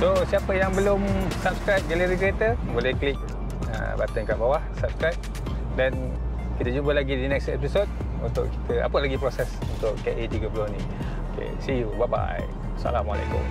So siapa yang belum subscribe Galeri Creator, boleh klik button kat bawah subscribe, dan kita jumpa lagi di next episode untuk kita apa lagi proses untuk KA30 ni. Okay, see you, bye bye. Assalamualaikum.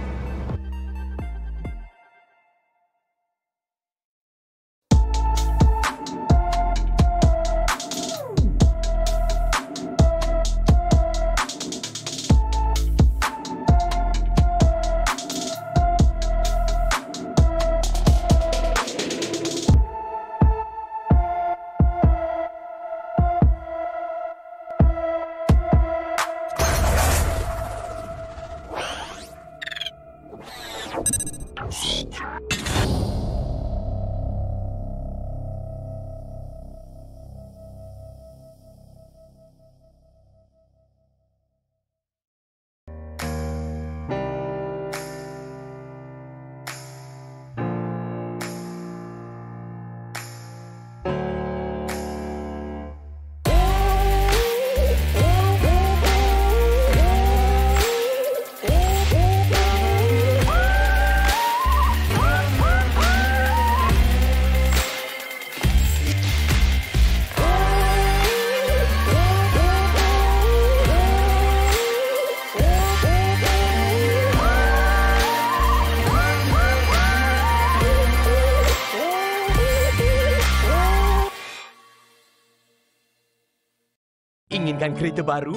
Inginkan kereta baru?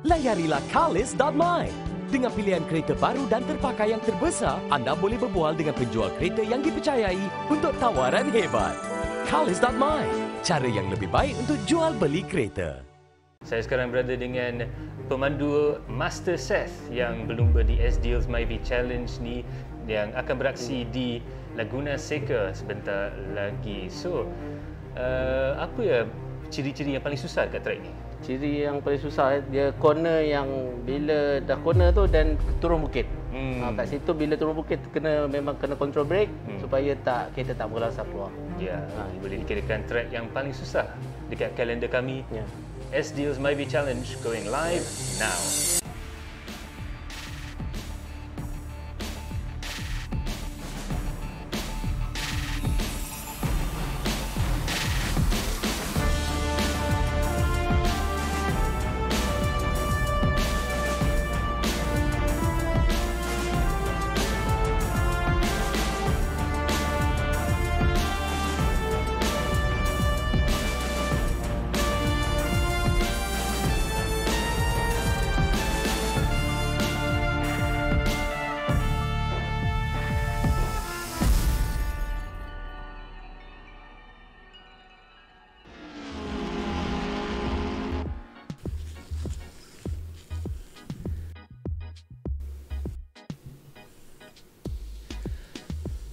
Layarilah Carlist.my. Dengan pilihan kereta baru dan terpakai yang terbesar, anda boleh berbual dengan penjual kereta yang dipercayai untuk tawaran hebat. Carlist.my, cara yang lebih baik untuk jual beli kereta. Saya sekarang berada dengan pemandu Master Seth yang berlumba di S-Deals Myvi Challenge ni, yang akan beraksi di Laguna Seca sebentar lagi. So, apa ya ciri-ciri yang paling susah dekat track ni? Ciri yang paling susah, dia corner yang bila dah corner tu dan turun bukit. Kat situ bila turun bukit memang kena control brake supaya kereta tak berlangsap keluar. Ya, boleh dikirakan track yang paling susah dekat kalender kami. S-Deals Myvi Challenge going live now.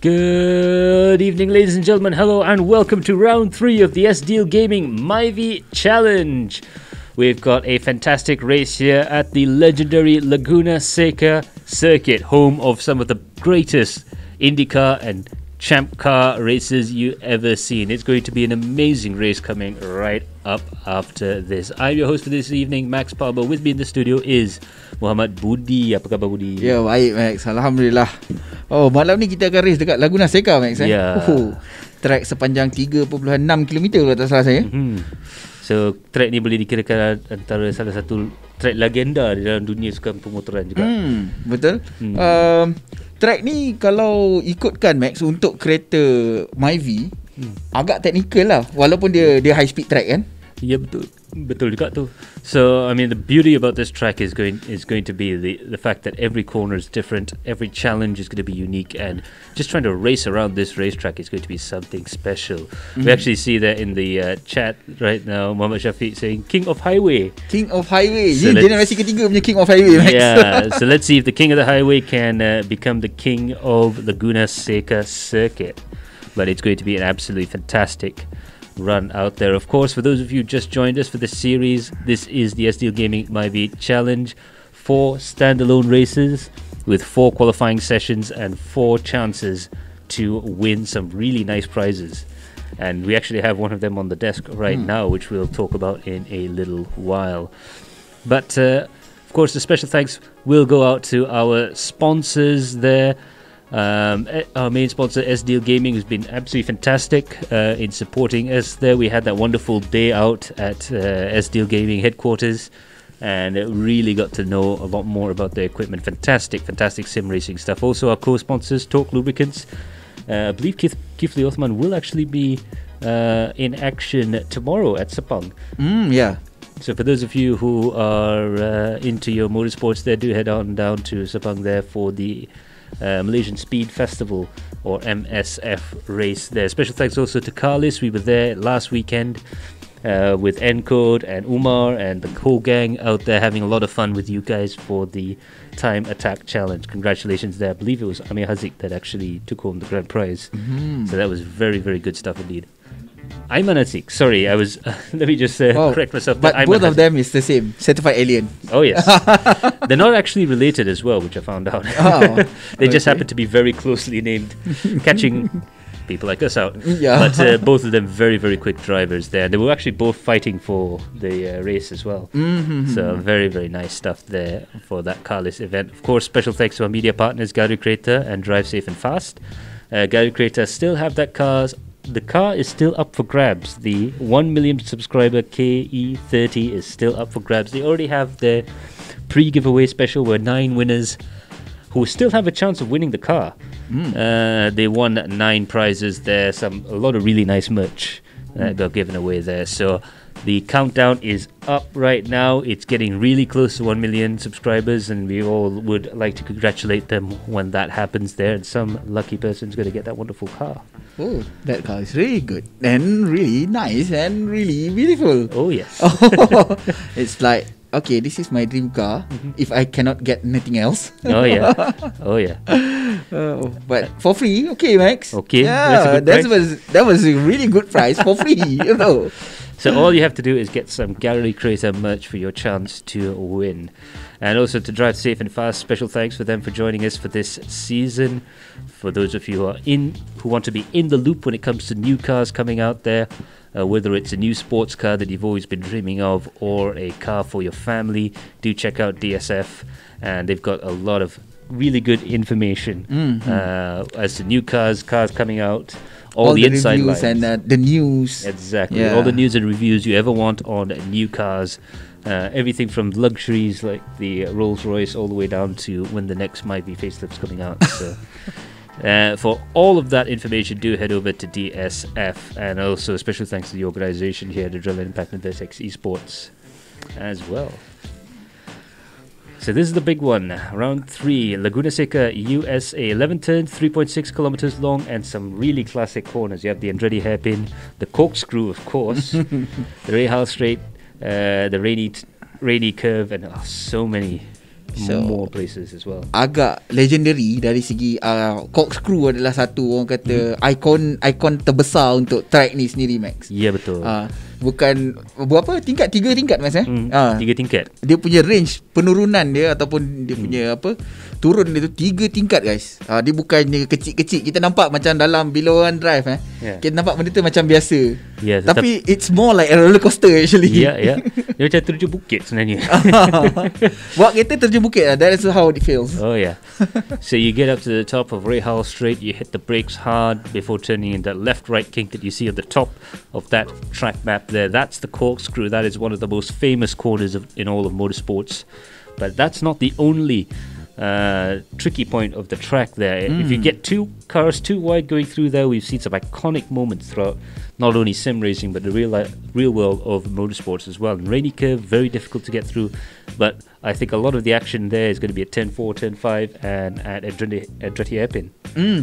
Good evening, ladies and gentlemen. Hello and welcome to round 3 of the S-Deal Gaming Myvi Challenge. We've got a fantastic race here at the legendary Laguna Seca circuit, home of some of the greatest IndyCar and Champ Car races you ever seen. It's going to be an amazing race coming right up after this. I'm your host for this evening, Max Palmer. With me in the studio is Muhammad Budi. Apa khabar, Budi? Ya, baik, Max. Alhamdulillah. Oh, malam ni kita akan race dekat Laguna Seca, Max. Ya. Track sepanjang 3.6 km kalau tak salah saya. So, track ni boleh dikirakan antara salah satu track legenda di dalam dunia sukan pemotoran juga. Betul. Track ni kalau ikutkan, Max, untuk kereta Myvi agak teknikal lah, walaupun dia high speed track kan. Ya, betul juga tu. So I mean, the beauty about this track is going to be the fact that every corner is different, every challenge is going to be unique, and just trying to race around this racetrack is going to be something special. We actually see that in the chat right now, Muhammad Shafiq saying King of Highway. King of Highway. So generasi ketiga punya King of Highway, Max. Yeah, so let's see if the King of the Highway can become the King of Laguna Seca circuit. But it's going to be an absolutely fantastic run out there. Of course, for those of you who just joined us for this series, this is the S-Deal Gaming Myvi Challenge. 4 standalone races with 4 qualifying sessions and 4 chances to win some really nice prizes. And we actually have one of them on the desk right now, which we'll talk about in a little while. But of course, the special thanks will go out to our sponsors there. Our main sponsor, SDL Gaming, has been absolutely fantastic in supporting us there. We had that wonderful day out at SDL Gaming headquarters, and really got to know a lot more about their equipment. Fantastic sim racing stuff. Also, our co-sponsors, Torque Lubricants. I believe Kifli Othman will actually be in action tomorrow at Sepang. Yeah. So for those of you who are into your motorsports there, do head on down to Sepang there for the Malaysian Speed Festival, or MSF race there. Special thanks also to Carlis. We were there last weekend with Encode and Umar and the whole gang out there, having a lot of fun with you guys for the Time Attack Challenge. Congratulations there. I believe it was Amir Haziq that actually took home the grand prize. So that was very, very good stuff indeed. Ayman Haziq, sorry, I was let me just correct myself. But both of them is the same, certified alien. Oh yes. They're not actually related as well, which I found out. They just happen to be very closely named, catching people like us out. Yeah. But both of them very, very quick drivers there. They were actually both fighting for the race as well. So very, very nice stuff there for that Carlis event. Of course, special thanks to our media partners, Garu Creator and Drive Safe and Fast. Garu Creator still have that cars. The car is still up for grabs. The 1 million subscriber KE30 is still up for grabs. They already have their pre-giveaway special where 9 winners who still have a chance of winning the car. They won 9 prizes there. A lot of really nice merch got given away there. So the countdown is up right now. It's getting really close to 1 million subscribers, and we all would like to congratulate them when that happens there. And some lucky person's going to get that wonderful car. Oh, that car is really good and really nice and really beautiful. Oh yes. It's like, okay, this is my dream car if I cannot get anything else. Oh yeah. But for free, okay, Max. Okay, yeah, that's a good price. that was a really good price for free, you know. So all you have to do is get some Gallery Creator merch for your chance to win. And also to Drive Safe and Fast, special thanks for them for joining us for this season. For those of you who want to be in the loop when it comes to new cars coming out there, whether it's a new sports car that you've always been dreaming of or a car for your family, do check out DSF, and they've got a lot of really good information as to new cars coming out, all the inside reviews lines. and the news. Exactly, all the news and reviews you ever want on new cars. Everything from luxuries like the Rolls Royce all the way down to when the next Myvi facelift's coming out. So for all of that information, do head over to DSF, and also special thanks to the organization here, the Adrenaline Impact and Vertex Esports as well. So this is the big one, round 3, Laguna Seca, USA. 11 turns, 3.6 kilometers long, and some really classic corners. You have the Andretti hairpin, the corkscrew, of course, the Rahal Straight, the rainy curve, and so many more places as well. Agak legendary dari segi corkscrew adalah satu orang kata ikon terbesar untuk track ni sendiri, Max. Ya, betul. Bukan berapa tingkat, 3 tingkat, Mas 3 tingkat. Dia punya range penurunan dia ataupun dia punya turun dia tu 3 tingkat, guys. Dia bukannya kecil-kecil. Kita nampak macam dalam bila orang drive kita nampak benda tu macam biasa. Tapi it's more like a roller coaster actually. Ya. Dia macam terjun bukit sebenarnya. Bawa kereta terjun bukit lah. That is how it feels. Oh yeah. So you get up to the top of Rahal Straight, you hit the brakes hard before turning in that left-right kink that you see at the top of that track map there. That's the corkscrew. That is one of the most famous corners in all of motorsports. But that's not the only tricky point of the track there. If you get 2 cars too wide going through there, we've seen some iconic moments throughout not only sim racing but the real world of motorsports as well. And rainy curve, very difficult to get through, but I think a lot of the action there is going to be at turn 4, turn 5 and at Andretti hairpin.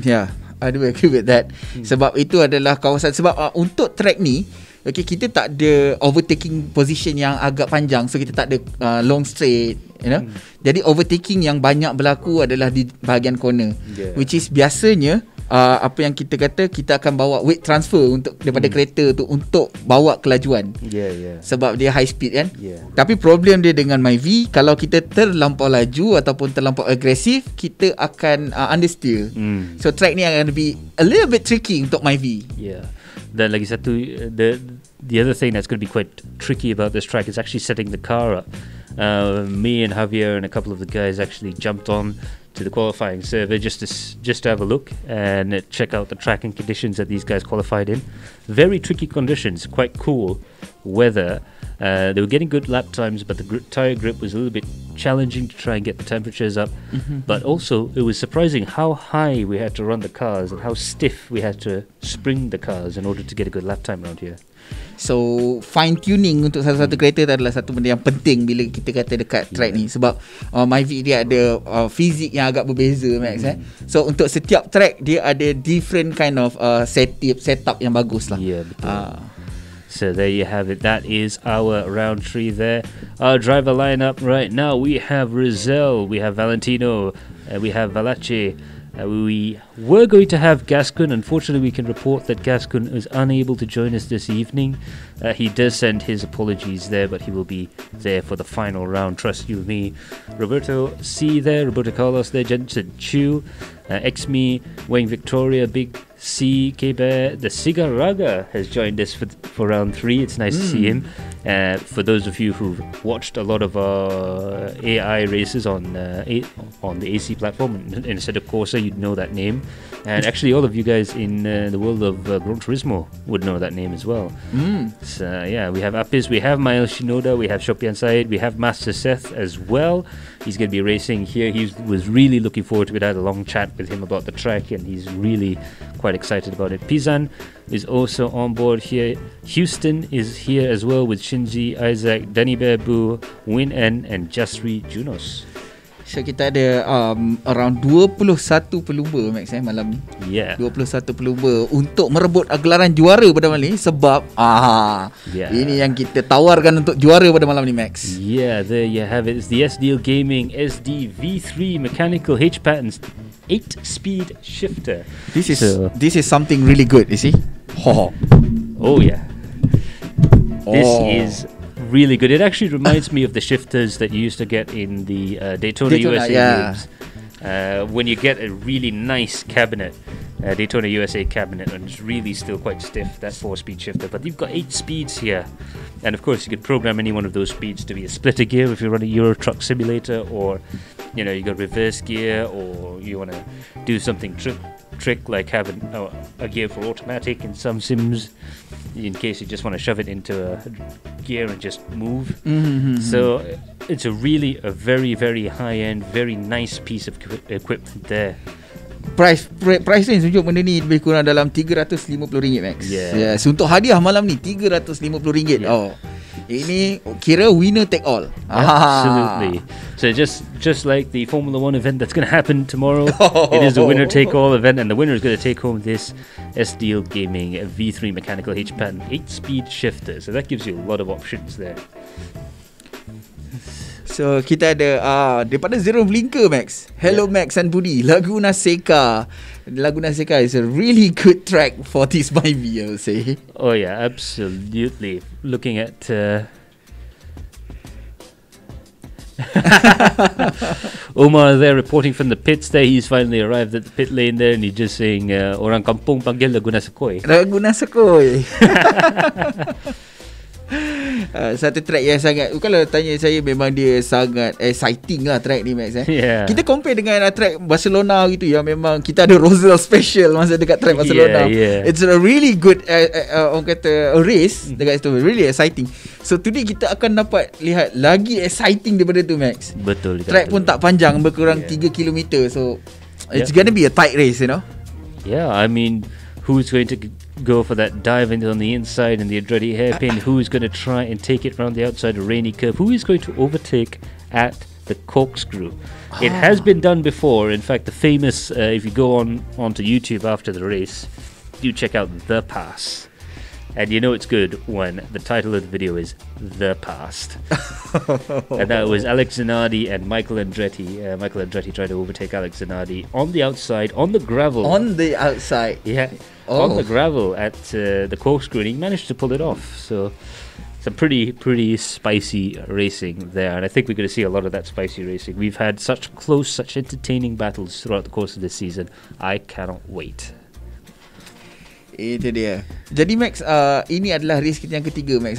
Yeah, I do agree with that. Sebab itu adalah kawasan, sebab untuk track ni, okay, kita tak ada overtaking position yang agak panjang, so kita tak ada long straight, you know. Jadi overtaking yang banyak berlaku adalah di bahagian corner, which is biasanya apa yang kita kata, kita akan bawa weight transfer untuk daripada kereta tu untuk bawa kelajuan. Sebab dia high speed kan. Tapi problem dia dengan Myvi, kalau kita terlampau laju ataupun terlampau agresif, kita akan understeer. So track ni akan be a little bit tricky untuk Myvi. Dan lagi satu, the other thing that's going to be quite tricky about this track is actually setting the car up. Me and Javier and a couple of the guys actually jumped on to the qualifying server just to have a look and check out the track and conditions that these guys qualified in. Very tricky conditions, quite cool weather. They were getting good lap times, but the tire grip was a little bit challenging to try and get the temperatures up. But also, it was surprising how high we had to run the cars and how stiff we had to spring the cars in order to get a good lap time around here. So fine tuning untuk satu-satu kereta adalah satu benda yang penting bila kita kata dekat track ni, sebab Myvic dia ada fizik yang agak berbeza, Max. So untuk setiap track dia ada different kind of setup yang bagus lah. Yeah, betul. So there you have it. That is our round 3 there. Our driver lineup right now, we have Rizal, we have Valentino, we have Valache. We were going to have Gascon. Unfortunately, we can report that Gascon is unable to join us this evening. He does send his apologies there, but he will be there for the final round. Trust you me. Roberto C there, Roberto Carlos there, Jensen Chu, Xme, Wayne Victoria, Big C, K-Bear, the Sigaraga has joined us for round 3. It's nice to see him. For those of you who've watched a lot of AI races on the AC platform instead of Corsa, you'd know that name. And actually, all of you guys in the world of Gran Turismo would know that name as well. So yeah, we have Apis, we have Miles Shinoda, we have Shopian Said, we have Master Seth as well. He's going to be racing here. He was really looking forward to it. I had a long chat with him about the track, and he's really quite excited about it. Pizan is also on board here. Houston is here as well with Shinji, Isaac, Danny Bebu, Win N, and Jasri Junos. So kita ada around 21 pelumba, Max, malam ni. Yeah. 21 pelumba untuk merebut gelaran juara pada malam ni, sebab ini yang kita tawarkan untuk juara pada malam ni, Max. Yeah, there you have it. It's the SDL Gaming SD V3 Mechanical H Patterns 8-speed shifter. This is something really good, you see. Oh yeah. This is really good. It actually reminds me of the shifters that you used to get in the Daytona USA games. When you get a really nice cabinet, Daytona USA cabinet, and it's really still quite stiff, that 4-speed shifter. But you've got 8 speeds here, and of course you could program any one of those speeds to be a splitter gear if you run a Euro Truck Simulator, or you got reverse gear, or you want to do something trick like having a gear for automatic in some sims, in case you just want to shove it into a gear and just move. So it's a very, very high-end, very nice piece of equipment there. Price range tunjuk benda ni lebih kurang dalam RM350, Max. Yeah. So untuk hadiah malam ni RM350. Yeah. Ini kira winner take all. Absolutely. So just like the Formula 1 event that's going to happen tomorrow, it is a winner take all event, and the winner is going to take home this SDL Gaming V3 Mechanical H Pattern 8-speed shifter. So that gives you a lot of options there. So kita ada daripada Zero Blinker, Max. Hello, Max and Budi. Laguna Seca. Laguna Seca is a really good track for this Myvi, I would say. Oh yeah, absolutely. Looking at Omar there reporting from the pits there. He's finally arrived at the pit lane there, and he's just saying orang kampung panggil Laguna Secoy. Laguna Secoy. Satu track yang sangat, kalau tanya saya, memang dia sangat exciting lah track ni, Max. Yeah. Kita compare dengan track Barcelona gitu, yang memang kita ada Rosal special masa dekat track Barcelona. It's a really good orang kata race dekat situ, really exciting. So today kita akan dapat lihat lagi exciting daripada tu, Max. Betul. Track pun tak panjang, berkurang 3 km. So it's gonna be a tight race, you know. Yeah, I mean, who's going to go for that dive on the inside and the Andretti hairpin? Who's going to try and take it around the outside of Rainy Curve? Who is going to overtake at the corkscrew? It has been done before. In fact, the famous, if you go onto YouTube after the race, do check out The Pass. And you know it's good when the title of the video is The Past. And that was Alex Zanardi and Michael Andretti. Michael Andretti tried to overtake Alex Zanardi on the outside, on the gravel. On the outside? Yeah, on the gravel at the corkscrew, and he managed to pull it off. So some pretty spicy racing there, and I think we're going to see a lot of that spicy racing. We've had such close, such entertaining battles throughout the course of this season. I cannot wait. Itu dia. Jadi, Max, ini adalah race kita yang ketiga, Max.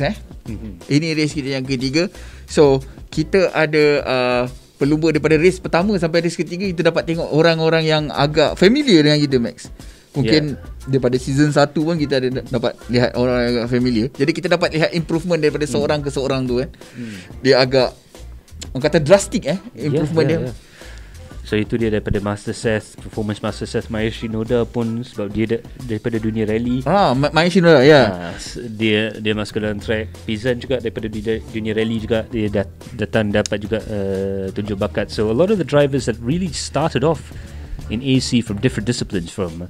Ini race kita yang ketiga. So kita ada pelumba daripada race pertama sampai race ketiga, kita dapat tengok orang-orang yang agak familiar dengan kita, Max. Mungkin daripada season 1 pun kita ada dapat lihat orang yang agak familiar. Jadi kita dapat lihat improvement daripada seorang ke seorang tu kan. Dia agak, orang kata drastic improvement dia. So itu dia daripada Master Seth, performance Master Seth. Maya Shinoda pun sebab dia daripada dunia rally. Maya Shinoda Dia masuk ke dalam track. Pizan juga daripada dunia rally juga. Dia datang dapat juga tunjuk bakat. So a lot of the drivers that really started off in AC from different disciplines, from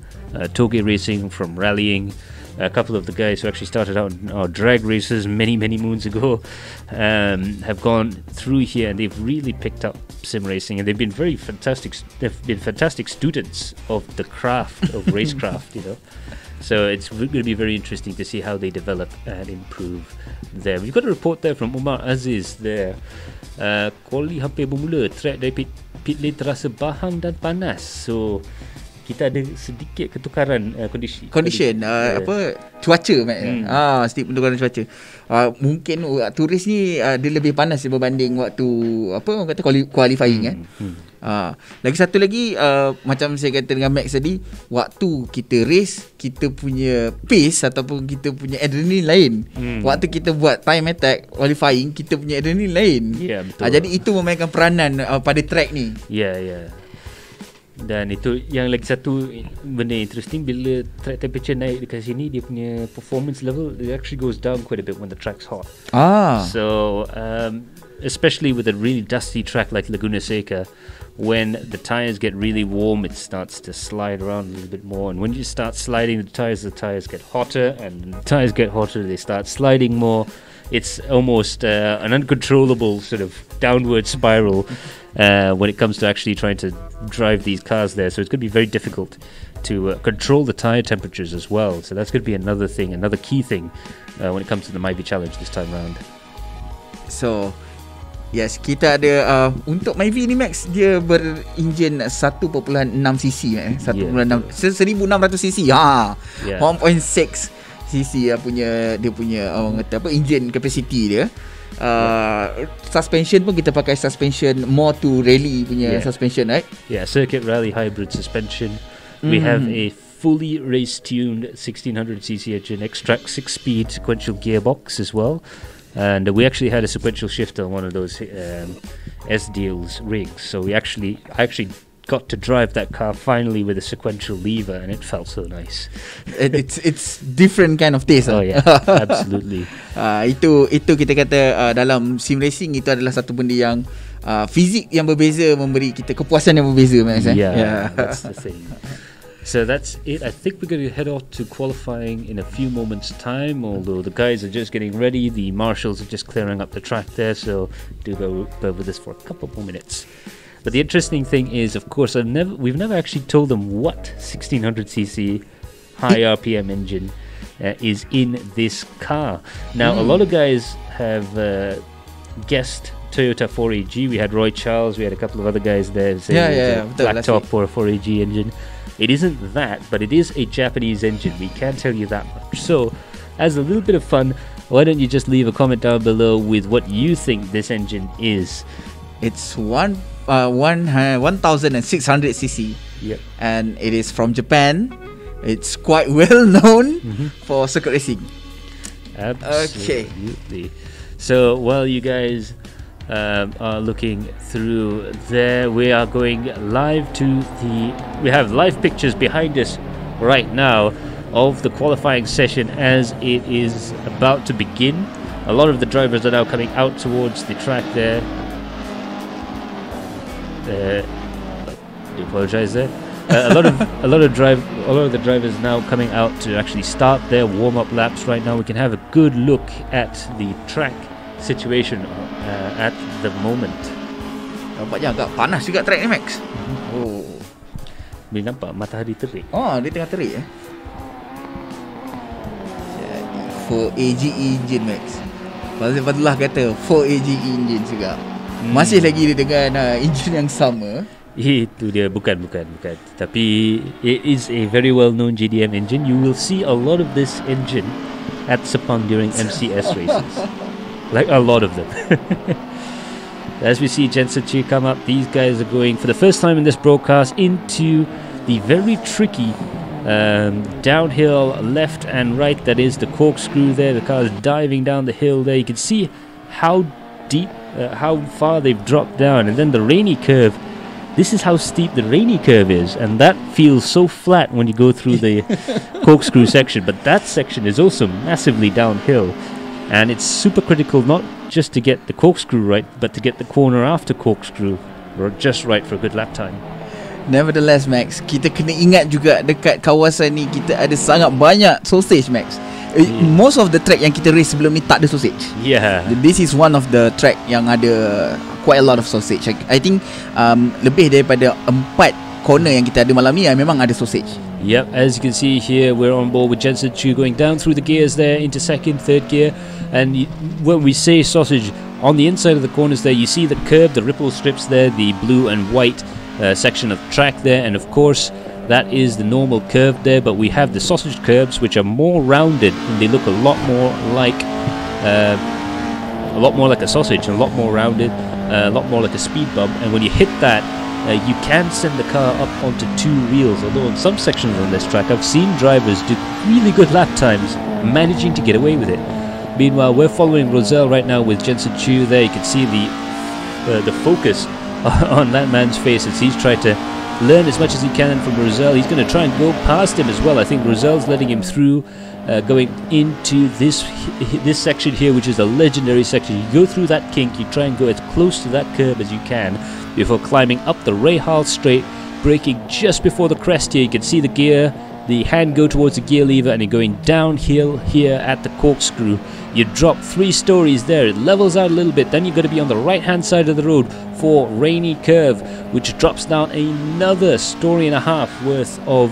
toge racing, from rallying. A couple of the guys who actually started out in our drag races many moons ago have gone through here, and they've really picked up sim racing, and they've been very fantastic. They've been fantastic students of the craft of racecraft, you know. So it's going to be very interesting to see how they develop and improve there. We've got a report there from Umar Aziz there. Quali hampir bermula, track dari pit lane terasa bahang dan panas. So kita ada sedikit ketukaran condition cuaca sedikit pertukaran cuaca. Mungkin waktu race ni dia lebih panas berbanding waktu orang kata qualifying lagi satu lagi, macam saya kata dengan Max tadi, waktu kita race, kita punya pace ataupun kita punya adrenaline lain. Waktu kita buat time attack qualifying, kita punya adrenaline lain. Betul. Jadi itu memainkan peranan pada track ni. Dan itu yang lagi satu benda interesting, bila track temperature naik dekat sini, dia punya performance level it actually goes down quite a bit when the track's hot. So especially with a really dusty track like Laguna Seca, when the tires get really warm, it starts to slide around a little bit more, and when you start sliding the tires get hotter, and the tires get hotter, they start sliding more. It's almost an uncontrollable sort of downward spiral when it comes to actually trying to drive these cars there. So it's going to be very difficult to control the tire temperatures as well. So that's going to be another key thing when it comes to the Myvi Challenge this time round. So yes, kita ada untuk Myvi ni, Max, dia berenjin 1.6cc 1600cc 1.6 cc dia punya orang kata engine capacity dia. Suspension pun kita pakai suspension more to rally punya suspension, right? Circuit rally hybrid suspension. We have a fully race tuned 1600cc engine, extract 6-speed sequential gearbox as well, and we actually had a sequential shifter on one of those S-Deals rigs, so I actually got to drive that car finally with a sequential lever, and it felt so nice. It's different kind of taste. Absolutely. Itu kita kata dalam sim racing itu adalah satu benda yang fizik yang berbeza memberi kita kepuasan yang berbeza, Max. That's the thing. So that's it. I think we're going to head off to qualifying in a few moments' time, although the guys are just getting ready. The marshals are just clearing up the track there, so do go with us for a couple more minutes. But the interesting thing is, of course, we've never actually told them what 1600cc high RPM engine is in this car. Now, a lot of guys have guessed Toyota 4AG. We had Roy Charles, we had a couple of other guys there saying black top or a 4AG engine. It isn't that, but it is a Japanese engine. We can tell you that much. So, as a little bit of fun, why don't you just leave a comment down below with what you think this engine is? It's 1600cc. And it is from Japan. It's quite well known for circuit racing. Absolutely. So while you guys are looking through there, we are going live we have live pictures behind us right now of the qualifying session as it is about to begin. A lot of the drivers are now coming out towards the track there. I apologize there. A lot of the drivers now coming out to actually start their warm-up laps right now. We can have a good look at the track situation at the moment. Nampaknya agak panas juga track ni, Max. Boleh nampak matahari terik. Dia tengah terik Jadi 4AG engine, Max. Fadlah kata 4AG engine juga. Masih lagi dia dengan engine yang sama. Itu dia, bukan. Tapi it is a very well-known GDM engine. You will see a lot of this engine at Sepang during MCS races. Like a lot of them. As we see Jensen Chu come up, these guys are going for the first time in this broadcast into the very tricky downhill left and right. That is the corkscrew there. The car is diving down the hill there. You can see how deep, how far they've dropped down. And then the rainy curve. This is how steep the rainy curve is. And that feels so flat when you go through the corkscrew section. But that section is also massively downhill. And it's super critical not just to get the corkscrew right, but to get the corner after corkscrew just right for a good lap time. Nevertheless, Max, kita kena ingat juga dekat kawasan ni kita ada sangat banyak sausage, Max. Most of the track yang kita race sebelum ni tak ada sausage. Yeah. This is one of the track yang ada quite a lot of sausage. I think lebih daripada 4 corner yang kita ada malam ni memang ada sausage. Yep, as you can see here, we're on board with Jensen Chu going down through the gears there into second, third gear. And when we say sausage, on the inside of the corners there, you see the curb, the ripple strips there, the blue and white section of track there. And of course, that is the normal curve there. But we have the sausage curbs, which are more rounded, and they look a lot more like a sausage, a lot more rounded, a lot more like a speed bump. And when you hit that, you can send the car up onto 2 wheels, although in some sections on this track I've seen drivers do really good lap times managing to get away with it. Meanwhile, we're following Roselle right now with Jensen Chu there. You can see the focus on that man's face as he's tried to learn as much as he can from Roselle. He's going to try and go past him as well. I think Roselle's letting him through, going into this section here, which is a legendary section. You go through that kink, you try and go as close to that curb as you can before climbing up the Rahal straight, braking just before the crest here. You can see the gear, the hand go towards the gear lever, and you're going downhill here at the corkscrew. You drop 3 stories there, it levels out a little bit, then you've got to be on the right hand side of the road for rainy curve, which drops down another 1.5 stories worth of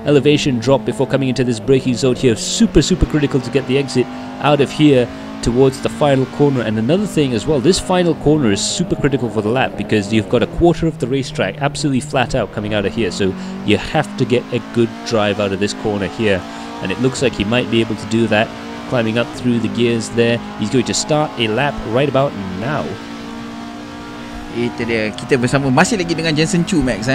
elevation drop before coming into this braking zone here. Super critical to get the exit out of here towards the final corner. And another thing as well, this final corner is super critical for the lap because you've got a quarter of the racetrack absolutely flat out coming out of here, so you have to get a good drive out of this corner here, and it looks like he might be able to do that, climbing up through the gears there. He's going to start a lap right about now. Itu dia, kita bersama masih lagi dengan Jensen Chu, Max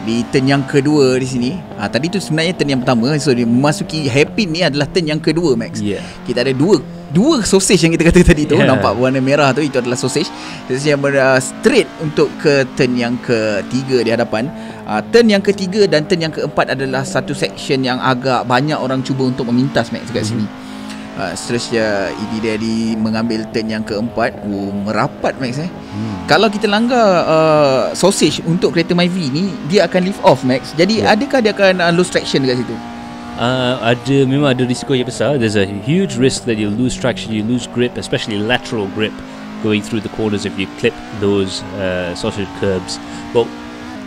di turn yang kedua di sini. Tadi tu sebenarnya turn yang pertama, so dia memasuki hairpin ni adalah turn yang kedua, Max. Kita ada dua sausage yang kita kata tadi tu, nampak warna merah tu, itu adalah sausage. Yang straight untuk ke turn yang ketiga di hadapan. Turn yang ketiga dan turn yang keempat adalah satu section yang agak banyak orang cuba untuk memintas, Max, dekat sini. Seterusnya Idi Daddy mengambil turn yang keempat. Merapat, Max. Kalau kita langgar sausage untuk kereta Myvi ni, dia akan lift off, Max. Jadi adakah dia akan lose traction dekat situ? Memang ada risiko yang besar. There's a huge risk that you lose traction, you lose grip, especially lateral grip going through the corners if you clip those sausage curbs. But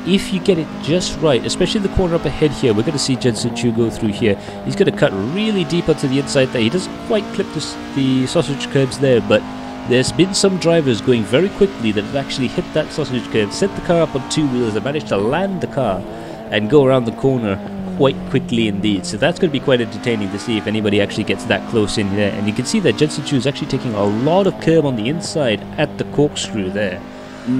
if you get it just right, especially the corner up ahead here, we're going to see Jensen Chu go through here. He's going to cut really deep onto the inside there. He doesn't quite clip the sausage curbs there, but there's been some drivers going very quickly that have actually hit that sausage curb, set the car up on 2 wheels, and managed to land the car and go around the corner quite quickly indeed. So that's going to be quite entertaining to see if anybody actually gets that close in there. And you can see that Jensen Chu is actually taking a lot of curb on the inside at the corkscrew there.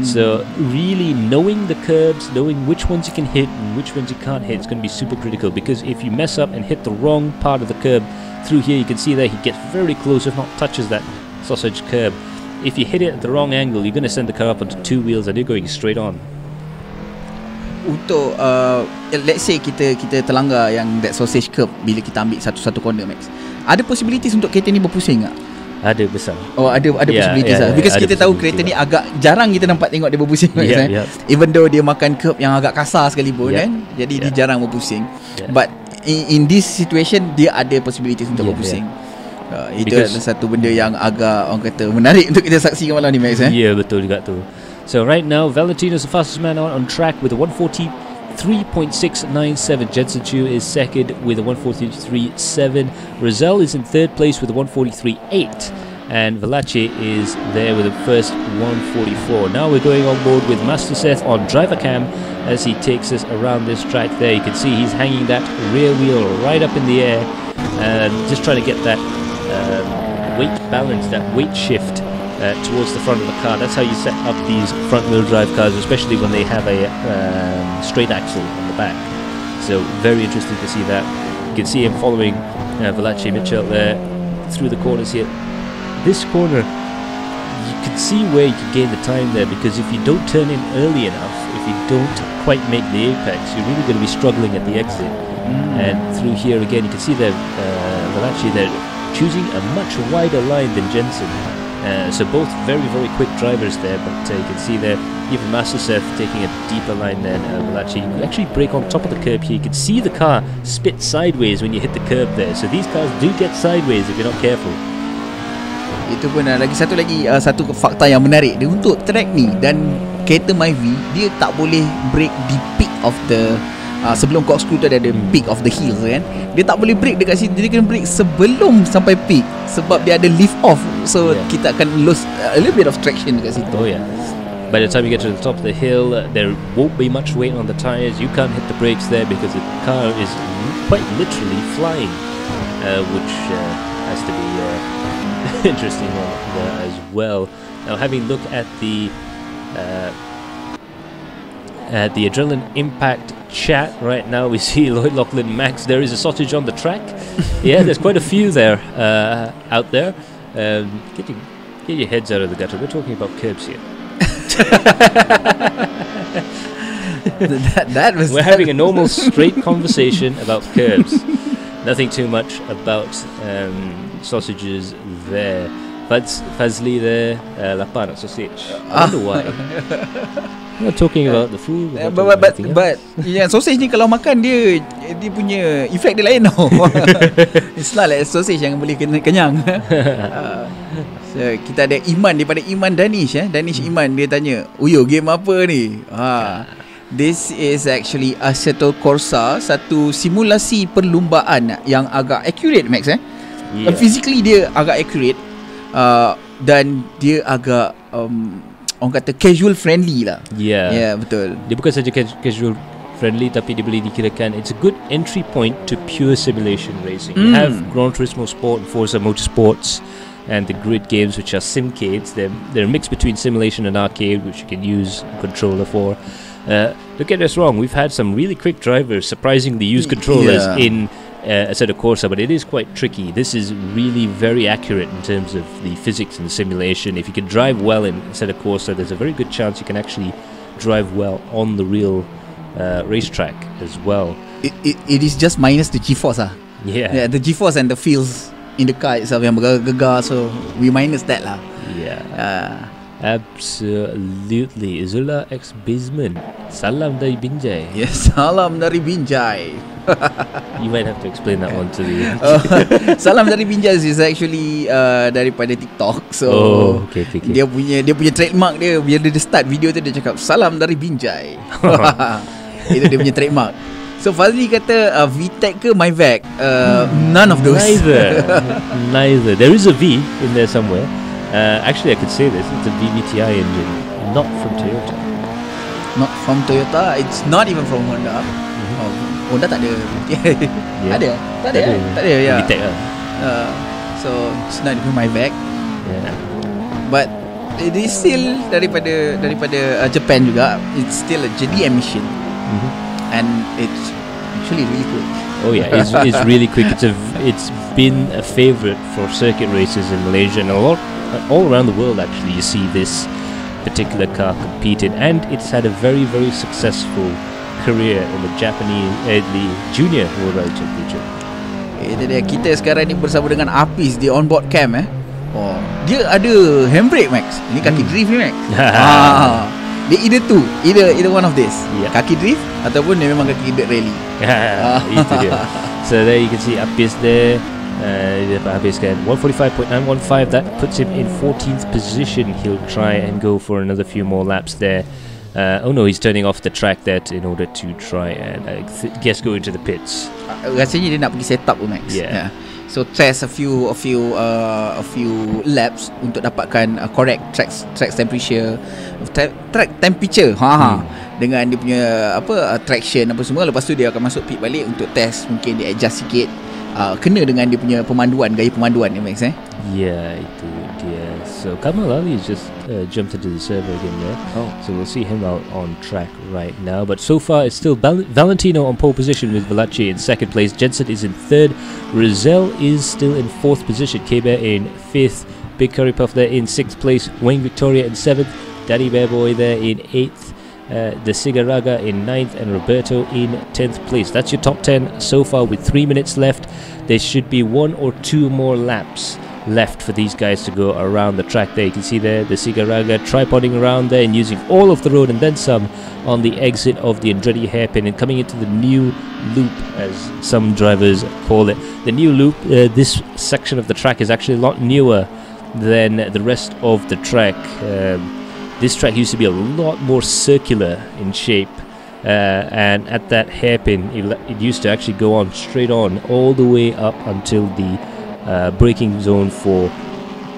So really knowing the curbs, knowing which ones you can hit and which ones you can't hit is going to be super critical, because if you mess up and hit the wrong part of the curb through here, you can see there he gets very close, if not touches that sausage curb. If you hit it at the wrong angle, you're going to send the car up onto 2 wheels and you're going straight on. Untuk let's say kita terlanggar yang that sausage curb bila kita ambil satu corner, Max, ada possibilities untuk kereta ni berpusing tak? Ada besar. Ada possibilities lah. Because kita tahu kereta ni agak jarang kita nampak tengok dia berpusing, even though dia makan curb yang agak kasar sekalipun kan. Jadi dia jarang berpusing. But in this situation dia ada possibilities untuk berpusing. Itu adalah satu benda yang agak orang kata menarik untuk kita saksikan malam ni, Max. Betul juga tu. So right now Valentino's the fastest man on track with a 143.697. Jensen Chu is second with a 143.7. Roselle is in third place with a 143.8, and Valache is there with a first 144. Now we're going on board with Master Seth on driver cam as he takes us around this track there. You can see he's hanging that rear wheel right up in the air and just trying to get that weight balance, that weight shift towards the front of the car. That's how you set up these front-wheel drive cars, especially when they have a straight axle on the back. So very interesting to see that. You can see him following Valachi Mitchell there through the corners here. This corner, you can see where you can gain the time there, because if you don't turn in early enough, if you don't quite make the apex, you're really going to be struggling at the exit. And through here again, you can see that Valachi, they're choosing a much wider line than Jensen. So both very, very quick drivers there, but you can see there, even Masterchef taking a deeper line than Valachi. You can actually brake on top of the curb here. You can see the car spit sideways when you hit the curb there. So these cars do get sideways if you're not careful. Itu pun satu fakta yang menarik. Dia untuk track ni dan kereta Myvi, dia tak boleh brake di peak of the sebelum corkscrew tu ada peak of the hills kan. Dia tak boleh brake dekat situ. Dia kena brake sebelum sampai peak sebab dia ada lift off. So kita akan lose a little bit of traction dekat situ. Oh yeah. By the time you get to the top of the hill, there won't be much weight on the tires. You can't hit the brakes there because the car is quite literally flying, which has to be interesting there as well. Now, having a look at the Adrenaline Impact chat right now, we see Lloyd Lachlan Max. There is a sausage on the track. Yeah, there's quite a few there out there. Get your heads out of the gutter. We're talking about curbs here. We're having a normal straight conversation about curbs. Nothing too much about sausages there. Fazli there, lapar sausage. I wonder why. We're not talking about the food. But yeah, sausage ni kalau makan dia punya efek dia lain tau. It's not like sausage yang boleh kenyang. So, kita ada Iman daripada Iman Danish Danish Iman, dia tanya, "Uyo, game apa ni?" This is actually Assetto Corsa, satu simulasi perlumbaan yang agak accurate, Max. Yeah. Physically dia agak accurate, dan dia agak orang kata casual friendly lah. Yeah, betul. Dia bukan saja casual friendly, tapi dia boleh dikirakan it's a good entry point to pure simulation racing. You have Gran Turismo Sport and Forza Motorsports and the grid games, which are simcades. They're a mix between simulation and arcade, which you can use a controller for. Don't get us wrong, we've had some really quick drivers surprisingly use controllers in Assetto Corsa, but it is quite tricky. This is really very accurate in terms of the physics and the simulation. If you can drive well in Assetto Corsa, there's a very good chance you can actually drive well on the real racetrack as well. It is just minus the G-force Yeah, the G-force and the feels in the car itself yang bergegar, so we minus that lah. Yeah. Absolutely. Zula X Bisman, salam dari Binjai. Yes, salam dari Binjai. You might have to explain that one to the salam dari Binjai is actually daripada TikTok. So okay. Dia punya trademark dia. Bila dia start video tu, dia cakap salam dari Binjai. Itu dia punya trademark. So Fazli kata VTEC ke MyVac? None of those. Neither. There is a V in there somewhere. Actually, I could say this. It's a VVTi engine, not from Toyota. Not from Toyota. It's not even from Honda. Honda tak ada VTi. Yeah. Tak ada. Yeah. VTEC lah. So it's not even MyVac. Yeah. But it is still daripada Japan juga. It's still a JDM machine. And it's actually really quick. Oh yeah, it's really quick. It's been a favorite for circuit races in Malaysia and all around the world. Actually, you see this particular car competed, and it's had a very, very successful career in the the Junior World Rally Championship. Itu dia, kita sekarang ni bersama dengan Apis di onboard cam. Dia ada handbrake, Max. Ini kaki drift ni, Max. Dia either one of this. Kaki drift ataupun dia memang kaki dirt rally. Itu dia. So there you can see Apis there. Apis kan 145.915. That puts him in 14th position. He'll try and go for another few more laps there. Oh no, he's turning off the track there in order to try and go into the pits. Rasanya dia nak pergi set up, Max. Yeah. So test a few laps untuk dapatkan correct track temperature, track temperature. Dengan dia punya traction apa semua. Lepas tu dia akan masuk pit balik untuk test, mungkin dia adjust sikit kena dengan dia punya gaya pemanduan ni, Max. Ya, itu dia. So Kamal Ali has just jumped into the server again there. So we'll see him out on track right now. But so far it's still Valentino on pole position with Valachi in second place. Jensen is in third. Rizal is still in fourth position. K-Bear in fifth. Big Curry Puff there in sixth place. Wayne Victoria in seventh. Daddy Bear Boy there in eighth. The Sigaraga in 9th and Roberto in 10th place. That's your top 10 so far with 3 minutes left. There should be 1 or 2 more laps left for these guys to go around the track there. You can see there the Sigaraga tripoding around there and using all of the road and then some on the exit of the Andretti hairpin and coming into the new loop, as some drivers call it. The new loop, this section of the track is actually a lot newer than the rest of the track. This track used to be a lot more circular in shape, and at that hairpin it used to actually go on straight on all the way up until the braking zone for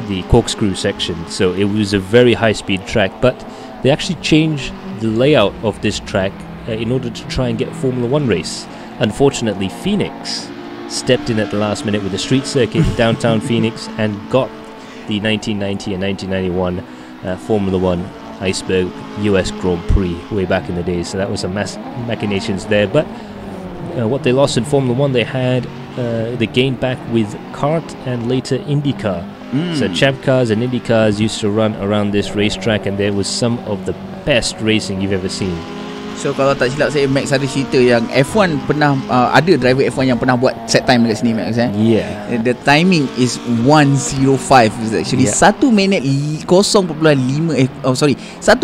the corkscrew section. So it was a very high speed track, but they actually changed the layout of this track in order to try and get a Formula 1 race. Unfortunately, Phoenix stepped in at the last minute with a street circuit in downtown Phoenix and got the 1990 and 1991 Formula 1 Iceberg US Grand Prix way back in the day. So that was some machinations there. But what they lost in Formula 1, they had they gained back with kart and later IndyCar. So Champ Cars and IndyCars used to run around this racetrack, and there was some of the best racing you've ever seen. So kalau tak silap saya, Max ada cerita yang F1 pernah ada driver F1 yang pernah buat set time dekat sini, Max. Yeah. The timing is 1:05. Is actually 1 minit 0.5 1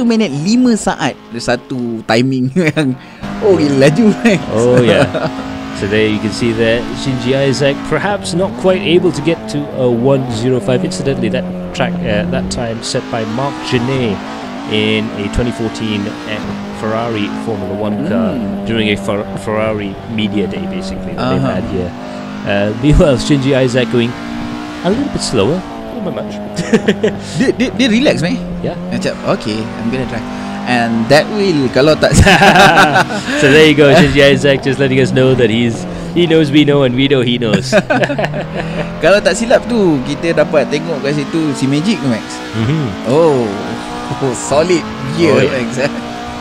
minit 5 saat. Ada satu timing yang gila laju. Oh yeah. So there you can see there Shinji Isaac perhaps not quite able to get to a 1:05. Incidentally, that track that time set by Marc Genet in a 2014 Ferrari Formula 1 car during a Ferrari media day, basically, that they've had here. Meanwhile, Shinji Isaac going a little bit slower, not by much. Dia relax, man. Yeah. Macam, okay, I'm gonna try. And that will, kalau tak So there you go, Shinji Isaac just letting us know that he knows we know and we know he knows. Kalau tak silap tu, kita dapat tengok kat situ si Magic tu, Max. Oh, solid gear, Max.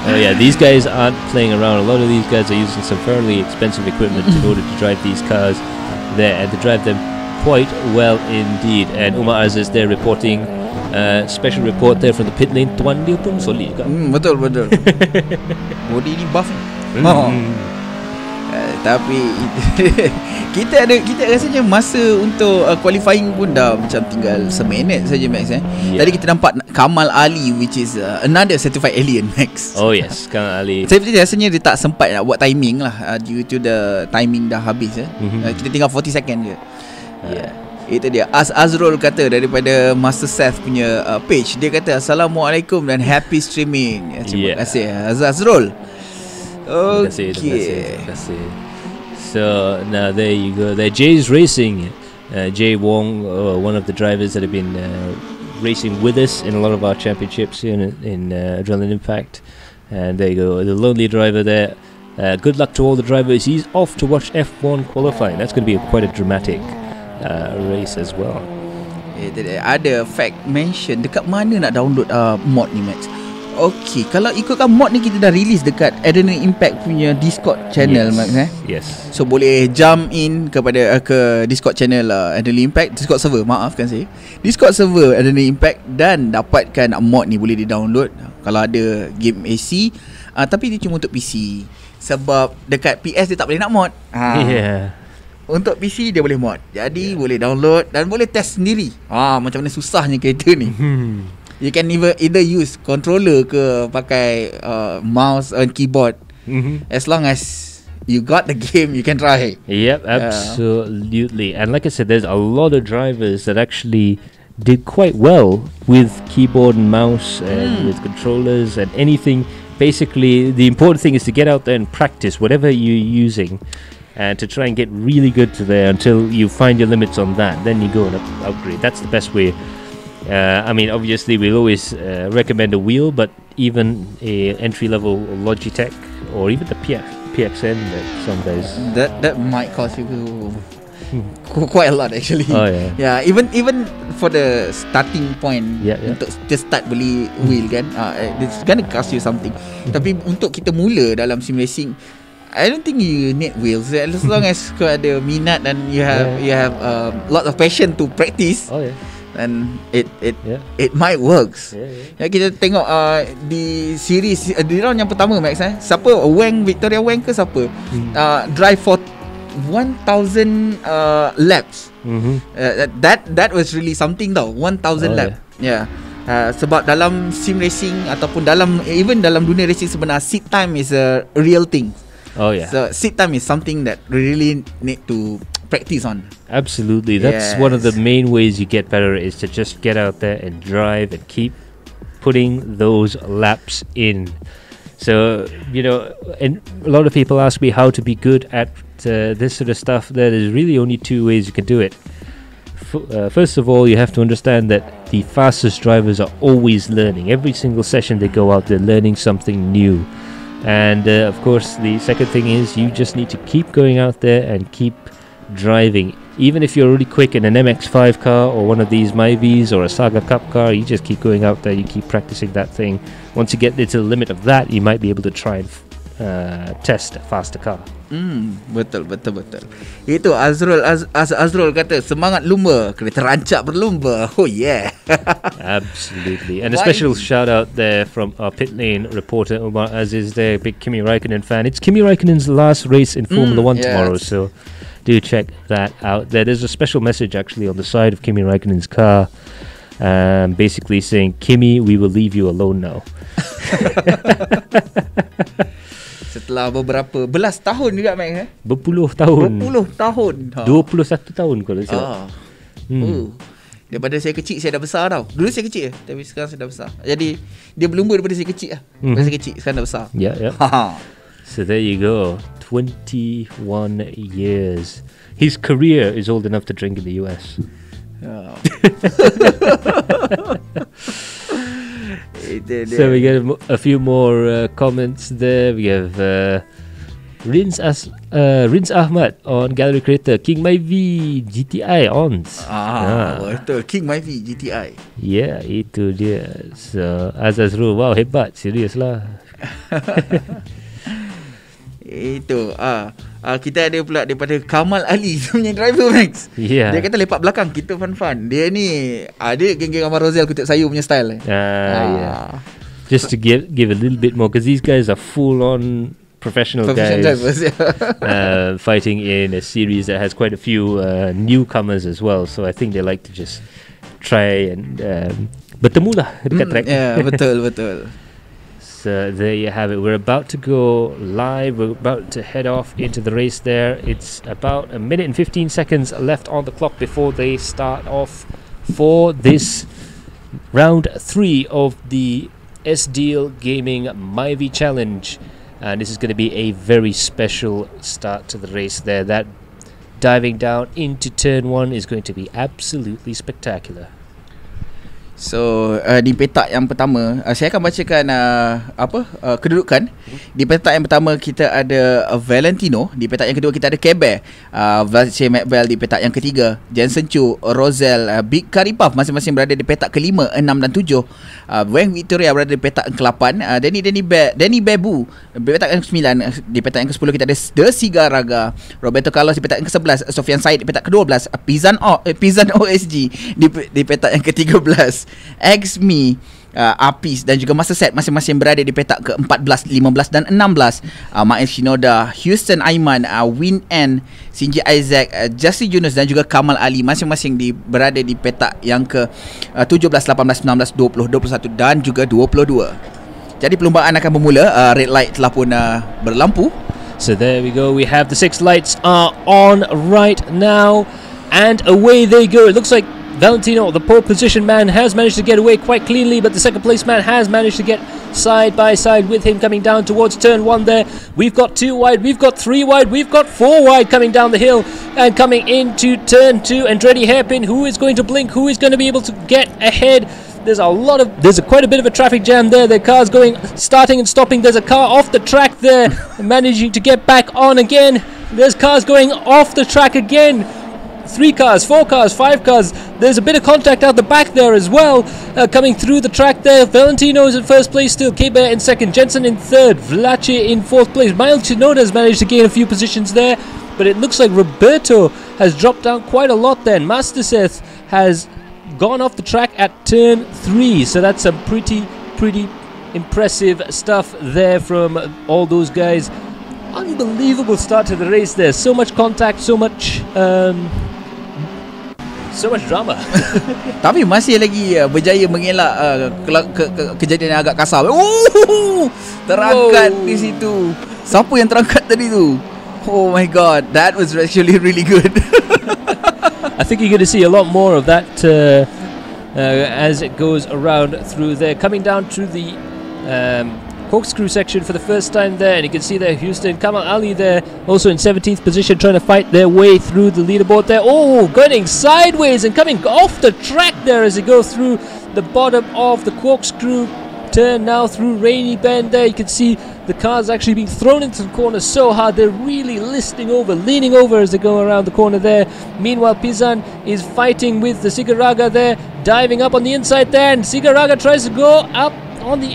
Oh yeah, these guys aren't playing around. A lot of these guys are using some fairly expensive equipment in order to drive these cars there, and to drive them quite well indeed. And Umar Aziz there reporting special report there from the pit lane. Tuan dia pun solid juga. Betul. Body ni buff. Tapi kita rasanya masa untuk qualifying pun dah macam tinggal seminit saja, Max. Tadi kita nampak Kamal Ali, which is another certified alien, Max. Oh yes, Kamal Ali. Saya rasanya dia tak sempat nak buat timing lah, due to the timing dah habis. Kita tinggal 40 second je. Itu dia. Azrul kata daripada Master Seth punya page, dia kata Assalamualaikum dan happy streaming. Terima kasih Azrul. Okay. Terima kasih. So now there you go. There, Jay's racing. Jay Wong, one of the drivers that have been racing with us in a lot of our championships here in Adrenaline Impact. And there you go, the lonely driver there. Good luck to all the drivers. He's off to watch F1 qualifying. That's going to be quite a dramatic race as well. Ada fact mention dekat mana nak download mod ni, Max? Okay, kalau ikutkan mod ni kita dah release dekat Adrenaline Impact punya Discord channel, Max. Yes. So boleh jump in kepada ke Discord channel Adrenaline Impact, Discord server, maafkan saya, Discord server Adrenaline Impact, dan dapatkan mod ni. Boleh di-download kalau ada game AC, tapi dia cuma untuk PC. Sebab dekat PS dia tak boleh nak mod. Untuk PC dia boleh mod. Jadi boleh download dan boleh test sendiri. Macam mana susahnya kereta ni. You can either use controller ke pakai mouse and keyboard. As long as you got the game, you can try. Yep, absolutely. And like I said, there's a lot of drivers that actually did quite well with keyboard and mouse and with controllers and anything. Basically, the important thing is to get out there and practice whatever you're using, and to try and get really good to there until you find your limits on that. Then you go and upgrade. That's the best way. I mean, obviously, we'll always recommend a wheel, but even a entry-level Logitech or even the PXN that some guys... That might cost you Quite a lot actually. Oh, yeah. Even for the starting point, Yeah. untuk just start beli wheel kan, it's gonna cost you something. Tapi untuk kita mula dalam sim racing, I don't think you need wheels as long as kau ada minat dan you have lot of passion to practice. Oh, yeah. And it Yeah. might works. Yeah. Ya, kita tengok di series di round yang pertama Max, siapa Victoria Wang ke siapa drive for 1,000 laps. That was really something tau. 1,000 lap. Yeah. Sebab dalam sim racing ataupun even dalam dunia racing sebenar, seat time is a real thing. Oh, yeah. So seat time is something that we really need to practice on. Absolutely. That's one of the main ways you get better, is to just get out there and drive and keep putting those laps in. So, and a lot of people ask me how to be good at this sort of stuff. There is really only two ways you can do it. First of all, you have to understand that the fastest drivers are always learning. Every single session they go out, they're learning something new. And of course, the second thing is you just need to keep going out there and keep driving. Even if you're really quick in an MX-5 car or one of these Myvis or a Saga Cup car, you just keep going out there, you keep practicing that thing. Once you get to the limit of that, you might be able to try and test a faster car. Betul. Itu Azrul kata semangat lumba kena terancak berlumba. Oh yeah. Absolutely. And a special shout out there from our pit lane reporter Umar Aziz there, big Kimi Raikkonen fan. It's Kimi Raikkonen's last race in Formula 1 tomorrow, so do check that out there. There's a special message actually on the side of Kimi Raikkonen's car, basically saying, Kimi, we will leave you alone now. Setelah beberapa belas tahun juga Max Berpuluh tahun. 20 tahun 21 tahun kalau silap. Daripada saya kecil saya dah besar tau. Dulu saya kecil tapi sekarang saya dah besar. Jadi dia berlumba daripada saya kecil lah. Daripada saya kecil sekarang dah besar. Yeah. So there you go. 21 years. His career is old enough to drink in the US. So we get a few more comments there. We have Rins Ahmad on Gallery Creator. King Myvi GTI ons. Betul. King Myvi GTI. Yeah, itu dia. So Azazrul, wow, hebat. Serius lah. Itu kita ada pula daripada Kamal Ali punya driver Max. Yeah. Dia kata lepak belakang kita fun. Dia ni ada geng-geng Amar Rozel kutip sayur punya style. Yeah. Just to give a little bit more, because these guys are full on professional guys drivers, fighting in a series that has quite a few newcomers as well. So I think they like to just try and bertemu lah dekat track. Yeah, betul. So there you have it. We're about to go live. We're about to head off into the race there. It's about 1 minute and 15 seconds left on the clock before they start off for this round 3 of the S-Deal Gaming Myvi Challenge. And this is going to be a very special start to the race there. That diving down into turn 1 is going to be absolutely spectacular. So di petak yang pertama saya akan bacakan kedudukan. Di petak yang pertama kita ada Valentino. Di petak yang kedua kita ada Keber, Valce Macbell di petak yang ketiga, Jensen Chu, Rozel, Big Karipov masing-masing berada di petak kelima, 6 dan 7. Wang Victoria berada di petak ke-8. Danny Bebu di petak yang ke-9. Di petak yang ke-10 kita ada The Sigar Raga, Roberto Carlos di petak yang ke-11, Sofian Said di petak ke-12, Pizan OSG di petak yang ke-13. Xme, Apis dan juga Master Set masing-masing berada di petak ke-14, 15 dan 16. Mael Shinoda, Houston Aiman, Win N, Shinji Isaac, Justin Yunus dan juga Kamal Ali masing-masing berada di petak yang ke-17, 18, 19, 20, 21 dan juga 22. Jadi perlumbaan akan bermula. Red light telah pun berlampu. So there we go. We have the 6 lights are on right now, and away they go. It looks like Valentino, the pole position man, has managed to get away quite cleanly, but the second place man has managed to get side by side with him coming down towards turn 1 there. We've got 2 wide, we've got 3 wide, we've got 4 wide coming down the hill and coming into turn 2. Andretti Hairpin, who is going to blink, who is going to be able to get ahead? There's quite a bit of a traffic jam there. The car's starting and stopping. There's a car off the track there, managing to get back on again. There's cars going off the track again. 3 cars, 4 cars, 5 cars. There's a bit of contact out the back there as well. Coming through the track there. Valentino is in first place still. K-Bear in second. Jensen in third. Vlache in fourth place. Miles Shinoda has managed to gain a few positions there. But it looks like Roberto has dropped down quite a lot then. Master Seth has gone off the track at turn 3. So that's some pretty impressive stuff there from all those guys. Unbelievable start to the race there. So much contact, so much drama. Tapi masih lagi berjaya mengelak kejadian yang agak kasar. Terangkat di situ. Siapa yang terangkat tadi tu? Oh my god, that was actually really good. I think you're going to see a lot more of that as it goes around through there. Coming down to the corkscrew section for the first time there, and you can see there Houston, Kamal Ali there, also in 17th position, trying to fight their way through the leaderboard there. Oh, going sideways and coming off the track there as they go through the bottom of the corkscrew turn now through Rainy Bend there. You can see the cars actually being thrown into the corner so hard, they're really leaning over as they go around the corner there. Meanwhile, Pizan is fighting with the Sigaraga there, diving up on the inside there, and Sigaraga tries to go up on the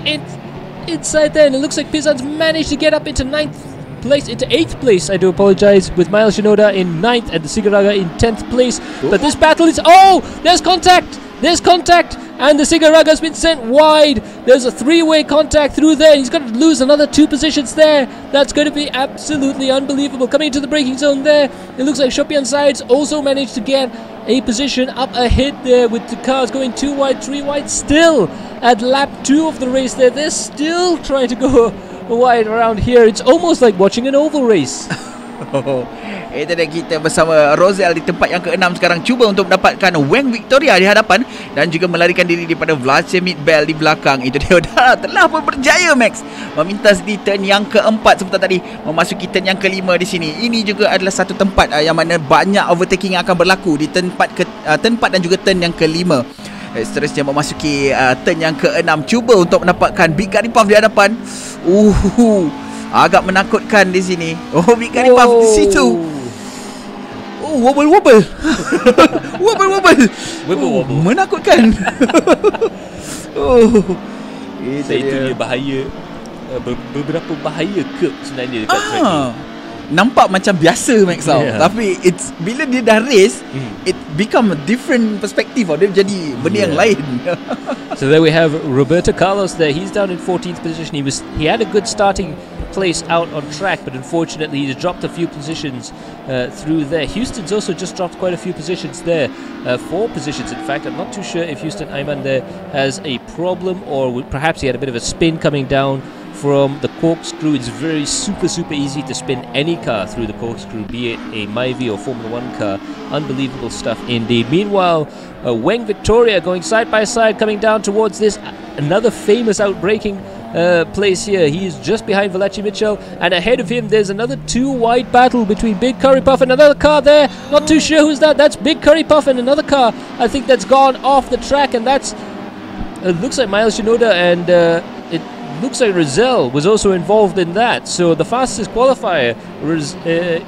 inside there, and it looks like Pizan's managed to get up into 8th place, I do apologize, with Miles Shinoda in 9th and the Sigaraga in 10th place. But this battle is, there's contact, and the Sigaraga's been sent wide. There's a 3-way contact through there. He's going to lose another 2 positions there. That's going to be absolutely unbelievable. Coming into the braking zone there, it looks like Shopian Sides also managed to get a position up ahead there with the cars going 2 wide, 3 wide. Still at lap 2 of the race there, they're still trying to go wide around here. It's almost like watching an oval race. Itu dia, kita bersama Rosel di tempat yang ke-6 sekarang, cuba untuk mendapatkan Wang Victoria di hadapan dan juga melarikan diri daripada Vladimir Bell di belakang. Itu dia telah pun berjaya Max memintas di turn yang ke-4 sebentar tadi, memasuki turn yang ke-5 di sini. Ini juga adalah satu tempat yang mana banyak overtaking yang akan berlaku di turn 4 dan juga turn yang ke-5. Seterusnya memasuki turn yang ke-6, cuba untuk mendapatkan Big Karipov di hadapan. Agak menakutkan di sini. Big Karipov di situ. Wobble. Menakutkan. Itu dia bahaya. Beberapa bahaya ke sebenarnya dekat track ni. Nampak macam biasa Max tau, tapi it's bila dia dah race, it become a different perspective. Dia jadi benda yang lain. So there we have Roberto Carlos there. He's down in 14th position. He had a good starting place out on track, but unfortunately he's dropped a few positions through there. Houston's also just dropped quite a few positions there, 4 positions in fact. I'm not too sure if Houston Ayman there has a problem, or perhaps he had a bit of a spin coming down from the corkscrew. It's very super easy to spin any car through the corkscrew, be it a Myvi or Formula 1 car. Unbelievable stuff indeed. Meanwhile, Wang Victoria going side by side, coming down towards this another famous outbreaking place here. He is just behind Valachi Mitchell, and ahead of him there's another 2-wide battle between Big Curry Puff and another car there. Not too sure who's that. That's Big Curry Puff and another car, I think, that's gone off the track, and that's it looks like Miles Shinoda, and it looks like Rizal was also involved in that. So the fastest qualifier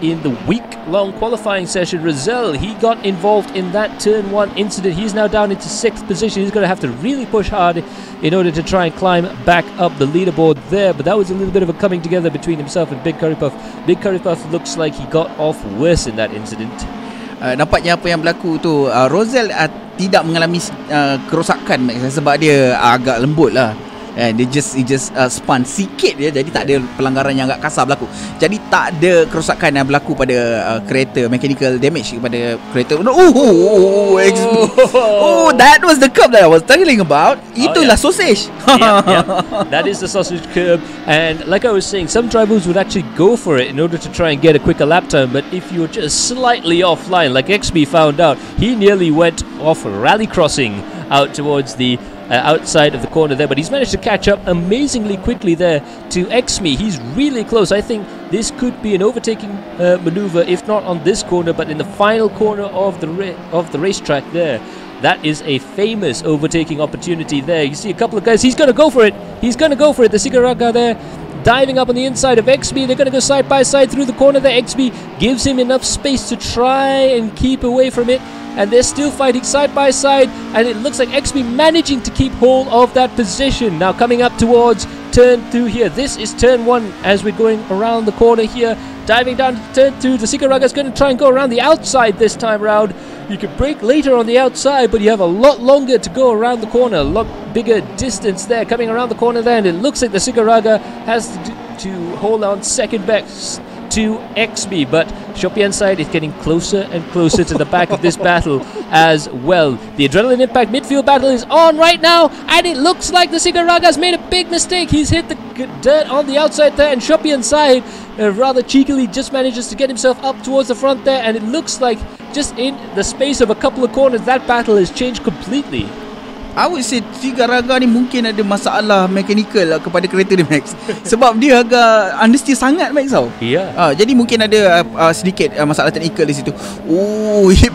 in the week-long qualifying session, Rizal, he got involved in that turn 1 incident. He's now down into 6th position. He's going to have to really push hard in order to try and climb back up the leaderboard there. But that was a little bit of a coming together between himself and Big Curry Puff. Big Curry Puff looks like he got off worse in that incident. Nampaknya apa yang berlaku tu, Rosel tidak mengalami kerosakan sebab dia agak lembut lah. Dia just spun sikit je, jadi tak ada pelanggaran yang agak kasar berlaku. Jadi tak ada kerosakan yang berlaku pada kereta, mechanical damage kepada kereta. That was the curb that I was telling about. Itulah sausage. That is the sausage curb. And like I was saying, some drivers would actually go for it in order to try and get a quicker lap time. But if you're just slightly offline, like XB found out, he nearly went off rally crossing out towards the outside of the corner there, but he's managed to catch up amazingly quickly there to Xme. He's really close. I think this could be an overtaking maneuver, if not on this corner, but in the final corner of the racetrack there. That is a famous overtaking opportunity there. You see a couple of guys. He's going to go for it. The Sigaraga there diving up on the inside of XB. They're going to go side by side through the corner there. XB gives him enough space to try and keep away from it. And they're still fighting side by side, and it looks like XB managing to keep hold of that position. Now coming up towards turn 2 here. This is turn 1 as we're going around the corner here. Diving down to turn 2. The Sika is going to try and go around the outside this time round. You could brake later on the outside, but you have a lot longer to go around the corner. A lot bigger distance there coming around the corner there, and it looks like the Sika has to hold on second best to XB, but Shopian side is getting closer and closer to the back of this battle as well. The Adrenaline Impact midfield battle is on right now, and it looks like the Sika has made a big mistake. He's hit the dirt on the outside there, and Shopian side rather cheekily just manages to get himself up towards the front there, and it looks like just in the space of a couple of corners that battle has changed completely. I would say Sika ni mungkin ada masalah mechanical kepada kereta dia, Max. Sebab dia agak understeer sangat, Max, tau. Ya. Jadi mungkin ada sedikit masalah teknikal di situ.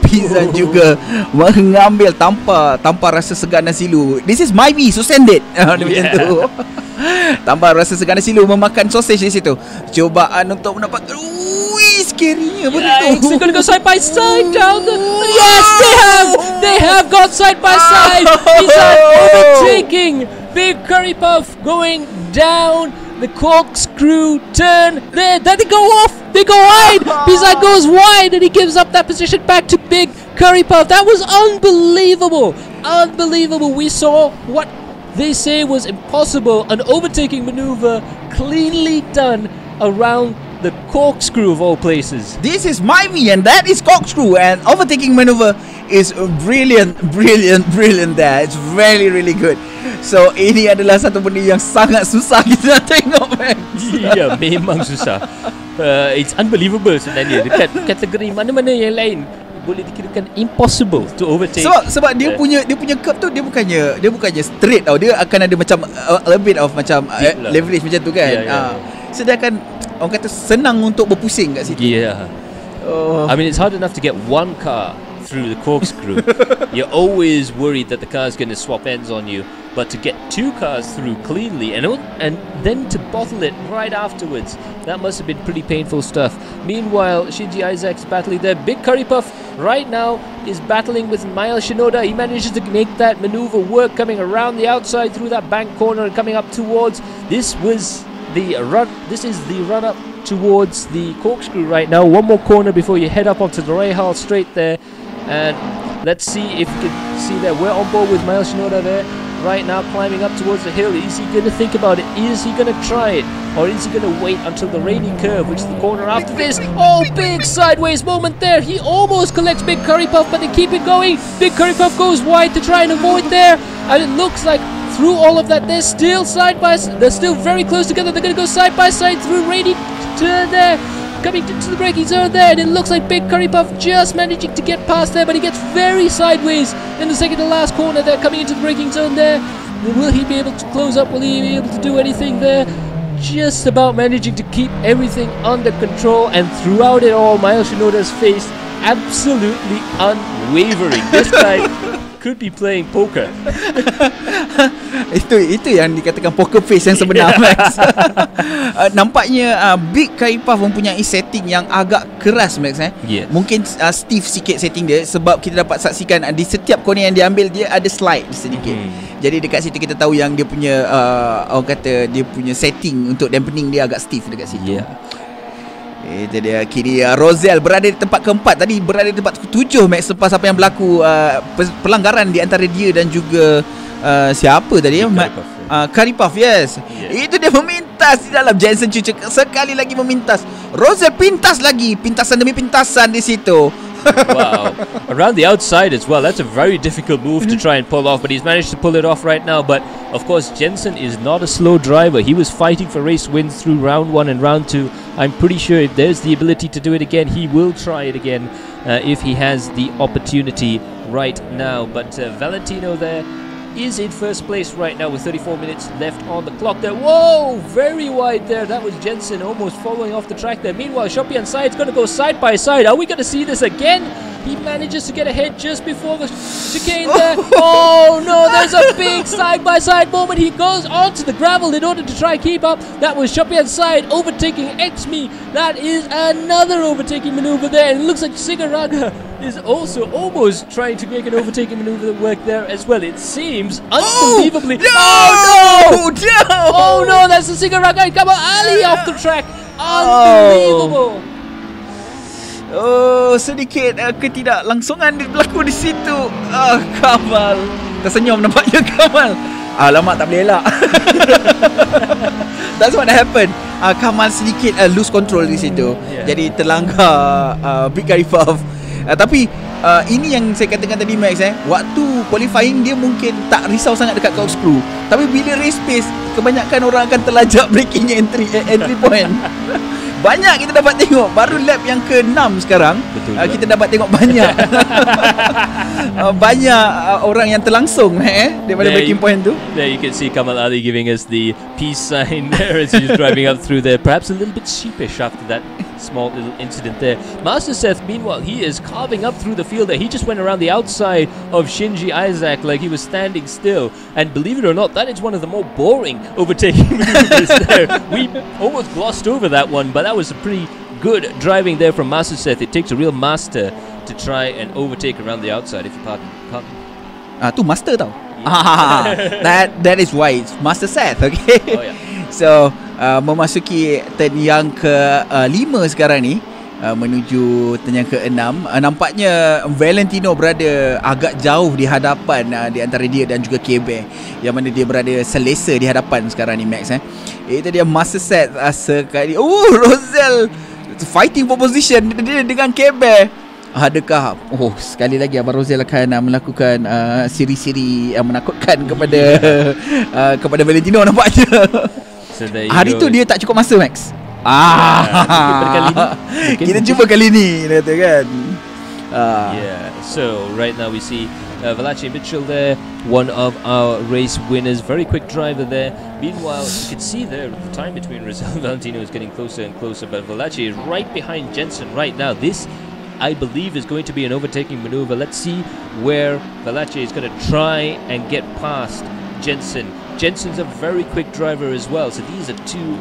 Pizan juga mengambil tanpa rasa segan dan silu. This is my V, so send it. Macam tu. Tanpa rasa segan dan silu memakan sausage di situ. Cobaan untuk mendapatkan scary-nya begitu. They're gonna go side by side down the... Yes, they have got side by side. He's overtaking Big Curry Puff going down the corkscrew turn. There they go off. They go wide. Pizza goes wide, and he gives up that position back to Big Curry Puff. That was unbelievable. Unbelievable. We saw what they say was impossible, an overtaking maneuver cleanly done around the corkscrew of all places. This is my V, and that is corkscrew, and overtaking maneuver is brilliant there. It's really good. So ini adalah satu benda yang sangat susah kita nak tengok, Max. Ya, memang susah. It's unbelievable sebenarnya. Dekat kategori mana-mana yang lain boleh dikirakan impossible to overtake. Sebab dia punya curve tu dia bukannya straight tau. Dia akan ada macam a bit of macam leverage macam tu kan. So dia akan orang kata senang untuk berpusing kat situ. Yeah. I mean, it's hard enough to get one car through the corkscrew. You're always worried that the car is going to swap ends on you, but to get two cars through cleanly and then to bottle it right afterwards, that must have been pretty painful stuff. Meanwhile, Shinji Isaac's battling there. Big Curry Puff right now is battling with Mael Shinoda. He manages to make that maneuver work, coming around the outside through that bank corner and coming up towards... This is the run up towards the corkscrew right now. One more corner before you head up onto the Rahal straight there. And let's see if you can see that we're on board with Mael Shinoda there right now, climbing up towards the hill. Is he going to think about it? Is he going to try it? Or is he going to wait until the rainy curve, which is the corner after this? Oh, big sideways moment there. He almost collects Big Curry Puff, but they keep it going. Big Curry Puff goes wide to try and avoid there. And it looks like through all of that, they're still side by side. They're still very close together. They're going to go side by side through rainy turn there. Coming to the braking zone there, and it looks like Big Curry Puff just managing to get past there, but he gets very sideways in the second to last corner there, coming into the braking zone there. Will he be able to close up? Will he be able to do anything there? Just about managing to keep everything under control, and throughout it all, Mael Shinoda's face absolutely unwavering. This guy could be playing poker. Itu yang dikatakan poker face yang sebenar, Max. Nampaknya Big Curry Puff mempunyai setting yang agak keras, Max. Yes. Mungkin stiff sikit setting dia, sebab kita dapat saksikan di setiap corner yang dia ambil, dia ada slide sedikit. Jadi dekat situ kita tahu yang dia punya orang kata dia punya setting untuk dampening dia agak stiff dekat situ. Itu dia. Kini Rosel berada di tempat keempat. Tadi berada di tempat ketujuh, Max, selepas apa yang berlaku pelanggaran di antara dia dan juga siapa tadi? Curry Puff, yes. Itu dia memintas di dalam. Jensen cucu sekali lagi memintas. Rosel pintas lagi. Pintasan demi pintasan di situ. Wow. Around the outside as well. That's a very difficult move to try and pull off, but he's managed to pull it off right now. But of course, Jensen is not a slow driver. He was fighting for race wins through round 1 and round 2. I'm pretty sure if there's the ability to do it again, he will try it again if he has the opportunity right now. But Valentino there is in first place right now with 34 minutes left on the clock there. Whoa, very wide there. That was Jensen almost following off the track there. Meanwhile, Shopian side's going to go side by side. Are we going to see this again? He manages to get ahead just before the chicane there. Oh no, there's a big side-by-side moment. He goes onto the gravel in order to try and keep up. That was Shopian's side overtaking Xme. That is another overtaking maneuver there. And it looks like Sigaraga is also almost trying to make an overtaking maneuver that work there as well. It seems unbelievably. No! Oh no, that's the Sigaraga and Kamal Ali off the track. Unbelievable. Oh, sedikit ketidaklangsungan berlaku di situ. Kamal tersenyum nampaknya Kamal. Alamak, tak boleh elak. That's what happened. Kamal sedikit lose control di situ. Jadi terlanggar Big Karifov. Tapi ini yang saya katakan tadi Max, waktu qualifying dia mungkin tak risau sangat dekat cut screw. Tapi bila race pace, kebanyakan orang akan terlajak braking entry point. Banyak kita dapat tengok. Baru lap yang ke-6 sekarang. Betul, kita dapat tengok banyak banyak orang yang terlangsung daripada breaking point tu. There you can see Kamal Ali giving us the peace sign there as he's driving up through there. Perhaps a little bit sheepish after that small little incident there. Master Seth, meanwhile, he is carving up through the field there. He just went around the outside of Shinji Isaac like he was standing still. And believe it or not, that is one of the more boring overtaking maneuvers there. We almost glossed over that one, but that was a pretty good driving there from Master Seth. It takes a real master to try and overtake around the outside, if you pardon. Tu master tau. That is why it's Master Seth, okay? Oh yeah. So memasuki turn yang ke-5 sekarang ni, menuju turn yang ke-6. Nampaknya Valentino berada agak jauh di hadapan di antara dia dan juga Kebe, yang mana dia berada selesa di hadapan sekarang ni Max. Itu dia Master Seth sekali. Rosel fighting for position dia dengan Kebe. Adakah sekali lagi Abang Rosel akan melakukan siri-siri yang menakutkan kepada kepada Valentino nampaknya. So hari tu dia tak cukup masa Max. Kita cuba kali ni kata kan. Yeah. So right now we see Valachi Mitchell there, one of our race winners. Very quick driver there. Meanwhile, you can see there the time between Rizal and Valentino is getting closer and closer, but Valachi is right behind Jensen right now. This, I believe, is going to be an overtaking maneuver. Let's see where Valachi is going to try and get past Jensen. Jensen's a very quick driver as well, so these are two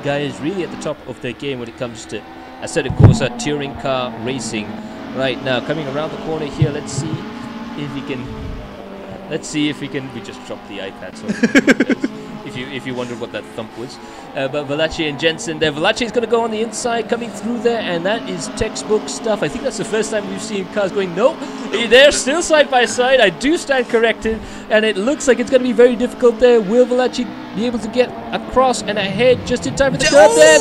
guys really at the top of their game when it comes to Assetto Corsa touring car racing right now. Coming around the corner here, let's see if he can. We just dropped the iPad, so if you wondered what that thump was. But Valachi and Jensen there. Valachi is going to go on the inside, coming through there, and that is textbook stuff. I think that's the first time we've seen cars going, nope, they're still side by side. I do stand corrected, and it looks like it's going to be very difficult there. Will Valachi be able to get across and ahead just in time for the curb there?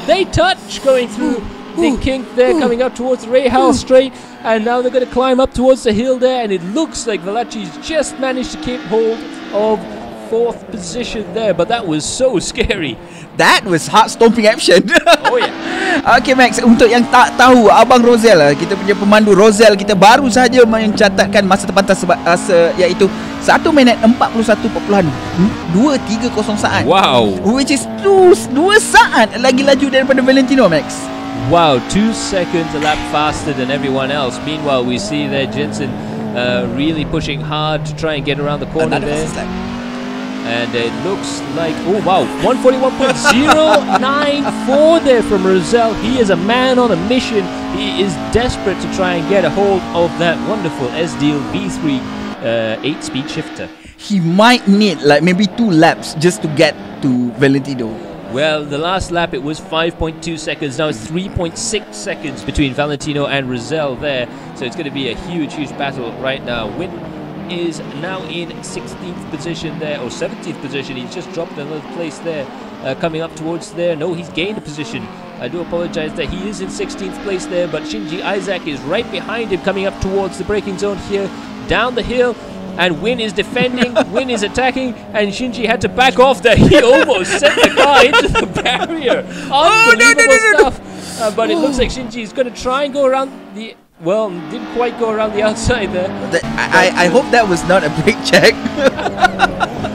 They touch going through the kink there, coming up towards the Rahal straight, and now they're going to climb up towards the hill there, and it looks like Valachi's just managed to keep hold of 4th position there, but that was so scary. That was heart stomping action. Oh yeah. Okay Max, untuk yang tak tahu, Abang Rosel, kita punya pemandu Rosel, kita baru saja mencatatkan masa terpantas iaitu 1 minit 41.230 saat. Wow. Which is 2 saat lagi laju daripada Valentino Max. Wow, 2 seconds a lap faster than everyone else. Meanwhile, we see there Jensen really pushing hard to try and get around the corner there. And it looks like, oh wow, 141.094 there from Rosel. He is a man on a mission. He is desperate to try and get a hold of that wonderful S-Deal V3 8-speed shifter. He might need like maybe 2 laps just to get to Valentino. Well, the last lap it was 5.2 seconds. Now it's 3.6 seconds between Valentino and Rosel there. So it's going to be a huge battle right now. Win is now in 16th position there, or 17th position. He's just dropped another place there, coming up towards there. No, he's gained a position. I do apologize that he is in 16th place there, but Shinji Isaac is right behind him, coming up towards the braking zone here, down the hill. And Win is defending, Win is attacking, and Shinji had to back off there. He almost sent the car into the barrier. Unbelievable stuff. But it looks like Shinji is going to try and go around the... Well, didn't quite go around the outside there. I hope that was not a brake check.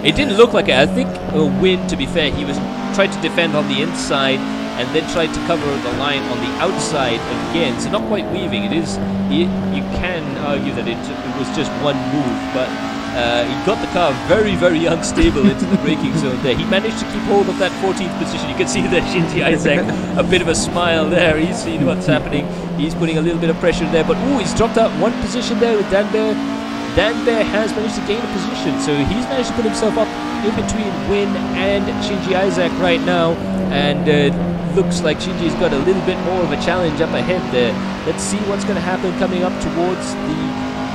It didn't look like it. I think Win, to be fair, he was trying to defend on the inside, and then tried to cover the line on the outside again. So not quite weaving. It is. You can argue that it was just one move, but he got the car very, very unstable into the braking zone there. He managed to keep hold of that 14th position. You can see that Shinji Isaac, a bit of a smile there. He's seen what's happening. He's putting a little bit of pressure there, but he's dropped out one position there with Dan Bear. Dan Bear has managed to gain a position, so he's managed to put himself up in between Win and Shinji Isaac right now, and looks like Shinji's got a little bit more of a challenge up ahead there. Let's see what's going to happen coming up towards the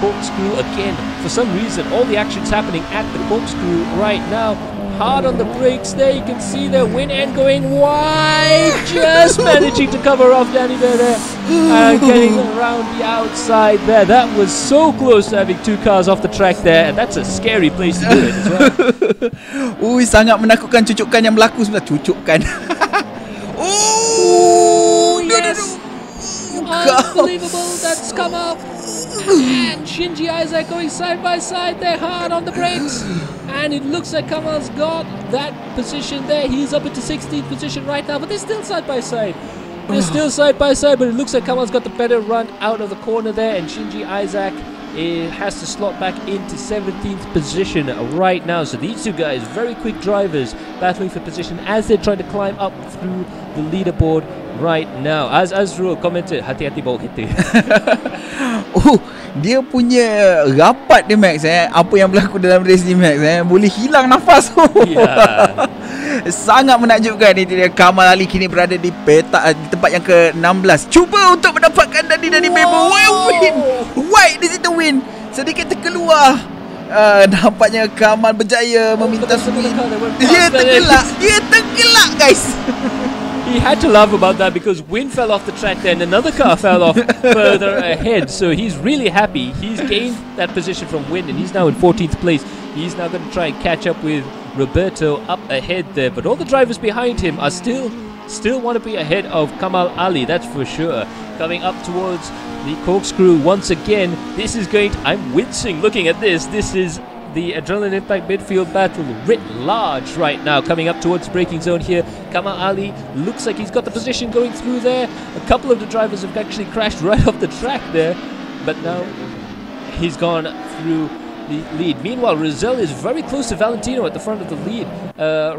corkscrew again. For some reason, all the action's happening at the corkscrew right now. Hard on the brakes there. You can see the Win and going wide, just managing to cover off Danny Bear there, and getting around the outside there. That was so close to having two cars off the track there, and that's a scary place to do it as well. Sangat menakutkan cucukan yang berlaku sebenarnya. Cucukan. Yes. Unbelievable. That's come up. And Shinji Isaac going side by side there, hard on the brakes. And it looks like Kamal's got that position there. He's up into 16th position right now, but they're still side by side. They're still side by side, but it looks like Kamal's got the better run out of the corner there, and Shinji Isaac has to slot back into 17th position right now. So these two guys, very quick drivers, battling for position as they're trying to climb up through the leaderboard right now. As Azrul commented, hati-hati bawa kereta. Dia punya rapat dia Max apa yang berlaku dalam race ni Max boleh hilang nafas. Yeah. Sangat menakjubkan. Itu dia Kamal Ali kini berada di di tempat yang ke-16. Cuba untuk mendapatkan dari Memo. Win. White di situ Win. Sedikit terkeluar. Nampaknya Kamal berjaya meminta Win. Dia tergelak guys. He had to laugh about that because Win fell off the track there and another car fell off further ahead. So he's really happy. He's gained that position from Win and he's now in 14th place. He's now going to try and catch up with Roberto up ahead there. But all the drivers behind him are still want to be ahead of Kamal Ali, that's for sure. Coming up towards the corkscrew once again. This is going to... I'm wincing looking at this. This is the Adrenaline Impact midfield battle writ large right now, coming up towards the braking zone here. Kamal Ali looks like he's got the position going through there. A couple of the drivers have actually crashed right off the track there, but now he's gone through the lead. Meanwhile, Rosell is very close to Valentino at the front of the lead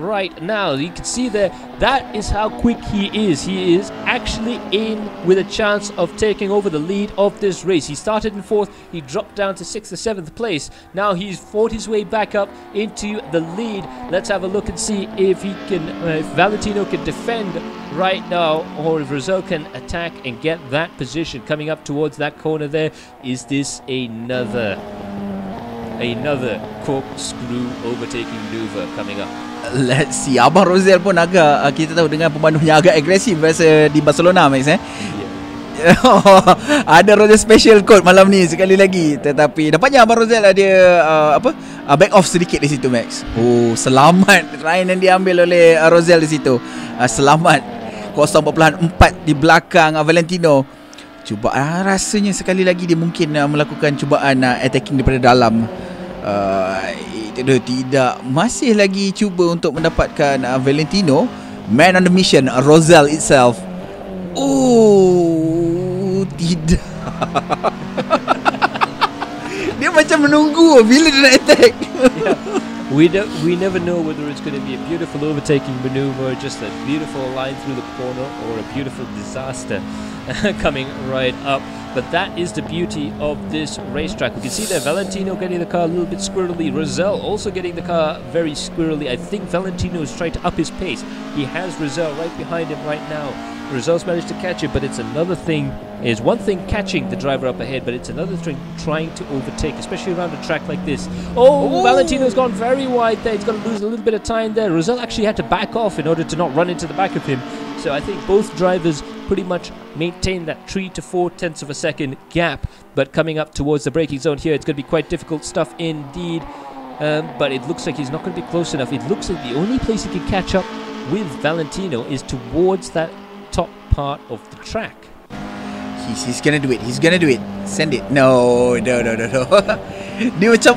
right now. You can see there, that is how quick he is. He is actually in with a chance of taking over the lead of this race. He started in 4th, he dropped down to 6th or 7th place. Now he's fought his way back up into the lead. Let's have a look and see if he can, if Valentino can defend right now, or if Rosell can attack and get that position. Coming up towards that corner there, is this another corkscrew overtaking maneuver coming up? Let's see. Abang Rosell pun agak, kita tahu dengan pemandunya agak agresif biasa di Barcelona Max Ada Rosell special code malam ni sekali lagi. Tetapi nampaknya Abang Rosell ada back off sedikit di situ Max. Selamat Ryan yang diambil oleh Rosell di situ. Selamat 0.4 di belakang Valentino. Cubaan rasanya sekali lagi dia mungkin melakukan cubaan attacking daripada dalam. Tidak, masih lagi cuba untuk mendapatkan Valentino. Man on the mission, Rosell itself. Tidak. Dia macam menunggu bila dia nak attack. We never know whether it's going to be a beautiful overtaking maneuver, just a beautiful line through the corner, or a beautiful disaster coming right up. But that is the beauty of this racetrack. We can see there Valentino getting the car a little bit squirrely. Rosell also getting the car very squirrely. I think Valentino is trying to up his pace. He has Rosell right behind him right now. Rosell's managed to catch it, but it's another thing. Is one thing catching the driver up ahead, but it's another thing trying to overtake, especially around a track like this. Valentino's gone very wide there. He's going to lose a little bit of time there. Rosell actually had to back off in order to not run into the back of him. So I think both drivers pretty much maintain that 3 to 4 tenths of a second gap. But coming up towards the braking zone here, it's going to be quite difficult stuff indeed. But it looks like he's not going to be close enough. It looks like the only place he can catch up with Valentino is towards that top part of the track. He's gonna do it. He's gonna do it. Send it. No. Dia macam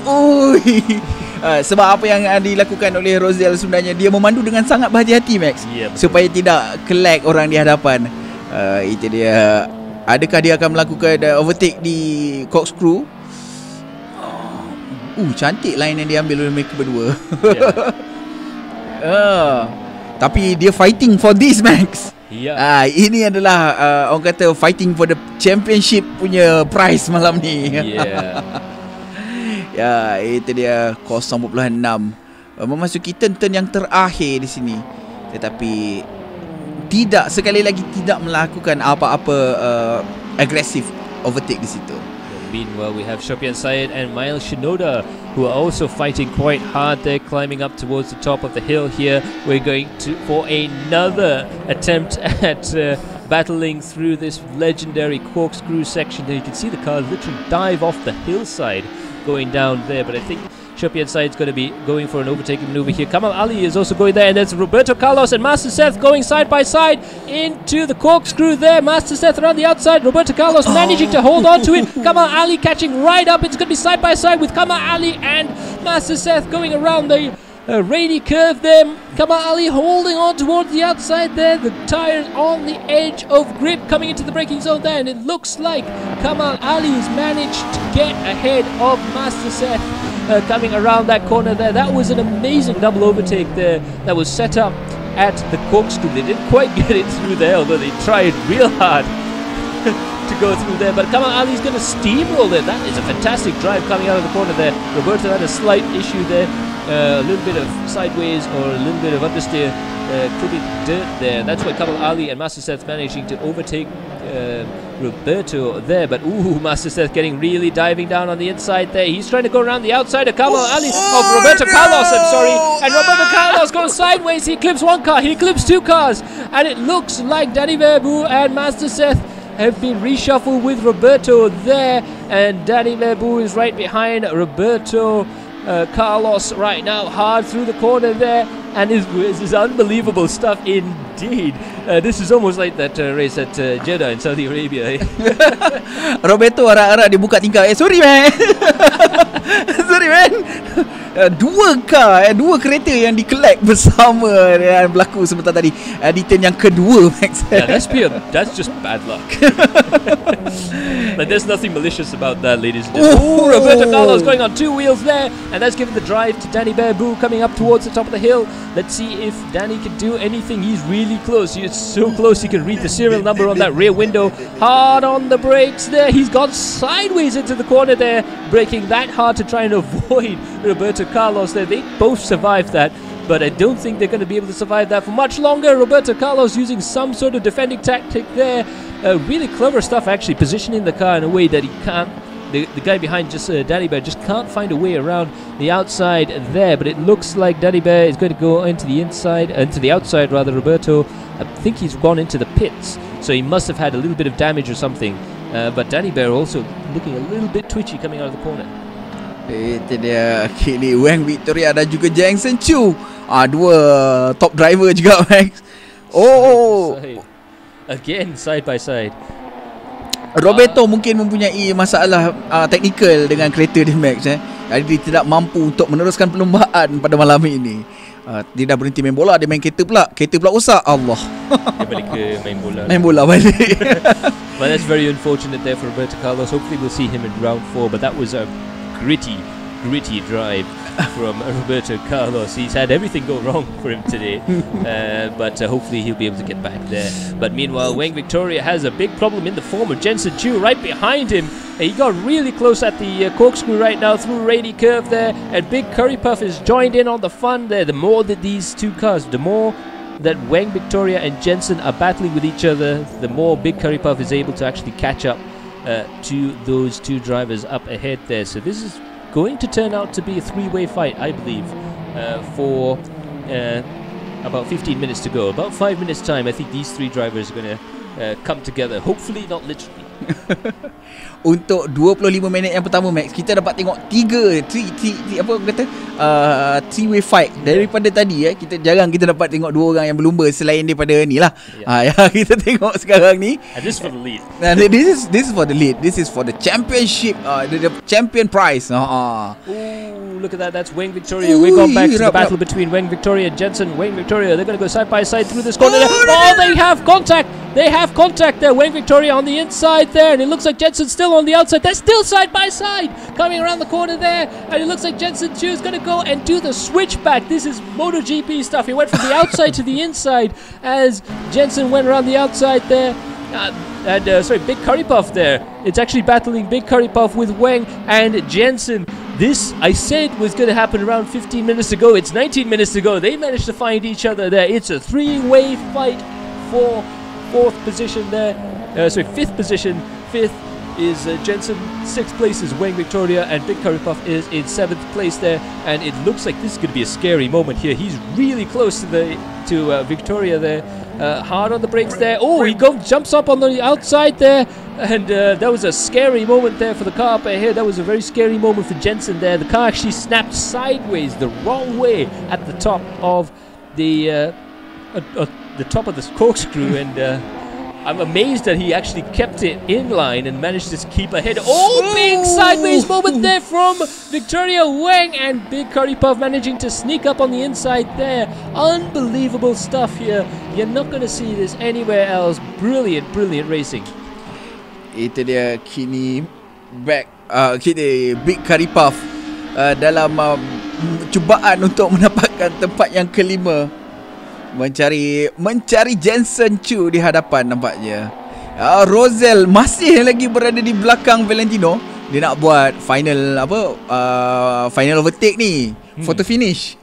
Sebab apa yang dilakukan oleh Rosell sebenarnya, dia memandu dengan sangat berhati-hati, Max. Ya, betul. Supaya tidak kelak orang di hadapan. Itu dia. Adakah dia akan melakukan overtake di corkscrew? Cantik line yang diambil oleh mereka berdua. Tapi dia fighting for this, Max. Ya. Ini adalah orang kata fighting for the championship punya prize malam ni. Yeah. Ya, itu dia 0.6. Memasuki turn yang terakhir di sini. Tetapi sekali lagi tidak melakukan apa-apa agresif overtake di situ. Meanwhile, we have Shopian Syed and Mail Shinoda, who are also fighting quite hard. They're climbing up towards the top of the hill here. We're going for another attempt at battling through this legendary corkscrew section. There you can see the cars literally dive off the hillside going down there, but I think Shopian Syed's going to be going for an overtaking maneuver here. Kamal Ali is also going there, and there's Roberto Carlos and Master Seth going side by side into the corkscrew there. Master Seth around the outside, Roberto Carlos managing to hold on to it. Kamal Ali catching right up. It's going to be side by side with Kamal Ali and Master Seth going around the rainy curve there. Kamal Ali holding on towards the outside there. The tires on the edge of grip coming into the braking zone there, and it looks like Kamal Ali has managed to get ahead of Master Seth. Coming around that corner there. That was an amazing double overtake there that was set up at the corkscrew. They didn't quite get it through there, although they tried real hard to go through there. But Kamal Ali's going to steamroll there. That is a fantastic drive coming out of the corner there. Roberto had a slight issue there. A little bit of sideways or a little bit of understeer. Could be dirt there. That's why Kamal Ali and Master Seth managing to overtake Roberto there, but Master Seth getting really diving down on the inside there. He's trying to go around the outside of Kamal Ali, of Roberto Carlos, I'm sorry, and Roberto Carlos goes sideways. He clips one car, he clips two cars, and it looks like Danny Verbu and Master Seth have been reshuffled with Roberto there, and Danny Verbu is right behind Roberto Carlos right now, hard through the corner there, and this is unbelievable stuff indeed. This is almost like that race at Jeddah in Saudi Arabia. Roberto arah-arah dia buka tingkap. Sorry man. Sorry man. Dua kereta yang di-collect bersama yang berlaku sebentar tadi di turn yang kedua, Max. Yeah, that's just bad luck. Like, there's nothing malicious about that, ladies and gentlemen. Roberto Carlos going on two wheels there, and that's given the drive to Danny Verbu coming up towards the top of the hill. Let's see if Danny can do anything. He's really close. He's so close he can read the serial number on that rear window. Hard on the brakes there. He's gone sideways into the corner there, braking that hard to try and avoid Roberto Carlos there. They both survived that, but I don't think they're going to be able to survive that for much longer. Roberto Carlos using some sort of defending tactic there. Really clever stuff, actually, positioning the car in a way that he can't. The guy behind Danny Bear just can't find a way around the outside there, but it looks like Danny Bear is going to go into the outside rather. Roberto, I think he's gone into the pits, so he must have had a little bit of damage or something. But Danny Bear also looking a little bit twitchy coming out of the corner. Itu dia kini Wang Victoria dan juga Jensen Chu. Dua top driver juga, Max. Again side by side. Roberto mungkin mempunyai masalah teknikal dengan kereta dia, Max. Jadi dia tidak mampu untuk meneruskan perlombaan pada malam ini. Dia dah berhenti main bola, dia main kereta pula rosak. Allah. Dia balik ke main bola balik. Well, that's very unfortunate there for Roberto Carlos. Hopefully we'll see him in round 4, but that was a gritty drive from Roberto Carlos. He's had everything go wrong for him today, but hopefully he'll be able to get back there. But meanwhile, Wang Victoria has a big problem in the form of Jensen Chu right behind him. He got really close at the corkscrew right now through rainy curve there, and Big Curry Puff is joined in on the fun there. The more that these two cars, the more that Wang Victoria and Jensen are battling with each other, the more Big Curry Puff is able to actually catch up to those two drivers up ahead there. So this is going to turn out to be a three-way fight, I believe, for about 15 minutes to go. About 5 minutes time, I think these three drivers are going to come together. Hopefully not literally. Untuk 25 minit yang pertama, Max, kita dapat tengok three-way fight. Daripada tadi kita dapat tengok dua orang yang berlumba selain daripada ni lah. Yang kita tengok sekarang ni. And this is for the lead. This is for the lead. This is for the championship, the champion prize. look at that. That's Wang Victoria. We're going back to the battle between Wang Victoria and Jensen. Wang Victoria, they're going to go side by side through this corner. They have contact. They have contact there. Wang Victoria on the inside there. And it looks like Jensen still on the outside. They're still side by side. Coming around the corner there. And it looks like Jensen too is going to go and do the switchback. This is MotoGP stuff. He went from the outside to the inside as Jensen went around the outside there. Big Curry Puff there. It's actually battling Big Curry Puff with Wang and Jensen. This, I said, was going to happen around 15 minutes ago. It's 19 minutes ago. They managed to find each other there. It's a three-way fight for fifth position. Fifth is Jensen. Sixth place is Wang Victoria, and Big Curry Puff is in seventh place there. And it looks like this is going to be a scary moment here. He's really close to Victoria there. Hard on the brakes there. Oh, he jumps up on the outside there. And that was a scary moment there for the car up ahead. That was a very scary moment for Jensen there. The car actually snapped sideways the wrong way at the top of the corkscrew. And I'm amazed that he actually kept it in line and managed to keep ahead. Oh, big sideways moment there from Victoria Wang, and Big Curry Puff managing to sneak up on the inside there. Unbelievable stuff here. You're not going to see this anywhere else. Brilliant racing. Itu dia kini Big Curry Puff dalam cubaan untuk mendapatkan tempat yang kelima. Mencari Jensen Chu di hadapan nampaknya. Rosel masih lagi berada di belakang Valentino. Dia nak buat final final overtake ni. Photo finish.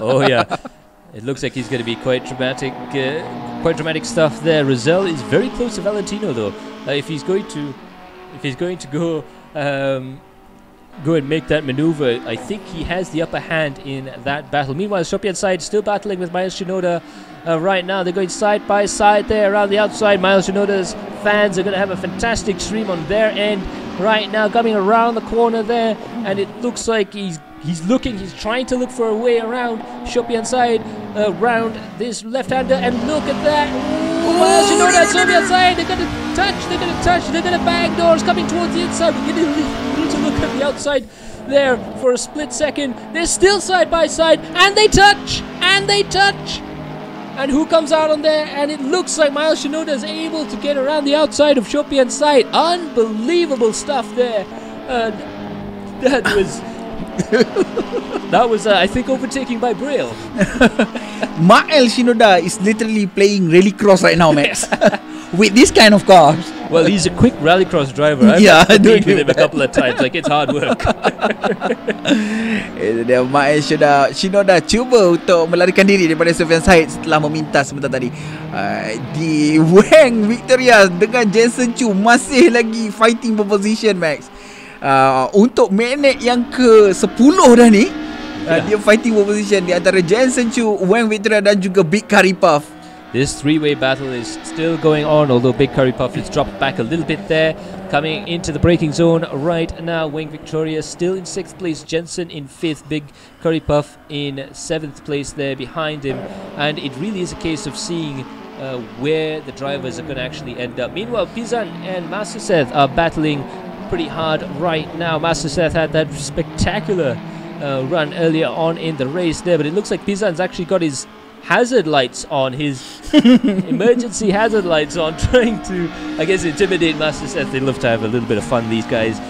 Oh yeah. It looks like he's going to be quite dramatic stuff there. Rosel is very close to Valentino though. If he's going to go and make that maneuver, I think he has the upper hand in that battle. Meanwhile, Shopian side still battling with Miles Shinoda right now. They're going side by side there around the outside. Miles Shinoda's fans are going to have a fantastic stream on their end right now, coming around the corner there, and it looks like he's trying to look for a way around Shopian side, around this left-hander, and look at that. Miles Shinoda and Shopian side, they're going to bang doors coming towards the inside. We need to look at the outside there for a split second. They're still side by side, and they touch. And who comes out on there? And it looks like Miles Shinoda is able to get around the outside of Shopian side. Unbelievable stuff there. That was I think, overtaking by Braille. Miles Shinoda is literally playing rallycross right now, Max. With this kind of cars. Well, he's a quick rallycross driver. I've competed with him a couple of times. Like, it's hard work. Dia Miles Shinoda cuba untuk melarikan diri daripada Sofian Said setelah meminta sebentar tadi. Di Wang Victoria dengan Jensen Chu masih lagi fighting for position, Max. Untuk minit yang ke-10 dah ni, dia fighting for position di antara Jensen Chu, Wang Victoria dan juga Big Curry Puff. This three-way battle is still going on, although Big Curry Puff has dropped back a little bit there. Coming into the braking zone right now, Wang Victoria still in 6th place, Jensen in 5th, Big Curry Puff in 7th place there behind him. And it really is a case of seeing where the drivers are going to actually end up. Meanwhile, Pizan and Master Seth are battling pretty hard right now. Master Seth had that spectacular run earlier on in the race there, but it looks like Pizan's actually got his hazard lights on, his emergency hazard lights on, trying to, I guess, intimidate Master Seth. They love to have a little bit of fun, these guys.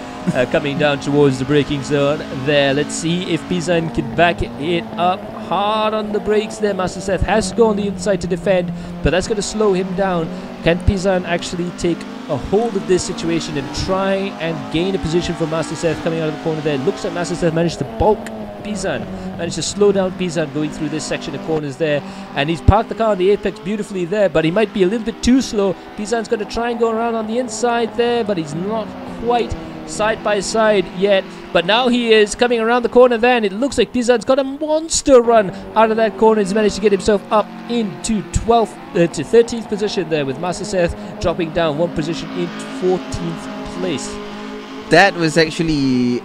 Coming down towards the braking zone there. Let's see if Pizan can back it up hard on the brakes there. Master Seth has to go on the inside to defend, but that's going to slow him down. Can Pizan actually take a hold of this situation and try and gain a position for Master Seth coming out of the corner there? Looks like Master Seth managed to bulk Pizan, managed to slow down Pizan going through this section of corners there, and he's parked the car on the apex beautifully there, but he might be a little bit too slow. Pizan's going to try and go around on the inside there, but he's not quite side by side yet. But now he is coming around the corner there, and it looks like Pizan's got a monster run out of that corner. He's managed to get himself up into 13th position there, with Master Seth dropping down one position into 14th place. That was actually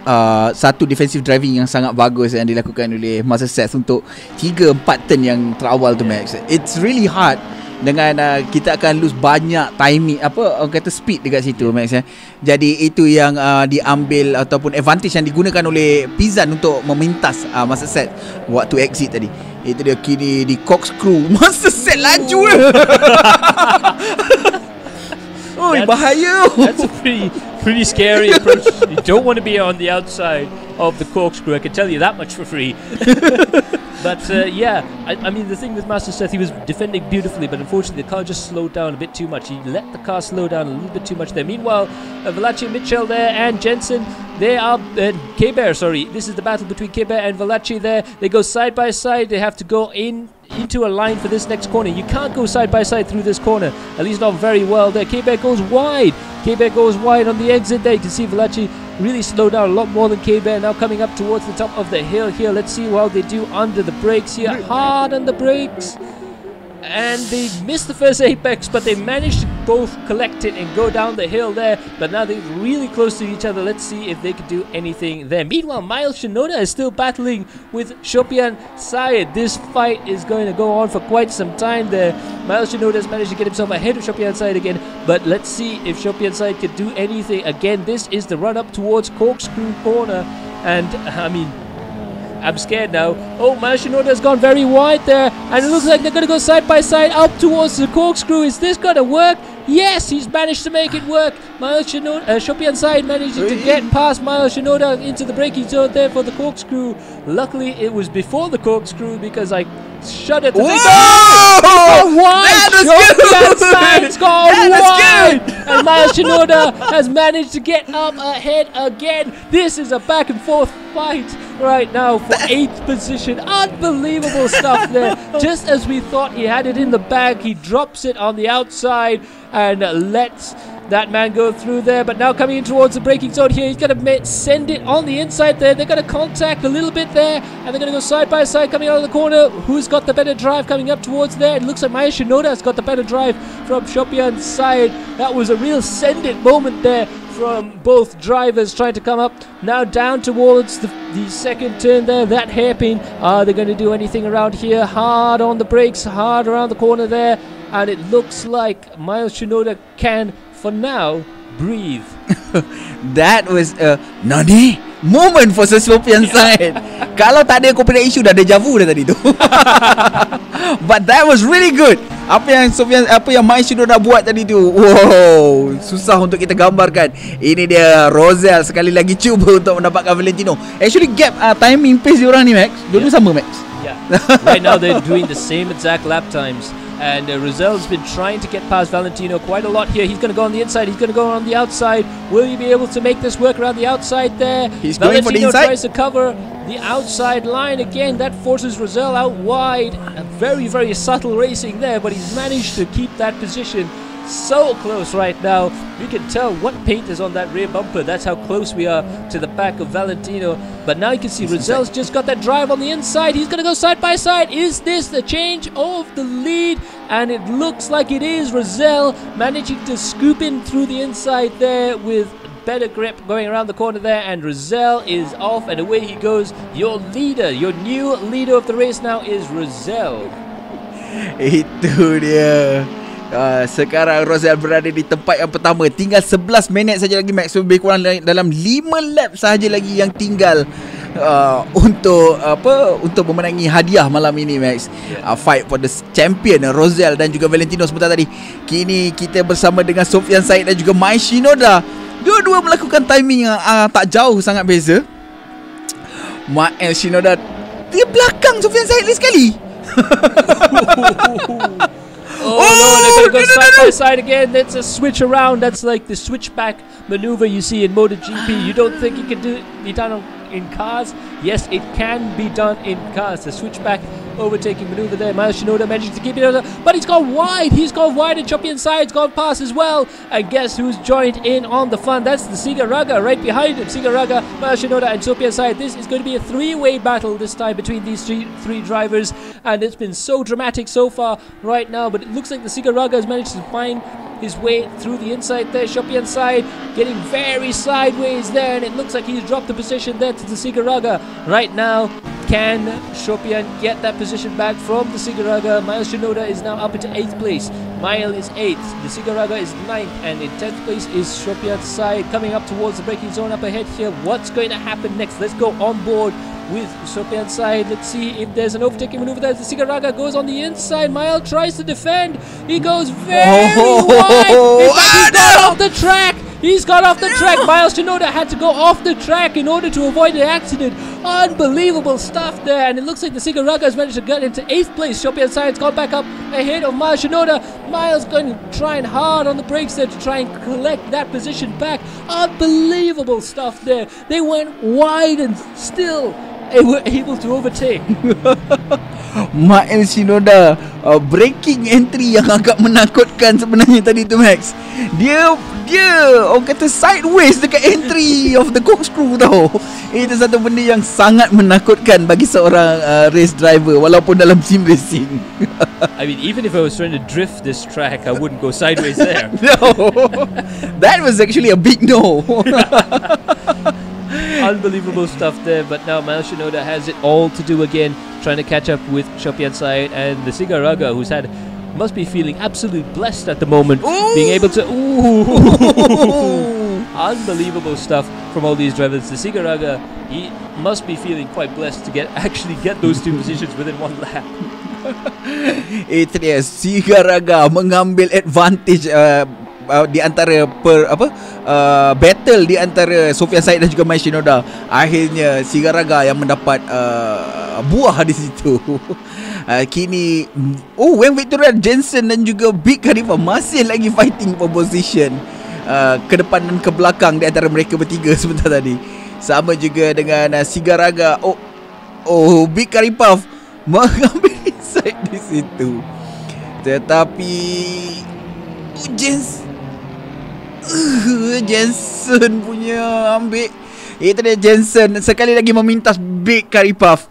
satu defensive driving yang sangat bagus yang dilakukan oleh Master Seth untuk 3-4 turn yang terawal tu, Max. It's really hard dengan kita akan lose banyak timing, apa orang kata speed dekat situ, Max ya. Jadi itu yang diambil ataupun advantage yang digunakan oleh Pizan untuk memintas masa set waktu exit tadi. Itu dia kini di corkscrew masa set laju. Oh, bahaya. That's a pretty scary approach. You don't want to be on the outside of the corkscrew. I can tell you that much for free. But yeah, I mean, the thing with Master Seth, he was defending beautifully, but unfortunately the car just slowed down a bit too much. He let the car slow down a little bit too much there. Meanwhile, Valachi Mitchell there and Jensen, they are K-Bear, sorry. This is the battle between K-Bear and Valachi there. They go side by side. They have to go into a line for this next corner. You can't go side by side through this corner, at least not very well there. K-Bear goes wide. K-Bear goes wide on the exit there. You can see Valachi really slow down a lot more than K-Bear. Now coming up towards the top of the hill here. Let's see how they do under the brakes here. Hard on the brakes. And they missed the first apex, but they managed to both collect it and go down the hill there. But now they're really close to each other. Let's see if they can do anything there. Meanwhile, Miles Shinoda is still battling with Shopian Syed. This fight is going to go on for quite some time there. Miles Shinoda has managed to get himself ahead of Shopian Syed again. But let's see if Shopian Syed can do anything. Again, this is the run up towards Corkscrew Corner. And, I mean, I'm scared now. Oh, Miles Shinoda has gone very wide there. And it looks like they're going to go side by side up towards the corkscrew. Is this going to work? Yes, he's managed to make it work. Miles Shinoda, Shopian Syed managed to get past Miles Shinoda into the braking zone there for the corkscrew. Luckily, it was before the corkscrew because I shuddered to think, oh, wide! Shopian Syed's gone wide! And Miles Shinoda has managed to get up ahead again. This is a back and forth fight right now for 8th position. Unbelievable stuff there. Just as we thought he had it in the bag, he drops it on the outside and lets that man go through there. But now coming in towards the braking zone here, he's going to send it on the inside there. They're going to contact a little bit there, and they're going to go side by side coming out of the corner. Who's got the better drive coming up towards there? It looks like Miles Shinoda has got the better drive from Shopian's side. That was a real send it moment there from both drivers trying to come up. Now down towards the second turn there, that hairpin. Are they going to do anything around here? Hard on the brakes, hard around the corner there. And it looks like Miles Shinoda can, for now, breathe. That was a Nani moment for Shopian Syed. Kalau tak ada copyright issue dah deja vu dah tadi tu. But that was really good. Apa yang Miles Shinoda buat tadi tu, wow, susah untuk kita gambarkan. Ini dia Rosel sekali lagi cuba untuk mendapatkan Valentino. Actually gap timing pace diorang ni, Max, dua-dua sama, Max. Yeah. Right now they're doing the same exact lap times. And Rosel's been trying to get past Valentino quite a lot here. He's going to go on the inside. He's going to go on the outside. Will he be able to make this work around the outside there? He's Valentino going for the inside. Tries to cover the outside line again. That forces Rosel out wide. Very, very subtle racing there, but he's managed to keep that position so close right now. You can tell what paint is on that rear bumper. That's how close we are to the back of Valentino. But now you can see Rosel's just got that drive on the inside. He's going to go side by side. Is this the change of the lead? And it looks like it is. Rosel managing to scoop in through the inside there with better grip going around the corner there, and Rosel is off and away he goes. Your leader, your new leader of the race now is Rosel. Itu dia. Sekarang Rosel berada di tempat yang pertama. Tinggal 11 minit saja lagi, Max. Lebih kurang dalam 5 lap sahaja lagi yang tinggal untuk memenangi hadiah malam ini, Max. Fight for the champion Rosel dan juga Valentino sebentar tadi. Kini kita bersama dengan Shopian Syed dan juga Miles Shinoda. Dua-dua melakukan timing yang tak jauh sangat beza. Miles Shinoda dia belakang Shopian Syed sekali. Oh, no, they're going to go side by side again. That's a switch around. That's like the switchback maneuver you see in MotoGP. You don't think it can be done in cars? Yes, it can be done in cars. The switchback overtaking maneuver there. Miles Shinoda managed to keep it under, but he's gone wide. He's gone wide, and Shopian Syed's gone past as well. And guess who's joined in on the fun? That's the Siga Raga right behind him. Siga Raga, Miles Shinoda, and Shopian Syed. This is going to be a three-way battle this time between these three drivers, and it's been so dramatic so far right now. But it looks like the Siga Raga has managed to find his way through the inside there. Shopian Syed getting very sideways there, and it looks like he's dropped the position there to the Siga Raga. Right now, Can Shopian get that position back from the Sigaraga? Miles Shinoda is now up into 8th place. Mile is 8th. The Sigaraga is 9th. And in 10th place is Shopian's side, coming up towards the braking zone up ahead here. What's going to happen next? Let's go on board with Shopian's side. Let's see if there's an overtaking maneuver there. The Sigaraga goes on the inside. Mile tries to defend. He goes very wide. He's got off the track. He's got off the track. Miles Shinoda had to go off the track in order to avoid an accident. Unbelievable stuff there. And it looks like the Sigaraga has managed to get into 8th place. Shopian Science got back up ahead of Miles Shinoda. Miles going to try hard on the brakes there to try and collect that position back. Unbelievable stuff there. They went wide and still they were able to overtake. Miles Shinoda, braking entry yang agak menakutkan sebenarnya tadi tu, Max. Dia orang kata sideways dekat entry of the corkscrew tau. Itu satu benda yang sangat menakutkan bagi seorang race driver walaupun dalam sim racing. I mean, even if I was trying to drift this track, I wouldn't go sideways there. No, that was actually a big no. Unbelievable stuff there, but now Miles Shinoda has it all to do again, trying to catch up with Shopian Side and the Sigaraga, who's must be feeling absolutely blessed at the moment, being able to unbelievable stuff from all these drivers. The Sigaraga, he must be feeling quite blessed to actually get those two positions within one lap. Itu dia, Sigaraga mengambil advantage di antara battle di antara Sofian Said dan juga Miles Shinoda. Akhirnya Sigaraga yang mendapat buah di situ. Kini Wayne Victoria Jensen dan juga Big Khalifa masih lagi fighting for position ke depan dan ke belakang di antara mereka bertiga sebentar tadi. Sama juga dengan Sigaraga. Big Khalifa mengambil inside di situ. Tetapi Jensen punya ambil. Itu dia, Jensen sekali lagi memintas Big Curry Puff.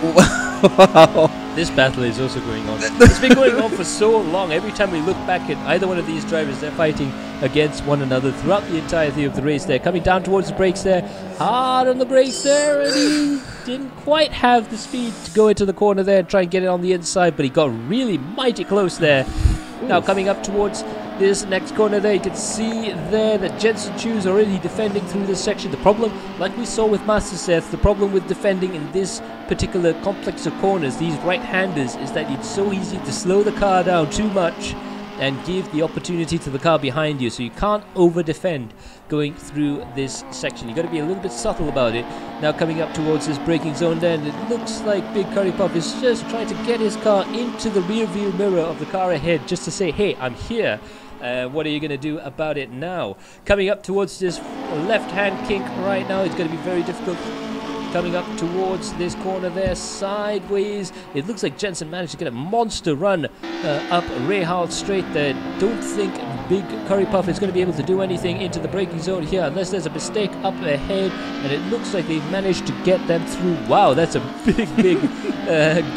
Wow. This battle is also going on. It's been going on for so long. Every time we look back at either one of these drivers, they're fighting against one another throughout the entirety of the race. They're coming down towards the brakes there. Hard on the brakes there. And he didn't quite have the speed to go into the corner there and try and get it on the inside. But he got really mighty close there. Now coming up towards this next corner there, you can see there that Jensen Chu is already defending through this section. The problem, like we saw with Master Seth, the problem with defending in this particular complex of corners, these right-handers, is that it's so easy to slow the car down too much and give the opportunity to the car behind you. So you can't over-defend going through this section. You've got to be a little bit subtle about it. Now coming up towards this braking zone there, and it looks like Big Curry Puff is just trying to get his car into the rear view mirror of the car ahead, just to say, hey, I'm here. What are you going to do about it now? Coming up towards this left-hand kink right now, it's going to be very difficult. Coming up towards this corner there, sideways. It looks like Jensen managed to get a monster run up Rayhall straight there. Don't think Big Curry Puff is going to be able to do anything into the braking zone here unless there's a mistake up ahead. And it looks like they've managed to get them through. Wow, that's a big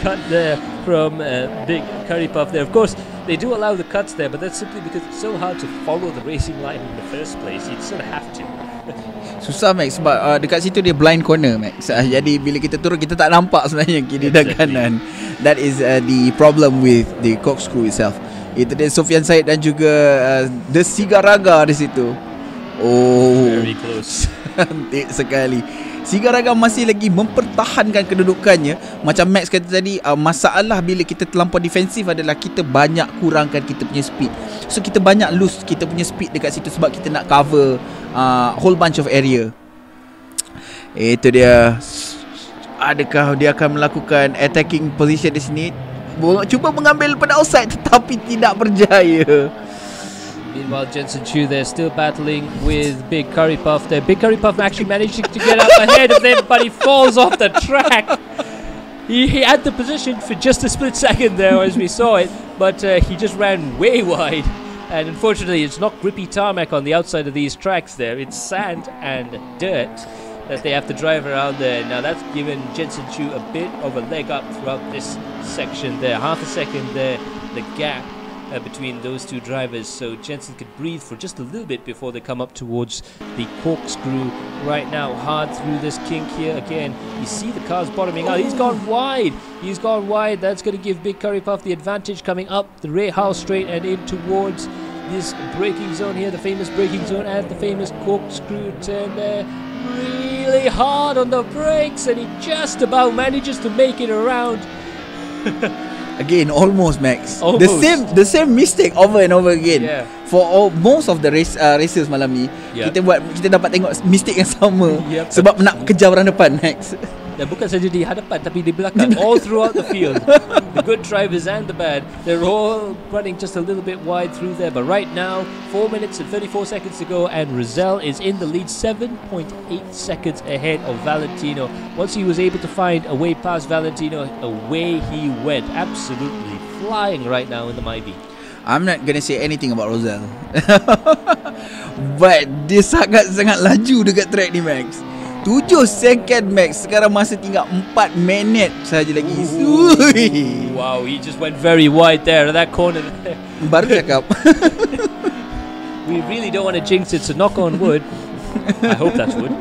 cut there from Big Curry Puff there. Of course, they do allow the cuts there, but that's simply because it's so hard to follow the racing line in the first place. You sort of have to. Susah, Max, sebab dekat situ dia blind corner, Max. Jadi bila kita turun, kita tak nampak sebenarnya kiri dan kanan. That is the problem with the corkscrew itself. Itu dia Sofian Said dan juga The Sigaraga di situ. Very close. Cantik sekali. Sigaraga masih lagi mempertahankan kedudukannya. Macam Max kata tadi, masalah bila kita terlampau defensif adalah kita banyak kurangkan kita punya speed. So kita banyak lose kita punya speed dekat situ sebab kita nak cover whole bunch of area. Itu dia. Adakah dia akan melakukan attacking position di sini? Cuba mengambil pada outside tetapi tidak berjaya. Meanwhile, Jensen Chu, they're still battling with Big Curry Puff there. Big Curry Puff actually managing to get up ahead of them, but he falls off the track. He had the position for just a split second there as we saw it, but he just ran way wide. And unfortunately, it's not grippy tarmac on the outside of these tracks there. It's sand and dirt that they have to drive around there. Now that's given Jensen Chu a bit of a leg up throughout this section there. Half a second there, the gap between those two drivers, so Jensen could breathe for just a little bit before they come up towards the corkscrew. Right now, hard through this kink here again. You see the cars bottoming out. He's gone wide. That's going to give Big Curry Puff the advantage coming up the Ray Howe straight and in towards this braking zone here, the famous braking zone at the famous corkscrew turn there. Really hard on the brakes, and he just about manages to make it around. Again, almost, Max. Almost. The same mistake over and over again. Yeah. For most of the races malam ni, Yeah. kita dapat tengok mistake yang sama. Yep. Sebab nak kejar orang depan, Max. Dan bukan saja di hadapan tapi di belakang, all throughout the field. The good drivers and the bad, they're all running just a little bit wide through there. But right now, 4 minutes and 34 seconds to go, and Rizal is in the lead, 7.8 seconds ahead of Valentino. Once he was able to find a way past Valentino, away he went. Absolutely flying right now in the Myvi. I'm not gonna say anything about Rosal. But dia sangat-sangat laju dekat track ni, Max. 7 second, Max. Sekarang masa tinggal 4 minit saja lagi. Wow, he just went very wide there, that corner there. Baru cakap. We really don't want to jinx it, so knock on wood. I hope that's wood.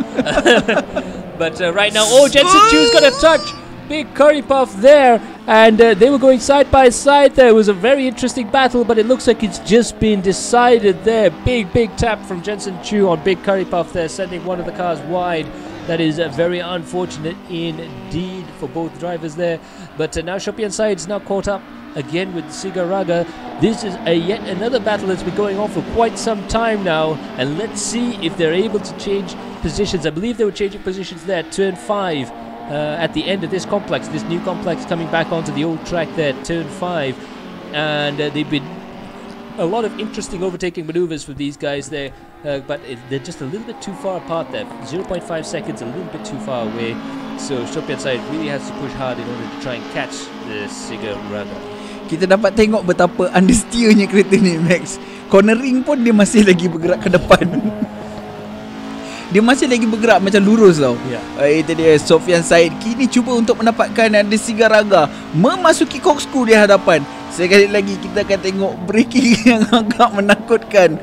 But right now, Jensen Chu's got a touch. Big Curry Puff there, and they were going side by side there. It was a very interesting battle, but it looks like it's just been decided there. Big tap from Jensen Chu on Big Curry Puff there, sending one of the cars wide. That is very unfortunate indeed for both drivers there. But now Shopian Said's now caught up again with Sigaraga. This is yet another battle that's been going on for quite some time now, and let's see if they're able to change positions. I believe they were changing positions there at turn 5. At the end of this complex, this new complex coming back onto the old track there, turn 5, and they've been a lot of interesting overtaking maneuvers for these guys there, but they're just a little bit too far apart there. 0.5 seconds, a little bit too far away, so Shopian Said really has to push hard in order to try and catch the Sigaraga. Kita dapat tengok betapa understeernya kereta ni, Max. Cornering pun dia masih lagi bergerak ke depan. Dia masih lagi bergerak macam lurus tau. Itu dia Sofian Said kini cuba untuk mendapatkan ada Sigaraga memasuki corkscrew di hadapan. Sekali lagi kita akan tengok braking yang agak menakutkan.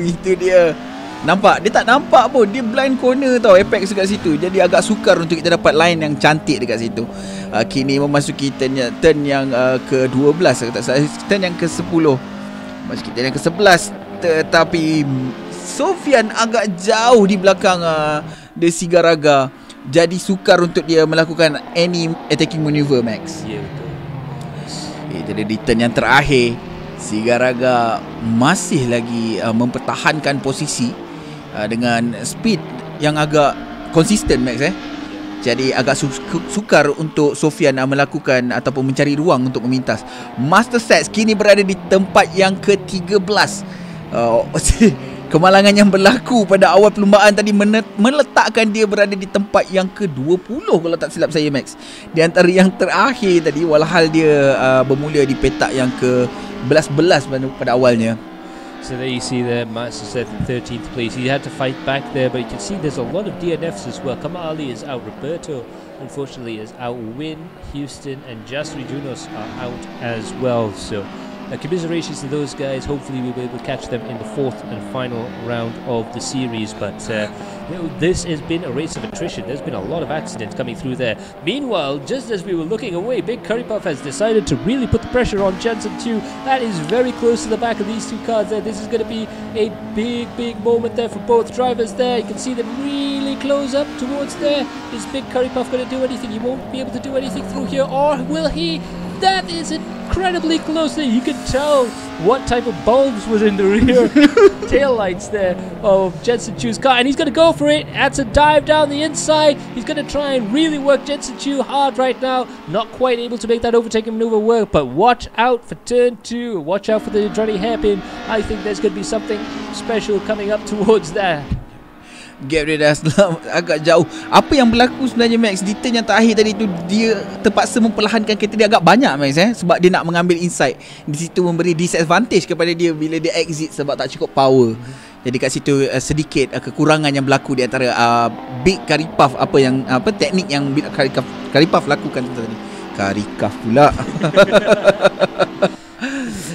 Itu dia. Nampak? Dia tak nampak pun. Dia blind corner tau, apex dekat situ. Jadi agak sukar untuk kita dapat line yang cantik dekat situ. Kini memasuki turn yang ke-12, turn yang ke-10. Memasuki turn yang ke-11, tetapi Sofian agak jauh di belakang The Sigaraga. Jadi sukar untuk dia melakukan any attacking maneuver, Max. Ya, betul. Itu dia di turn yang terakhir. Sigaraga masih lagi mempertahankan posisi dengan speed yang agak konsisten, Max. Jadi agak sukar untuk Sofian melakukan ataupun mencari ruang untuk memintas. Master Sets kini berada di tempat yang ke-13. Kemalangan yang berlaku pada awal perlumbaan tadi meletakkan dia berada di tempat yang ke-20 kalau tak silap saya, Max. Di antara yang terakhir tadi, walhal dia bermula di petak yang ke-11 pada awalnya. So there you see there, Master set in 13th place. He had to fight back there, but you can see there's a lot of DNFs as well. Kamal Ali is out, Roberto unfortunately is out, Win, Houston and Jasri Junos are out as well. So commiserations to those guys. Hopefully we'll be able to catch them in the 4th and final round of the series. But this has been a race of attrition. There's been a lot of accidents coming through there. Meanwhile, just as we were looking away, Big Curry Puff has decided to really put the pressure on Jensen Chu. That is very close to the back of these two cars there. This is going to be a big moment there for both drivers there. You can see them really close up towards there. Is Big Curry Puff going to do anything? He won't be able to do anything through here, or will he? That is incredibly close there. You can tell what type of bulbs was in the rear tail lights there of Jensen Chu's car, and he's going to go for it. That's a dive down the inside. He's going to try and really work Jensen Chu hard right now. Not quite able to make that overtaking maneuver work, but watch out for turn 2. Watch out for the Johnny hairpin. I think there's going to be something special coming up towards that. Gap dia dah agak jauh. Apa yang berlaku sebenarnya, Max, di turn yang terakhir tadi tu, dia terpaksa memperlahankan kereta dia agak banyak, Max, sebab dia nak mengambil inside. Di situ memberi disadvantage kepada dia bila dia exit sebab tak cukup power. Jadi kat situ sedikit kekurangan yang berlaku di antara Big Curry Puff, teknik yang Big Curry Puff lakukan tadi. Karikah pula.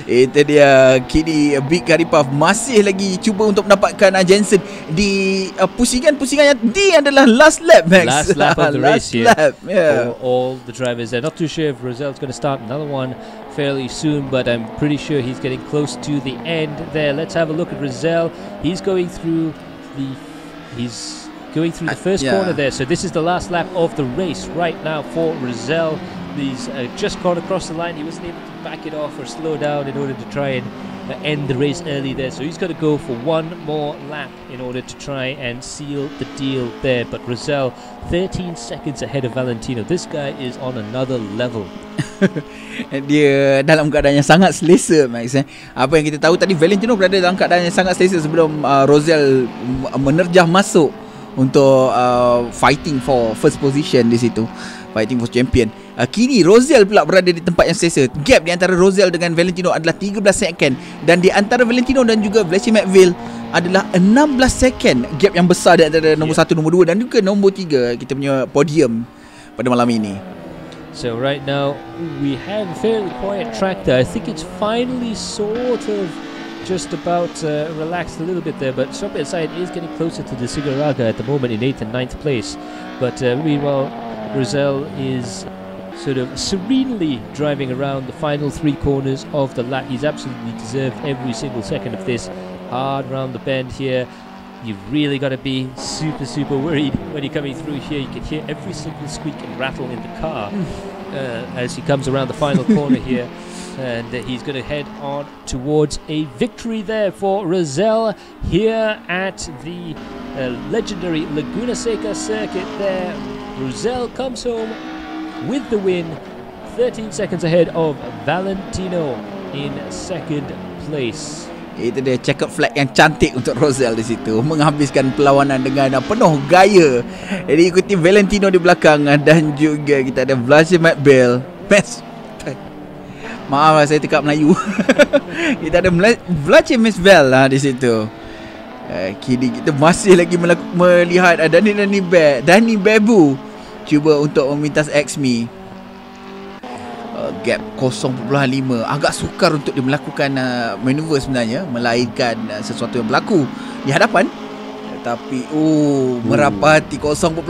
Itu dia. Kini Big Curry Puff masih lagi cuba untuk mendapatkan Jensen di pusingan yang D adalah last lap, Max. Last lap of the race here. Yeah. For all the drivers there. Not too sure if Rosel's going to start another one fairly soon, but I'm pretty sure he's getting close to the end there. Let's have a look at Rosel. He's going through the first corner there. So this is the last lap of the race right now for Rosel. He's just gone across the line. He wasn't able to back it off or slow down in order to try and end the race early there. So he's got to go for one more lap in order to try and seal the deal there. But Rosel, 13 seconds ahead of Valentino. This guy is on another level. Dia dalam keadaan yang sangat selesa, Max. Apa yang kita tahu tadi, Valentino berada dalam keadaan yang sangat selesa sebelum Rosel menerjah masuk untuk fighting for first position di situ, fighting for champion. Kini Rosel pula berada di tempat yang selesa. Gap di antara Rosel dengan Valentino adalah 13 second, dan di antara Valentino dan juga Vladimir McVille adalah 16 second. Gap yang besar di antara nombor 1, nombor 2 dan juga nombor 3 kita punya podium pada malam ini. So right now we have a fairly quiet track there. I think it's finally sort of just about relaxed a little bit there, but Sopian side is getting closer to the Sigaraga at the moment in 8th and 9th place. But meanwhile, Rosel is sort of serenely driving around the final 3 corners of the lap. He's absolutely deserved every single second of this. Hard round the bend here. You've really got to be super worried when you're coming through here. You can hear every single squeak and rattle in the car as he comes around the final corner here. And he's going to head on towards a victory there for Rosel here at the legendary Laguna Seca circuit there. Rosel comes home with the win, 13 seconds ahead of Valentino in second place. Itu dia checkered flag yang cantik untuk Rosel di situ, menghabiskan perlawanan dengan penuh gaya. Jadi ikuti Valentino di belakang, dan juga kita ada Vladimir McVille. Maaf saya tekap Melayu. Kita ada Vladimir McVille lah di situ. Kini kita masih lagi melihat Danny Bebu cuba untuk memintas Xmi. Gap 0.5. Agak sukar untuk dia melakukan maneuver sebenarnya, melainkan sesuatu yang berlaku di hadapan. Tapi merapati 0.2.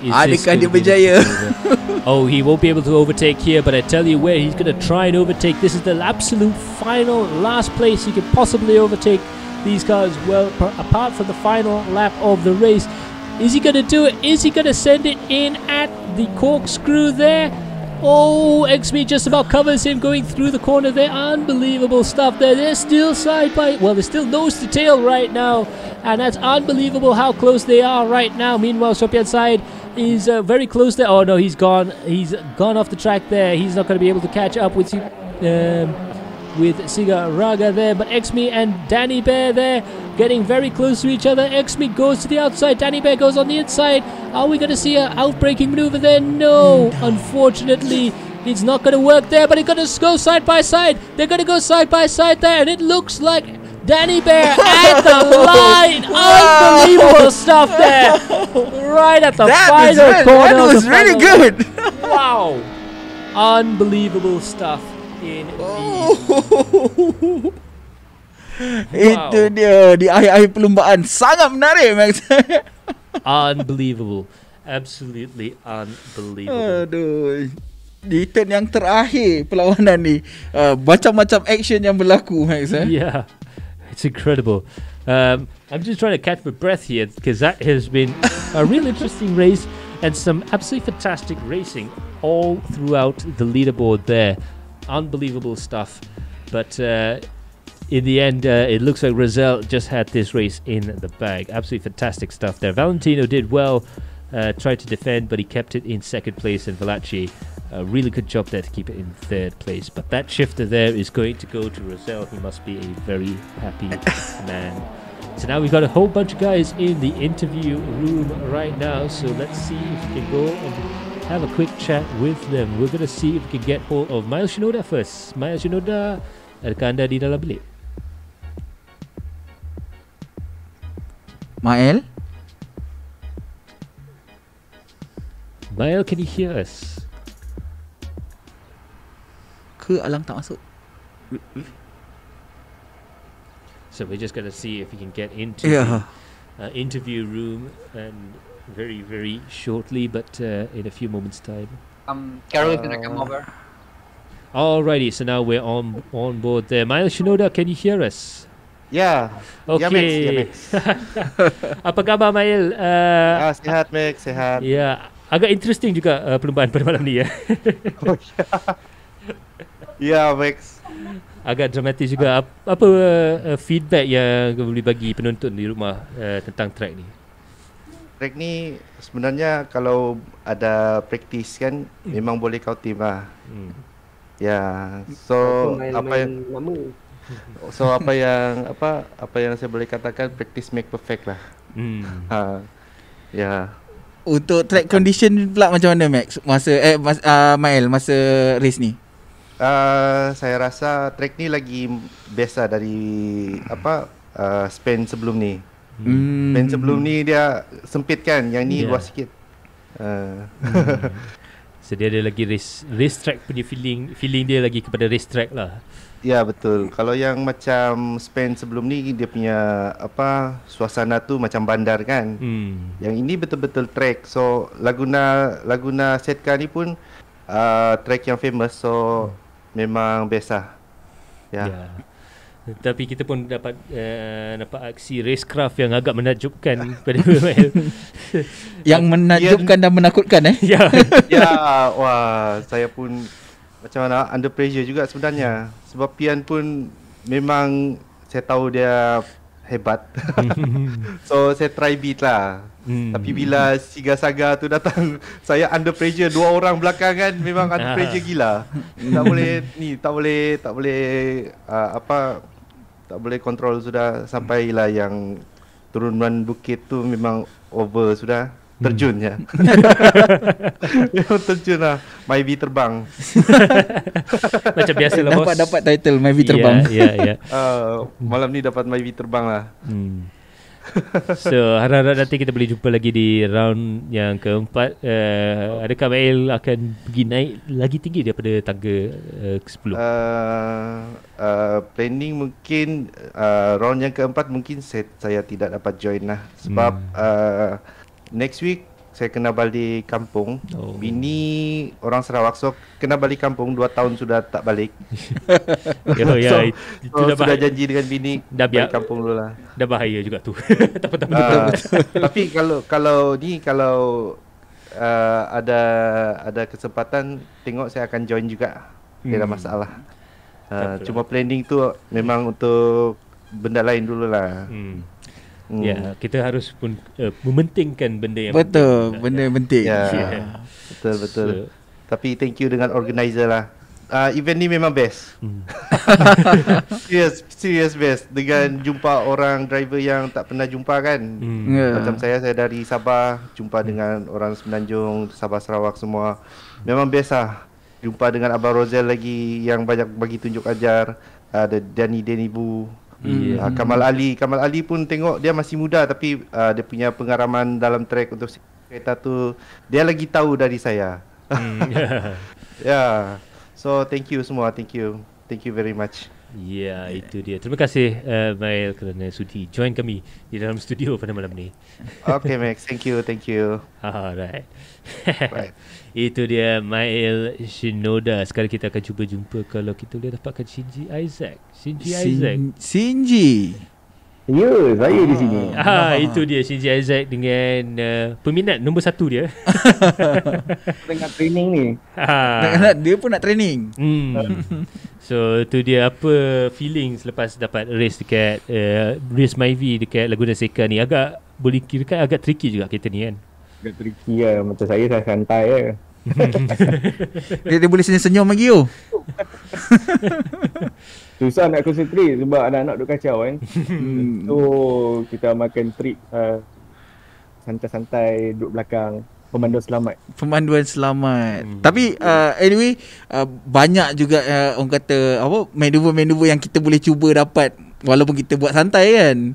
Adakah dia berjaya? Oh, he won't be able to overtake here, but I tell you where he's going to try and overtake. This is the absolute final last place he could possibly overtake these cars. Well, apart from the final lap of the race, is he going to do it? Is he going to send it in at the corkscrew there? Oh, XB just about covers him going through the corner there. Unbelievable stuff there. They're still they're still nose to tail right now. And that's unbelievable how close they are right now. Meanwhile, Sopian side is very close there. Oh no, he's gone. He's gone off the track there. He's not going to be able to catch up with Siga Raga there. But Xmi and Danny Bear there getting very close to each other. Xmi goes to the outside. Danny Bear goes on the inside. Are we going to see an outbreaking maneuver there? No, unfortunately. It's not going to work there, but it's going to go side by side. They're going to go side by side there, and it looks like Danny Bear at the line. Unbelievable stuff there. Right at the final corner. That was really good. Wow. Unbelievable stuff indeed. Itu dia di akhir-akhir perlumbaan. Sangat menarik, Max. Unbelievable. Absolutely unbelievable. Aduh. Di turn yang terakhir perlawanan ni, macam-macam action yang berlaku, Max. Yeah. It's incredible. I'm just trying to catch my breath here because that has been a real interesting race and some absolutely fantastic racing all throughout the leaderboard there. Unbelievable stuff. But in the end, it looks like Rosel just had this race in the bag. Absolutely fantastic stuff there. Valentino did well, tried to defend, but he kept it in second place, and Valachi a really good job there to keep it in third place. But that shifter there is going to go to Rosel. He must be a very happy man. So now we've got a whole bunch of guys in the interview room right now. So let's see if we can go and have a quick chat with them. We're going to see if we can get hold of Miles Shinoda first. Miles Shinoda, adakah anda di dalam bilik? Mael? Mael, can you hear us? ke Alang tak masuk? So we're just gonna see if we can get into Yeah. the interview room and very shortly, but in a few moments' time. Carol is gonna come over. Alrighty, so now we're on board there. Miles Shinoda, can you hear us? Ya. Ya, Max. Ya, Okay. Max. Apa khabar, Mail? Sihat, Max. Sihat. Ya, agak interesting juga perlumbaan pada malam ni ya. Ya, Max. Agak dramatis juga. Apa feedback yang kau boleh bagi penonton di rumah tentang track ni? Track ni sebenarnya kalau ada praktis kan memang boleh kau tim lah. Ya. So apa yang saya boleh katakan, practice make perfect lah. Ya. Untuk track condition pula macam mana Max? Mail masa race ni? Saya rasa track ni lagi biasa dari span sebelum ni. Span sebelum ni dia sempit kan, yang ni luas sikit. So dia ada lagi race track punya feeling dia lagi kepada race track lah. Ya, betul. Kalau yang macam span sebelum ni dia punya suasana tu macam bandar kan. Yang ini betul-betul track. So Laguna Seca ni pun track yang famous, so memang biasa. Ya. Tapi kita pun dapat aksi racecraft yang agak menakjubkan pada Mail. Yang menakjubkan dan menakutkan Ya. Ya, wah, saya pun macam mana under pressure juga sebenarnya. Sebab Pian pun memang saya tahu dia hebat. So saya try beat lah. Tapi bila Siga Saga tu datang, saya under pressure, 2 orang belakang kan, memang under pressure gila. Tak boleh kontrol sudah, sampailah yang turunan bukit tu memang over sudah. Terjun ya. Memang terjun lah. Myvi terbang. Macam biasa lah bos. Dapat title Myvi terbang. Ya. Malam ni dapat Myvi terbang lah. So harap-harap nanti kita boleh jumpa lagi di round yang keempat. Adakah Mail akan pergi naik lagi tinggi daripada tangga ke-10? Planning mungkin round yang keempat mungkin saya tidak dapat join lah. Sebab next week saya kena balik kampung. Bini orang Sarawak, so kena balik kampung. 2 tahun sudah tak balik. Itu dah sudah janji dengan bini balik kampung dulu lah. Dah bahaya juga tu. Tapi kalau ada kesempatan, tengok saya akan join juga. Tidak masalah. Cuma planning tu memang untuk benda lain dulu lah. Ya, kita harus pun mementingkan benda yang betul, benda yang penting. Ya. Betul. Tapi thank you dengan organizer lah. Event ni memang best. serious best. Dengan jumpa orang driver yang tak pernah jumpa kan. Macam saya dari Sabah, jumpa dengan orang Semenanjung, Sabah Sarawak semua. Memang best lah. Jumpa dengan Abang Rozel lagi yang banyak bagi tunjuk ajar. Ada Danny Bu. Kamal Ali pun tengok dia masih muda, tapi dia punya pengalaman dalam track untuk kereta tu dia lagi tahu dari saya. Ya. So thank you semua, thank you very much. Ya, itu dia. Terima kasih Mail kerana sudi join kami di dalam studio pada malam ni. Okay Max, thank you. Alright. Itu dia Mail Shinoda. Sekarang kita akan cuba jumpa kalau kita boleh dapatkan Shinji Isaac. Shinji. Ya, saya di sini. Itu dia Shinji Isaac dengan peminat nombor 1 dia. Tengah training ni. Dia pun nak training. So tu dia, apa feeling selepas dapat race dekat race Myvi dekat Laguna Seca ni? Agak boleh kirakan agak tricky juga kita ni kan. Agak tricky lah. Macam saya santai je. Dia boleh senyum-senyum lagi tu. Susah nak concentrate sebab anak-anak duk kacau kan. So kita makan trip santai-santai duduk belakang. Pemanduan selamat. Tapi anyway, banyak juga orang kata maneuver yang kita boleh cuba dapat walaupun kita buat santai kan.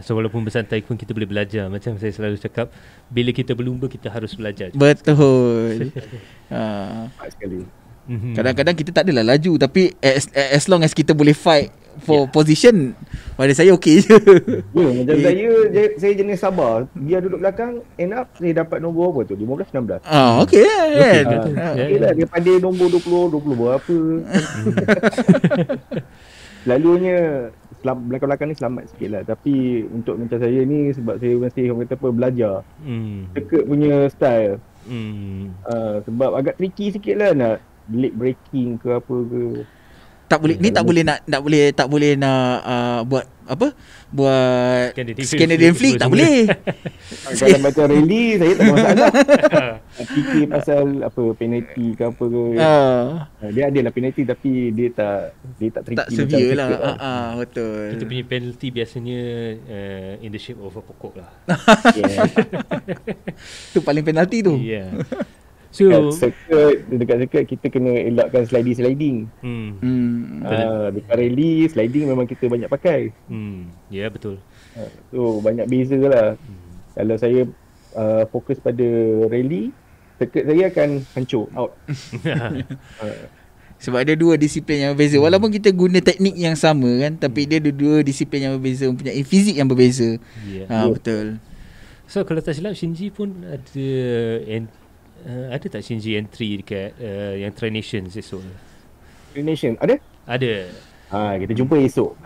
So walaupun bersantai pun kita boleh belajar. Macam saya selalu cakap, bila kita berlumba kita harus belajar. Betul. Sekali. Kadang-kadang kita tak adalah laju, tapi as long as kita boleh fight for position, pada saya okey je. Macam saya jenis sabar. Dia duduk belakang, end up saya dapat nombor apa tu? 15-16. Okey kan. Okey lah, daripada nombor 20 berapa. Selalunya belakang-belakang ni selamat sikit lah. Tapi untuk macam saya ni, sebab saya mesti orang kata apa, belajar Circuit punya style. Sebab agak tricky sikit lah nak leg breaking ke apa ke. Tak boleh nak buat apa? Buat Scandinavian flick tak boleh. Kalau macam rally saya tak ada masalah. Fikir pasal apa penalty ke apa ke. Dia ada lah penalty tapi dia tak tricky. Tak severe lah. Betul. Kita punya penalty biasanya in the shape of a pokok lah. Tu paling penalty tu. So dekat circuit kita kena elakkan sliding. Dekat rally sliding memang kita banyak pakai. Ya betul. So banyak beza lah. Kalau saya fokus pada rally, circuit saya akan hancur out. Sebab ada dua disiplin yang berbeza. Walaupun kita guna teknik yang sama kan, tapi dia ada dua disiplin yang berbeza, mempunyai fizik yang berbeza. Betul. So kalau tak silap Shinji pun ada tak Shinji entry dekat yang Tri Nations esok? Tri Nations ada? Ada. Kita jumpa esok.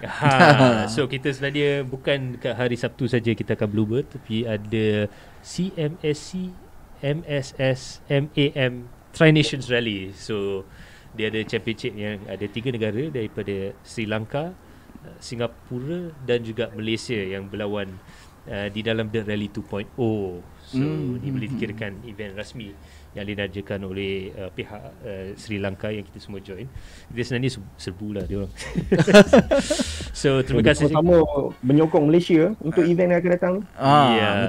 So kita sebenarnya bukan dekat hari Sabtu saja kita akan bloober, tapi ada CMSC MSS MAM Tri Nations Rally. So dia ada championship yang ada 3 negara daripada Sri Lanka, Singapura dan juga Malaysia yang berlawan di dalam The Rally 2.0. So ni boleh dikirakan event rasmi yang dinajakan oleh pihak Sri Lanka yang kita semua join. Dia sebenarnya serbu lah dia orang. So terima kasih sama menyokong Malaysia untuk event yang akan datang.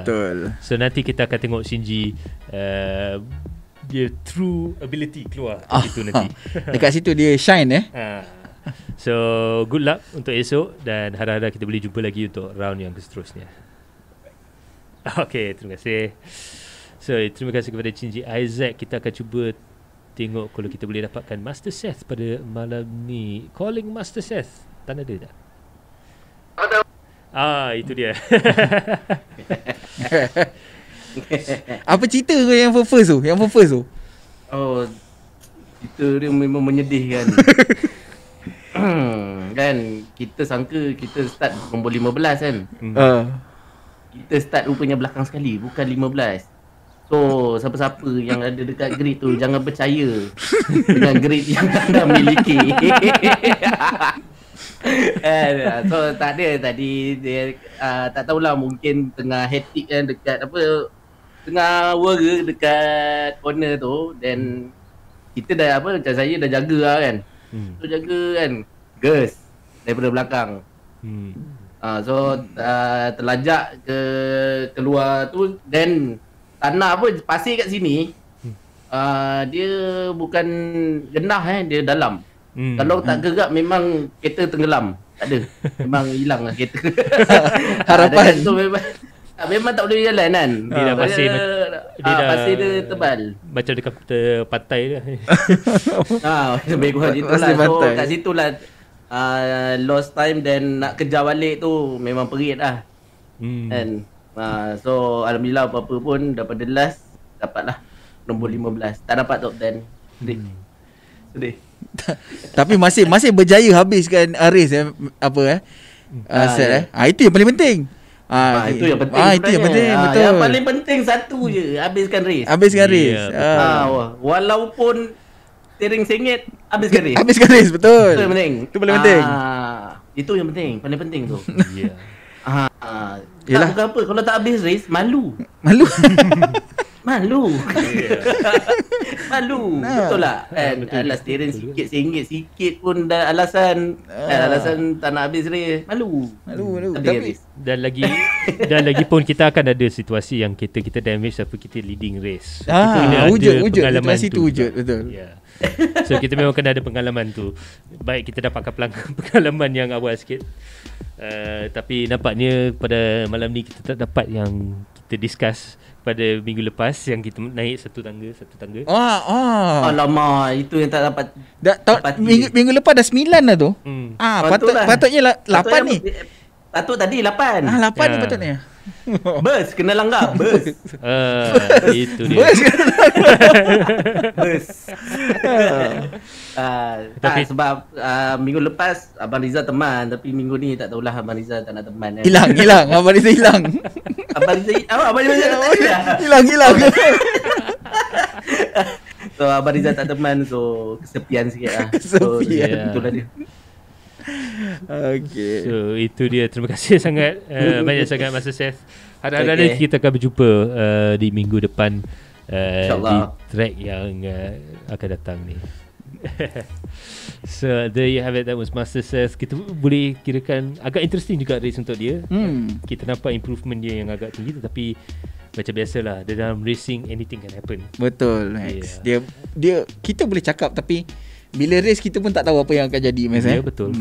Betul. So nanti kita akan tengok Shinji dia true ability keluar gitu nanti. Dekat situ dia shine So good luck untuk esok dan harap-harap kita boleh jumpa lagi untuk round yang seterusnya. Okay, terima kasih. So, terima kasih kepada Shinji Isaac. Kita akan cuba tengok kalau kita boleh dapatkan Master Seth pada malam ni. Calling Master Seth. Tak ada tak? Itu dia. Apa cerita tu yang first tu? Cerita dia memang menyedihkan. Kan kita sangka kita start nombor 15 kan. Kita start rupanya belakang sekali, bukan 15. So siapa-siapa yang ada dekat grid tu jangan percaya dengan grid yang anda miliki. So tak ada tadi dia tak tahulah, mungkin tengah hectic kan dekat apa, tengah work dekat corner tu, dan kita dah apa, macam saya dah jaga lah kan. So jaga kan gas daripada belakang. So terlajak keluar tu, dan tanah apa pasir kat sini dia bukan genah dia dalam. Kalau tak gerak memang kereta tenggelam. Tak ada. Memang hilang lah kereta. Harapan tu memang tak boleh jalan kan. Dia dah pasir pasir dia tebal. Macam dekat pantai dia. Lebih kurang itulah. So kat situlah lost time, dan nak kejar balik tu memang perit lah. And so alhamdulillah apa-apa pun daripada last dapatlah nombor 15. Tak dapat top 10. Sedih. Tapi masih berjaya habiskan race set itu yang paling penting. Itu yang penting. Itu yang penting, betul. Yang paling penting satu je, habiskan race. Walaupun steering sengit, habiskan race. Betul. Itu yang penting. Itu paling penting. Itu yang penting, paling penting tu. Yelah. Tak, bukan apa, kalau tak habis race, malu. Malu. Betul lah kan. Alah, steering sikit pun dah alasan tak nak habis race. Malu. Dan lagi pun kita akan ada situasi yang kita damage tapi kita leading race. Wujud situasi tu wujud, betul. So kita memang kena ada pengalaman tu. Baik kita dapatkan pengalaman yang awal sikit, Tapi nampaknya pada malam ni kita tak dapat yang kita discuss pada minggu lepas yang kita naik satu tangga. Alamak, itu yang tak dapat. Minggu lepas dah 9 dah tu. Patutnya 8 ni. Patut tadi 8. 8 ni patutnya. Bus kena langgar. Bus. Itu dia. Bus. Tapi sebab minggu lepas Abang Rizal teman, tapi minggu ni tak tahulah Abang Rizal tak nak teman kan. Hilang Abang Rizal hilang. Abang Rizal hilang. So Abang Rizal tak teman, so kesepian sikit lah. Kesepian. Itulah dia. Okay. So itu dia. Terima kasih sangat banyak sangat Master Seth. Harap-harap kita akan berjumpa di minggu depan di track yang akan datang ni. So there you have it. That was Master Seth. Kita boleh kirakan agak interesting juga race untuk dia. Kita nampak improvement dia yang agak tinggi, tetapi macam biasalah dalam racing anything can happen. Betul Max. Dia kita boleh cakap tapi bila race kita pun tak tahu apa yang akan jadi, Max. Ya, betul.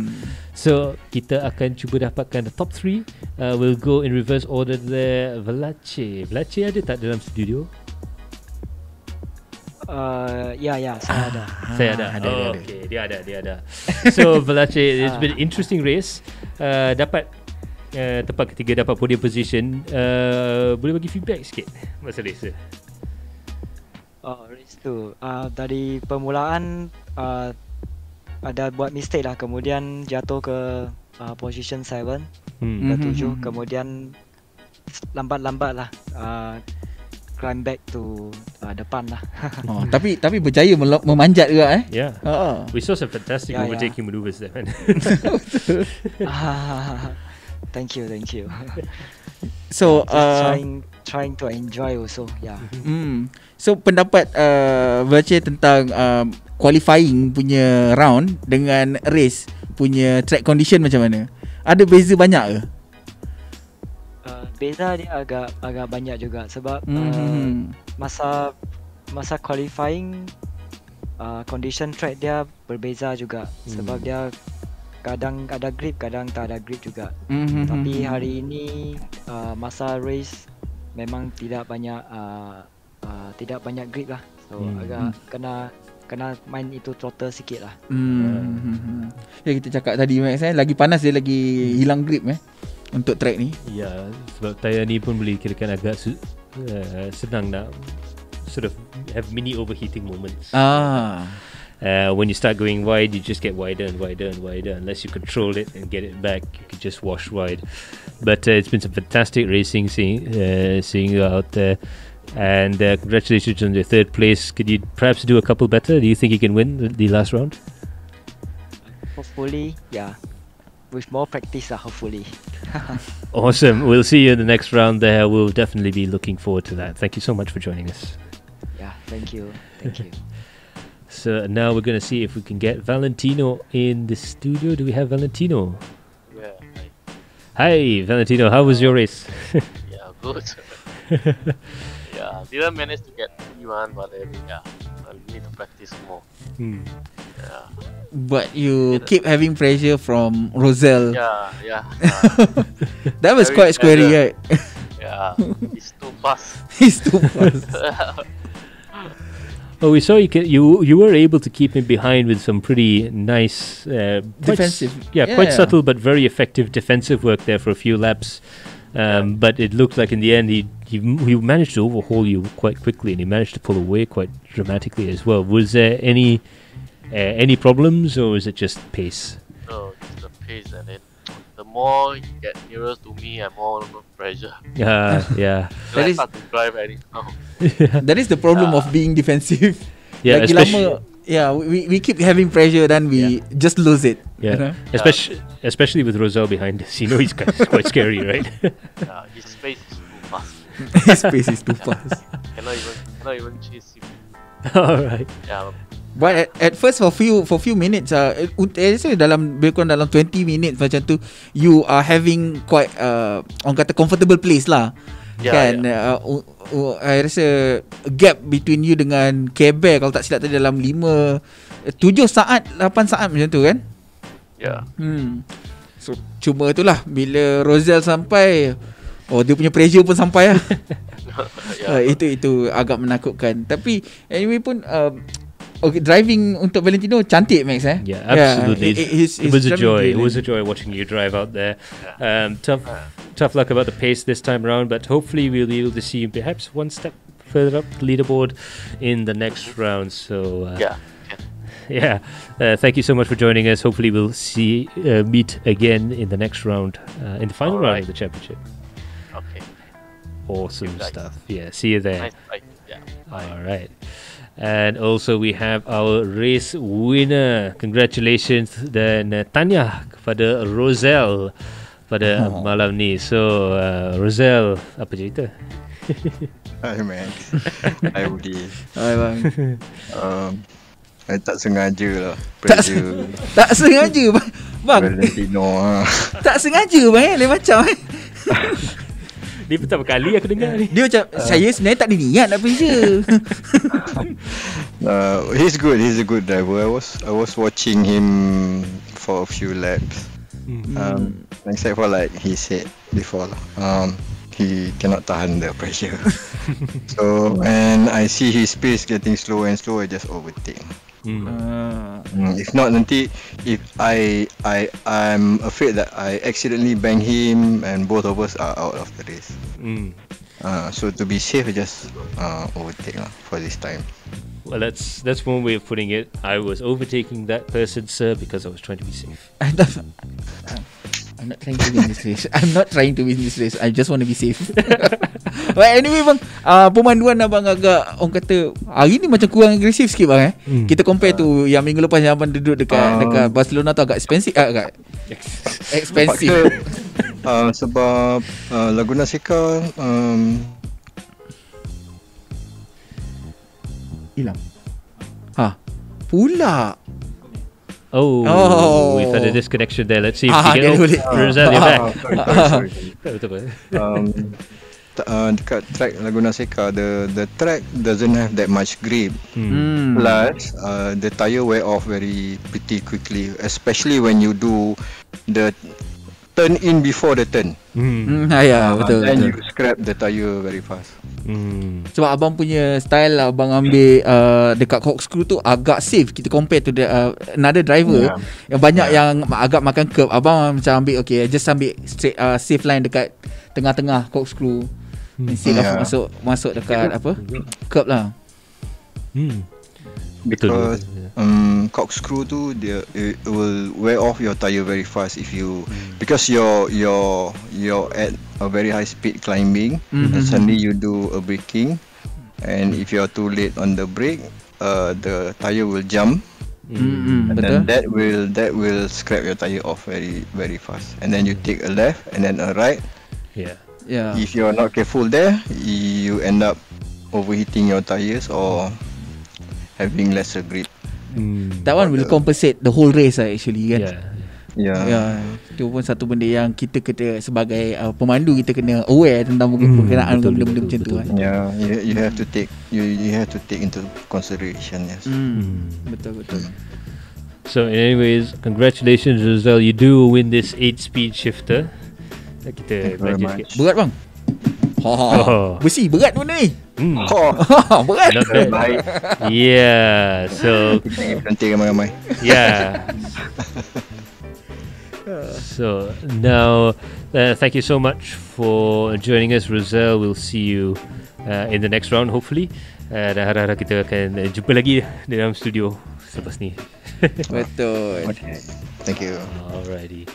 So kita akan cuba dapatkan the top 3. We'll go in reverse order there. Vlache ada tak dalam studio? Ya, saya ada. Saya ada. Okay, dia ada. So Vlache, it's been interesting race. Dapat tempat ketiga, dapat podium position. Boleh bagi feedback sikit masa race? Race tu dari permulaan ada buat mistake lah, kemudian jatuh ke position 7 ke 7, kemudian lambat-lambat lah climb back to depan lah. Tapi berjaya memanjat juga Yeah. We saw some fantastic overtaking maneuvers there, man. Thank you. So trying to enjoy also. So pendapat Vlache tentang qualifying punya round dengan race punya track condition macam mana? Ada beza banyak ke? Beza dia agak banyak juga sebab masa qualifying condition track dia berbeza juga sebab dia kadang ada grip, kadang tak ada grip juga. Tapi hari ini masa race memang tidak banyak grip lah. So agak kena main itu throttle sikit lah. Ya, kita cakap tadi Max, lagi panas dia lagi hilang grip untuk track ni. Ya, sebab tayar ni pun boleh kirakan agak senang nak sort of have mini overheating moments. When you start going wide, you just get wider and wider and wider. Unless you control it and get it back, you can just wash wide. But it's been some fantastic racing seeing you out there. And congratulations on your 3rd place. Could you perhaps do a couple better? Do you think you can win the last round? Hopefully, yeah. With more practice, hopefully. Awesome. We'll see you in the next round there. We'll definitely be looking forward to that. Thank you so much for joining us. Yeah, thank you. So now we're going to see if we can get Valentino in the studio. Do we have Valentino? Yeah. Hi, Valentino. How was your race? Yeah, good. Yeah, didn't manage to get P1, but I need to practice more. Yeah. But you keep having pressure from Roselle. Yeah. That was quite scary, right? Yeah, he's too fast. Oh, we saw you were able to keep him behind with some pretty nice defensive. Quite subtle but very effective defensive work there for a few laps. But it looked like in the end he managed to overhaul you quite quickly, and he managed to pull away quite dramatically as well. Was there any problems, or is it just pace? No, it's the pace, and the more you get nearer to me, I'm more under pressure. Yeah. That is hard to drive anyhow. That is the problem of being defensive. Yeah, we keep having pressure, then we just lose it. Yeah, especially with Roselle behind us. You know he's quite scary, right? Yeah, his pace is too fast. His pace is too fast. Cannot even chase him. Alright. Yeah. But at first for few minutes, dalam 20 minutes macam tu, you are having quite orang kata comfortable place lah. I rasa gap between you dengan Quebec kalau tak silap tadi dalam 7 saat 8 saat macam tu kan. Yeah. So, cuma itulah bila Rosell sampai, dia punya pressure pun sampai lah. Itu agak menakutkan. Tapi anyway pun driving untuk Valentino cantik, Max. Yeah, absolutely. It was a joy. Brilliant. It was a joy watching you drive out there. Tough luck about the pace this time around, but hopefully we'll be able to see you perhaps one step further up the leaderboard in the next round. So thank you so much for joining us. Hopefully we'll meet again in the next round, in the final round of the championship. Okay. Awesome stuff. Yeah, see you there. Nice. Yeah. All right. And also we have our race winner. Congratulations dan Tanya kepada Rosell pada malam ni. So Rosell, apa cerita? Hi Max. Hi Budi. Hai bang. Saya tak sengaja lah. Tak sengaja bang. Valentino Tak sengaja bang, lain macam Ni pertama kali aku dengar ni. Dia macam saya sebenarnya tak ada niat nak pressure. He's good. He's a good driver. I was watching him for a few laps. Except for like he said before, he cannot tahan the pressure. So when I see his pace getting slower and slower, I just overtake. If not, nanti if I'm afraid that I accidentally bang him and both of us are out of the race. So to be safe, I just overtake for this time. Well, that's one way of putting it. I was overtaking that person, sir, because I was trying to be safe. I'm not trying to win this race. I'm not trying to win this race. I just want to be safe. But anyway bang, pemanduan abang agak orang kata hari ni macam kurang agresif sikit bang Kita compare tu yang minggu lepas yang abang duduk dekat Barcelona tu agak expensive expensive. Sebab Laguna Seca hilang. Pula. Oh, we've had a disconnection there. Let's see if we can. Rosell, you're back. Dekat track Laguna Seca, the track doesn't have that much grip. Plus, the tire wear off pretty quickly, especially when you do the turn in before the turn. Betul. Then you scrap the tire very fast. Sebab abang punya style abang ambil dekat corkscrew tu agak safe kita compare to the another driver yang banyak yang agak makan curb. Abang macam ambil just ambil straight safe line dekat tengah-tengah corkscrew instead of masuk dekat curb lah. Because corkscrew tu it will wear off your tire very fast if you because you're at a very high speed climbing and suddenly you do a braking, and if you're too late on the brake, the tire will jump, and then that will scrap your tire off very very fast, and then you take a left and then a right. If you're not careful there, you end up overheating your tires or having lesser grip. That one will compensate the whole race actually kan. Itu pun satu benda yang kita kena sebagai pemandu kita kena aware tentang berkenaan benda-benda macam tu kan. You have to take into consideration. Yes. Betul. So anyways, congratulations Rosell, you do win this 8-speed shifter. Kita belajar sikit. Berat bang. Besi berat benda ni. Berat. Baik. Yeah. So nanti ramai-ramai. Yeah. So now thank you so much for joining us, Rosell. We'll see you in the next round hopefully. Dan harap-harap kita akan jumpa lagi dalam studio selepas ni. Betul. Okay. Thank you. Alrighty.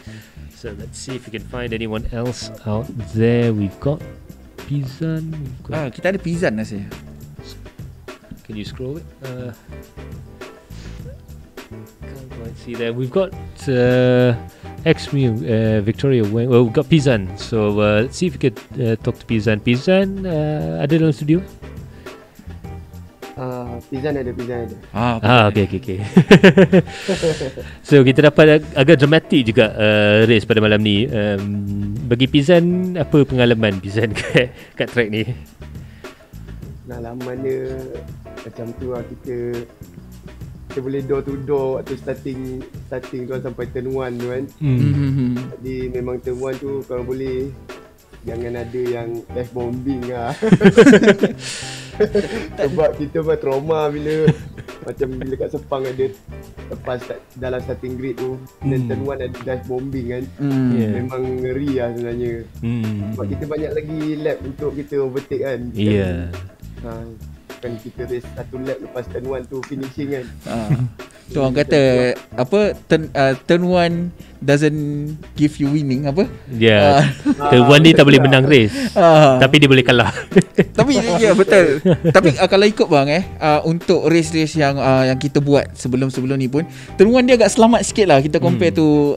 So let's see if we can find anyone else out there. We've got Pizan. Kita ada Pizan lah saya. Can you scroll it? Can't quite see there. We've got Xmu, Victoria Wang. Well, we've got Pizan. So let's see if we could talk to Pizan. Pizan, ada dalam studio? Pizan ada. Okay. So kita dapat agak dramatik juga race pada malam ni. Bagi Pizan, apa pengalaman Pizan kat track ni? Pengalaman dia macam tu lah, kita kita boleh door to door waktu starting tu sampai turn 1 tu kan. Jadi memang turn 1 tu kalau boleh jangan ada yang dive bombing lah. Sebab kita mah trauma bila macam bila kat Sepang ada lepas dalam starting grid tu dan turn 1 ada dive bombing kan. Memang ngeri lah sebenarnya. Sebab kita banyak lagi lap untuk kita overtake kan. Kan kita race satu lap lepas turn 1 tu finishing kan. Tu orang kata apa turn 1 doesn't give you winning apa? Turn 1 ni tak boleh menang race. Tapi dia boleh kalah. Tapi ya betul. Tapi kalau ikut bang untuk race-race yang kita buat sebelum-sebelum ni pun turn 1 dia agak selamat sikit lah kita compare tu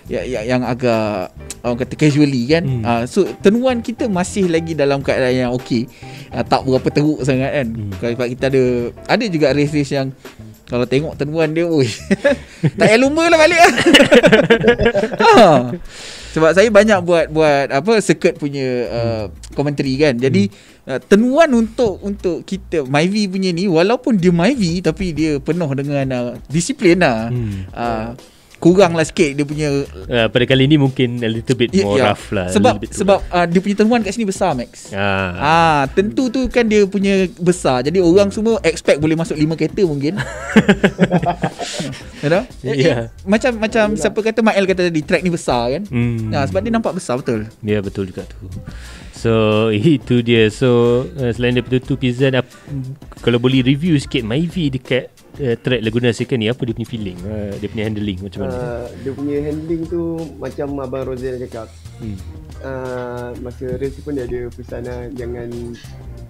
yang agak orang kata casually kan. So turn 1 kita masih lagi dalam keadaan yang okey. Tak berapa teruk sangat kan. Sebab kita ada juga race-race yang kalau tengok turn 1 dia tak payah lumba lah balik lah. Sebab saya banyak buat apa circuit punya commentary kan. Jadi turn 1 untuk kita Myvi punya ni walaupun dia Myvi tapi dia penuh dengan disiplin lah. Kurang lah sikit dia punya pada kali ni mungkin a little bit more rough lah. Sebab dia punya turn 1 kat sini besar Max. Tentu tu kan dia punya besar. Jadi orang semua expect boleh masuk 5 kereta mungkin. You know? Macam siapa kata Mael kata tadi track ni besar kan. Sebab dia nampak besar betul. Ya betul juga tu. So itu dia. So selain daripada tu Pizan kalau boleh review sikit Myvi dekat track Laguna Seca ni, apa dia punya feeling, dia punya handling macam mana? Dia punya handling tu macam Abang Rozel cakap. Masa race pun dia ada pesan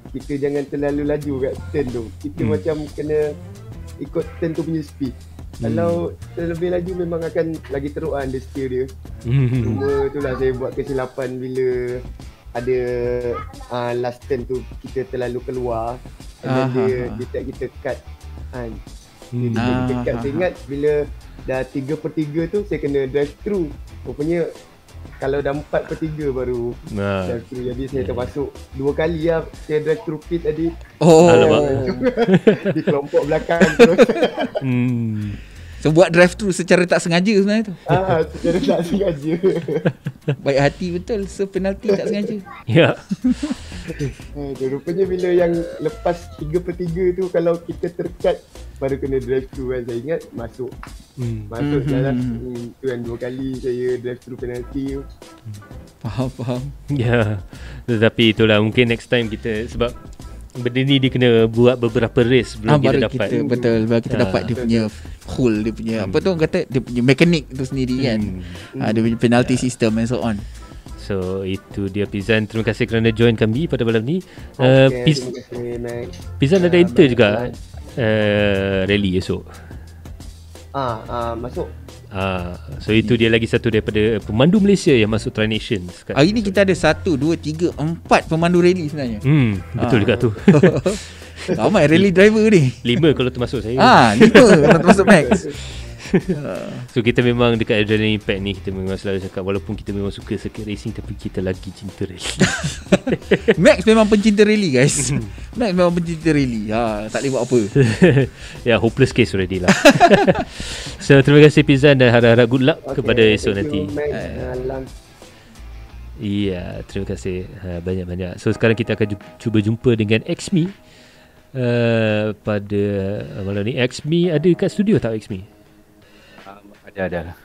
kita jangan terlalu laju kat turn tu. Kita macam kena ikut turn tu punya speed. Kalau terlebih laju memang akan lagi teruk kan dia steer dia. Cuma itulah saya buat kesilapan bila ada last turn tu kita terlalu keluar dan dia detect kita cut kan. Kita cut. Saya ingat bila dah 3/3 tu saya kena drive through. Rupanya kalau dah 4/3 baru drive through. Jadi saya termasuk 2 kali lah saya drive through pit tadi. Di kelompok belakang terus. So buat drive through secara tak sengaja sebenarnya tu. Secara tak sengaja. Baik hati betul. So penalti tak sengaja. Ya. Rupanya bila yang lepas 3/3 tu kalau kita tercut baru kena drive through kan. Saya ingat masuk jalan tu kan 2 kali saya drive through penalti tu. Faham. Ya. Tetapi itulah mungkin next time kita sebab benda ni dia kena buat beberapa race sebelum kita dapat. Baru kita dapat dia punya hole, dia punya apa tu orang kata dia punya mekanik tu sendiri kan. Dia punya penalty system and so on. So itu dia Pizan. Terima kasih kerana join kami pada malam ni. Terima kasih Max. Pizan ada enter juga rally esok. Masuk. So itu dia lagi satu daripada pemandu Malaysia yang masuk Tri Nations. Hari ni kita ada 1, 2, 3, 4 pemandu rally sebenarnya. Betul juga tu. Ramai rally driver ni. 5 kalau termasuk saya. 5 kalau termasuk Max. So kita memang dekat Adrenaline Impact ni kita memang selalu cakap walaupun kita memang suka circuit racing tapi kita lagi cinta rally. Max memang pencinta rally guys. Max memang pencinta rally. Tak boleh buat apa. Ya, hopeless case already lah. So terima kasih Pizan dan harap-harap good luck kepada esok nanti. Iya, terima kasih banyak-banyak. So sekarang kita akan cuba jumpa dengan Xmi pada malam ni. Xmi ada kat studio tak Xmi? Ada.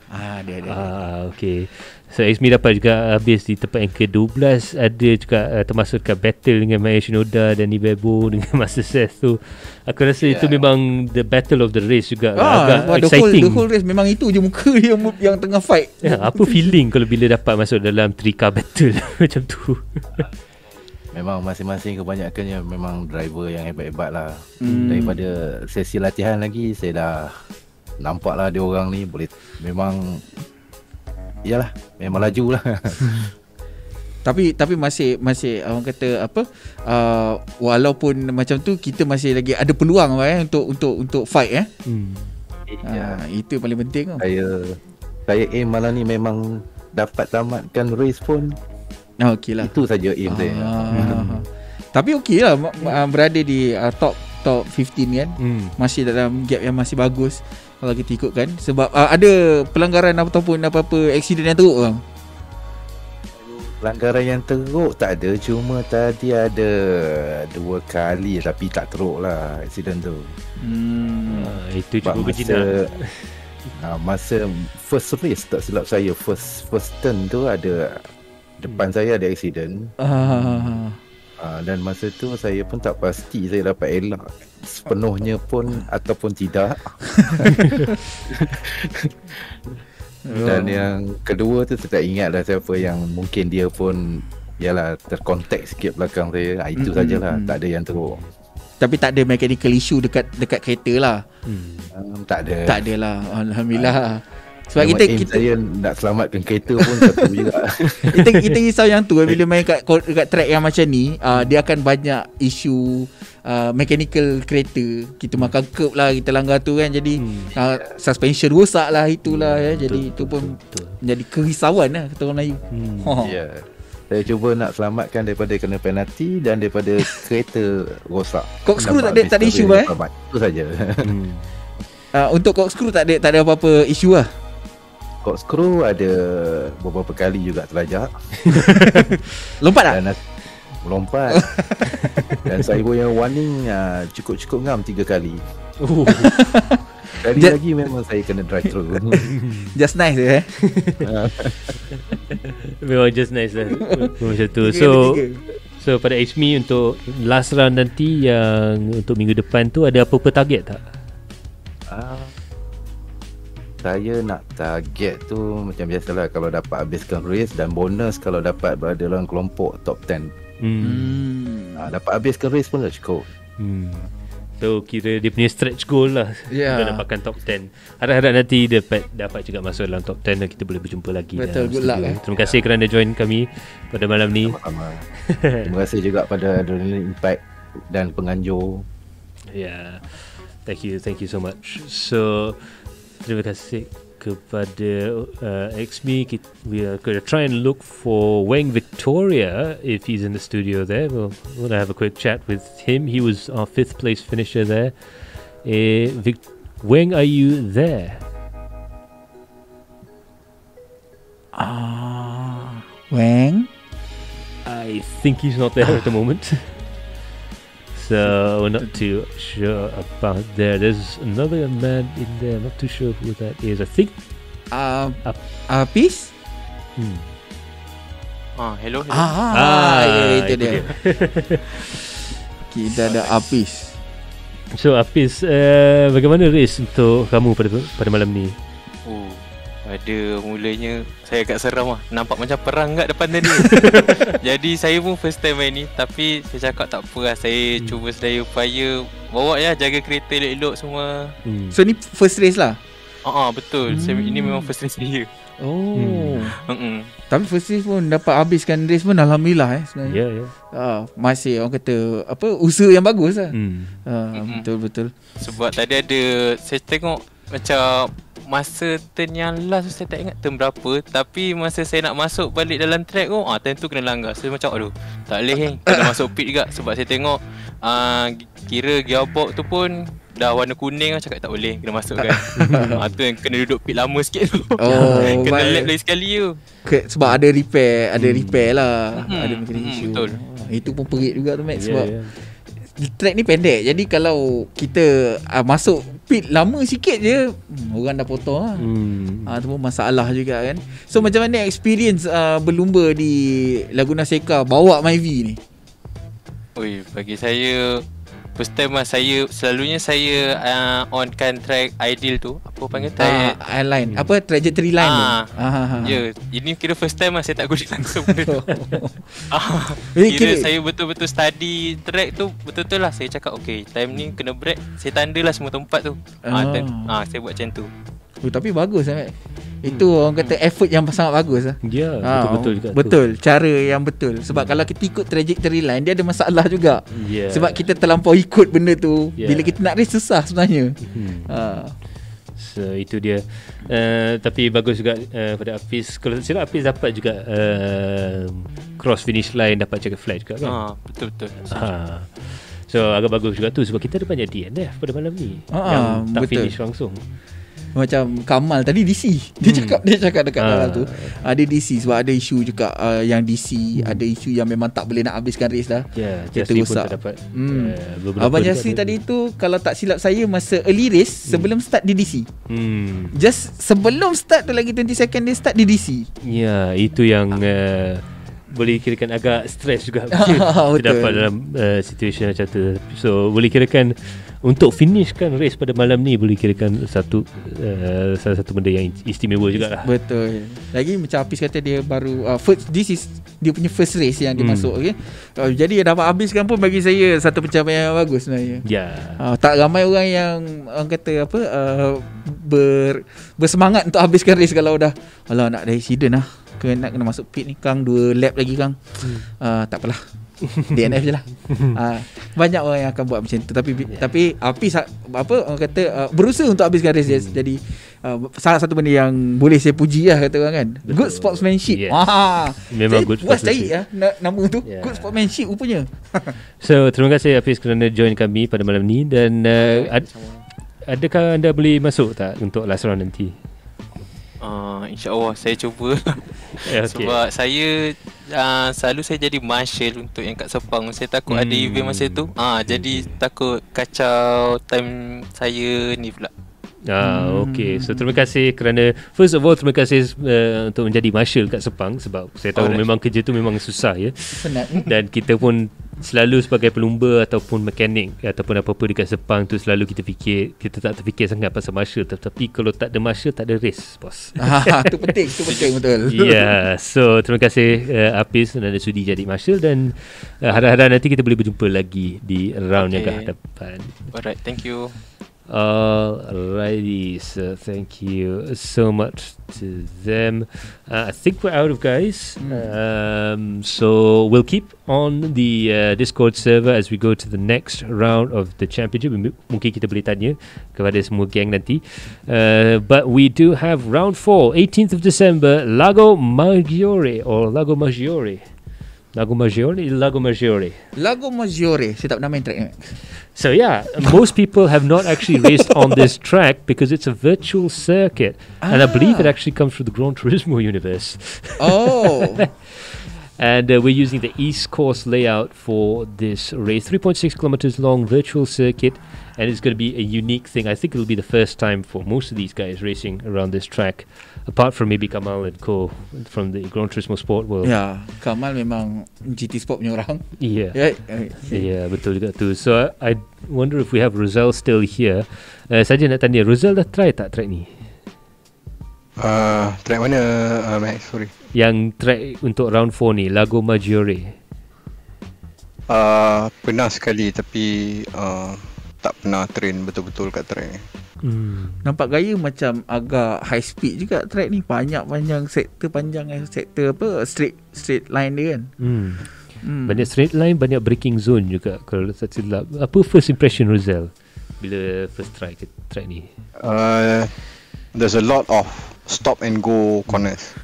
Okay. So Xmi dapat juga habis di tempat yang ke-12. Ada juga termasuk dekat battle dengan Maya Shinoda dan Ibebo dengan Master Seth tu. Aku rasa itu memang the battle of the race juga. Agak exciting. The whole race memang itu je muka dia yang tengah fight. Apa feeling kalau bila dapat masuk dalam 3-car battle macam tu? Memang masing-masing kebanyakannya memang driver yang hebat-hebat lah. Daripada sesi latihan lagi saya dah nampak lah dia orang ni boleh memang laju lah. Tapi masih orang kata apa walaupun macam tu kita masih lagi ada peluang untuk fight itu paling penting. Saya aim malam ni memang dapat tamatkan race pun. Okey lah. Itu saja aim saya. Tapi okey lah berada di top top 15 kan. Masih dalam gap yang masih bagus kalau kita ikutkan. Sebab ada pelanggaran ataupun apa-apa accident yang teruk bang? Pelanggaran yang teruk tak ada, cuma tadi ada 2 kali tapi tak teruk lah accident tu. Itu cukup berjinak. Masa first race tak silap saya, first turn tu ada depan saya ada accident. Dan masa tu saya pun tak pasti saya dapat elak sepenuhnya pun ataupun tidak. Dan yang kedua tu saya tak ingat dah siapa yang mungkin dia pun yalah terkontak sikit belakang saya. Itu sajalah, tak ada yang teruk. Tapi tak ada mechanical issue dekat kereta lah. Tak ada. Tak ada lah, alhamdulillah. Sebab kita saya nak selamatkan kereta pun satu juga. kita risau yang tu bila main dekat track yang macam ni, dia akan banyak isu mechanical kereta. Kita makan curb lah, kita langgar tu kan, jadi suspension rosak lah, itulah ya. Jadi itu pun menjadi kerisauan lah kata orang Melayu. Ya. Saya cuba nak selamatkan daripada kena penalti dan daripada kereta rosak. Corkscrew tak ada isu lah Itu saja. Untuk corkscrew tak ada apa-apa isu lah. Corkscrew ada beberapa kali juga terlajak. Lompat tak? Melompat. Dan saya punya warning cukup ngam 3 kali. Kali lagi memang saya kena drive through. Just nice Memang just nice lah. Macam tu. So pada HMI untuk last round nanti yang untuk minggu depan tu ada apa-apa target tak? Saya nak target tu macam biasalah, kalau dapat habiskan race dan bonus kalau dapat berada dalam kelompok top 10. Dapat habiskan race pun dah cukup. So kira dia punya stretch goal lah untuk dapatkan top 10. Harap-harap nanti dapat juga masuk dalam top 10 dan kita boleh berjumpa lagi. Betul, good luck. Terima kasih kerana join kami pada malam ni. Sama-sama. Terima kasih juga pada Adrenaline Impact dan penganjur. Thank you so much. So terima kasih kepada XME. We are going to try and look for Wang Victoria if he's in the studio there. We'll have a quick chat with him. He was our 5th place finisher there. Wang, are you there? Wang? I think he's not there at the moment. So we're not too sure about there. There's another man in there. Not too sure who that is. I think Apis? Hello. Itu dia. Kita ada Apis. So Apis, bagaimana race untuk kamu pada malam ni? Pada mulanya saya agak seram lah. Nampak macam perang kat depan tadi. Jadi saya pun first time main ni. Tapi saya cakap tak apa lah. Saya cuba sedaya upaya bawa ya, jaga kereta elok-elok semua. So ni first race lah? Betul. Ini memang first race dia. Tapi first race pun dapat habiskan race pun alhamdulillah sebenarnya. Masih orang kata usaha yang bagus lah. Betul. Sebab tadi ada, saya tengok macam masa turn yang last saya tak ingat turn berapa, tapi masa saya nak masuk balik dalam track tu turn tu kena langgar. Saya macam aduh, tak boleh kena masuk pit juga. Sebab saya tengok kira gearbox tu pun dah warna kuning, cakap tak boleh kena masuk kan. Tu yang kena duduk pit lama sikit tu. Kena lap lagi sekali tu. Sebab ada repair lah. Ada mechanical issue. Betul. Itu pun perit juga tu Max. Sebab track ni pendek. Jadi kalau kita masuk pit lama sikit je, orang dah potong lah. Itu pun masalah juga kan. So macam mana experience berlumba di Laguna Seca bawa Myvi ni? Bagi saya first time lah. Selalunya saya onkan track ideal tu. Apa panggil track? Line. Apa trajectory line tu? Ini kira first time lah saya tak guna langsung benda tu. Kira saya betul-betul study track tu. Betul-betul lah saya cakap time ni kena break. Saya tanda lah semua tempat tu. Saya buat macam tu. Tapi bagus lah. Itu orang kata effort yang sangat bagus lah. Betul-betul juga. Betul, cara yang betul. Sebab kalau kita ikut trajectory line, dia ada masalah juga. Sebab kita terlampau ikut benda tu. Bila kita nak race susah sebenarnya. So itu dia. Tapi bagus juga pada Apis. Kalau silap Apis dapat juga cross finish line, dapat checker flag juga kan? Betul-betul. So agak bagus juga tu sebab kita ada banyak DNF pada malam ni yang tak betul. finish langsung. Macam Kamal tadi DC. Dia cakap dekat dalam tu. Ada DC sebab ada isu juga yang DC, ada isu yang memang tak boleh nak habiskan race dah. Kereta rosak. Abang Jasri tadi tu kalau tak silap saya masa early race sebelum start di DC. Just sebelum start tu lagi 20 second dia start di DC. Ya, itu yang boleh kirakan agak stres juga terdapat dalam situasi macam tu. So boleh kirakan untuk finishkan race pada malam ni boleh kirakan salah satu benda yang istimewa jugalah. Betul. Lagi macam Hafiz kata dia baru this is dia punya first race yang dia masuk, okey. Jadi dapat habiskan pun bagi saya satu pencapaian yang bagus sebenarnya. Tak ramai orang yang orang kata apa bersemangat untuk habiskan race kalau dah alah nak ada accident lah. Kena masuk pit ni Kang 2 lap lagi Kang. Tak apalah. DNF je lah. Banyak orang yang akan buat macam tu tapi Hafiz orang kata berusaha untuk habiskan race dia. Jadi salah satu benda yang boleh saya puji lah kata orang kan. Betul. Good sportsmanship. Memang good sportsmanship. Cari nama tu. Good sportsmanship rupanya. So terima kasih Hafiz kerana join kami pada malam ni. Dan adakah anda boleh masuk tak untuk last round nanti? InsyaAllah saya cuba. Sebab saya selalu saya jadi marshal untuk yang kat Sepang. Saya takut ada event masa tu. Jadi takut kacau time saya ni pula. Okay. So terima kasih kerana first of all terima kasih untuk menjadi marshal kat Sepang. Sebab saya tahu memang kerja tu memang susah ya. Dan kita pun selalu sebagai pelumba ataupun mekanik ataupun apa-apa dekat Sepang tu selalu kita tak terfikir sangat pasal marshal. Tapi kalau tak ada marshal tak ada race bos. Itu penting betul. So terima kasih Hafiz kerana sudi jadi marshal. Dan harap-harap nanti kita boleh berjumpa lagi di round yang akan hadapan. Alright, thank you. Alrighty, so thank you so much to them. I think we're out of guys. So we'll keep on the Discord server as we go to the next round of the championship. Mungkin kita boleh tanya kepada semua geng nanti. But we do have round 4, 18th of December, Lago Maggiore or Lago Maggiore. Lago Maggiore. Saya tak pernah main track ni. So yeah, most people have not actually raced on this track because it's a virtual circuit, and I believe it actually comes from the Gran Turismo universe. And we're using the East Course layout for this race, 3.6 kilometers long virtual circuit, and it's going to be a unique thing. I think it'll be the first time for most of these guys racing around this track, apart from maybe Kamal and Co from the Gran Turismo Sport world. Kamal memang GT Sport punya orang. Betul juga tu. So I wonder if we have Rosal still here. Saja nak tanya, Rosal dah try tak track ni? Track mana Max? Sorry. Yang track untuk round 4 ni, Lago Maggiore. Pernah sekali tapi tak pernah train betul-betul kat track ni. Nampak gaya macam agak high speed juga track ni. Banyak sektor panjang sektor straight line dia kan. Banyak straight line, banyak braking zone juga kalau tak silap. Apa first impression Rosal bila first try track ni? There's a lot of stop and go corners.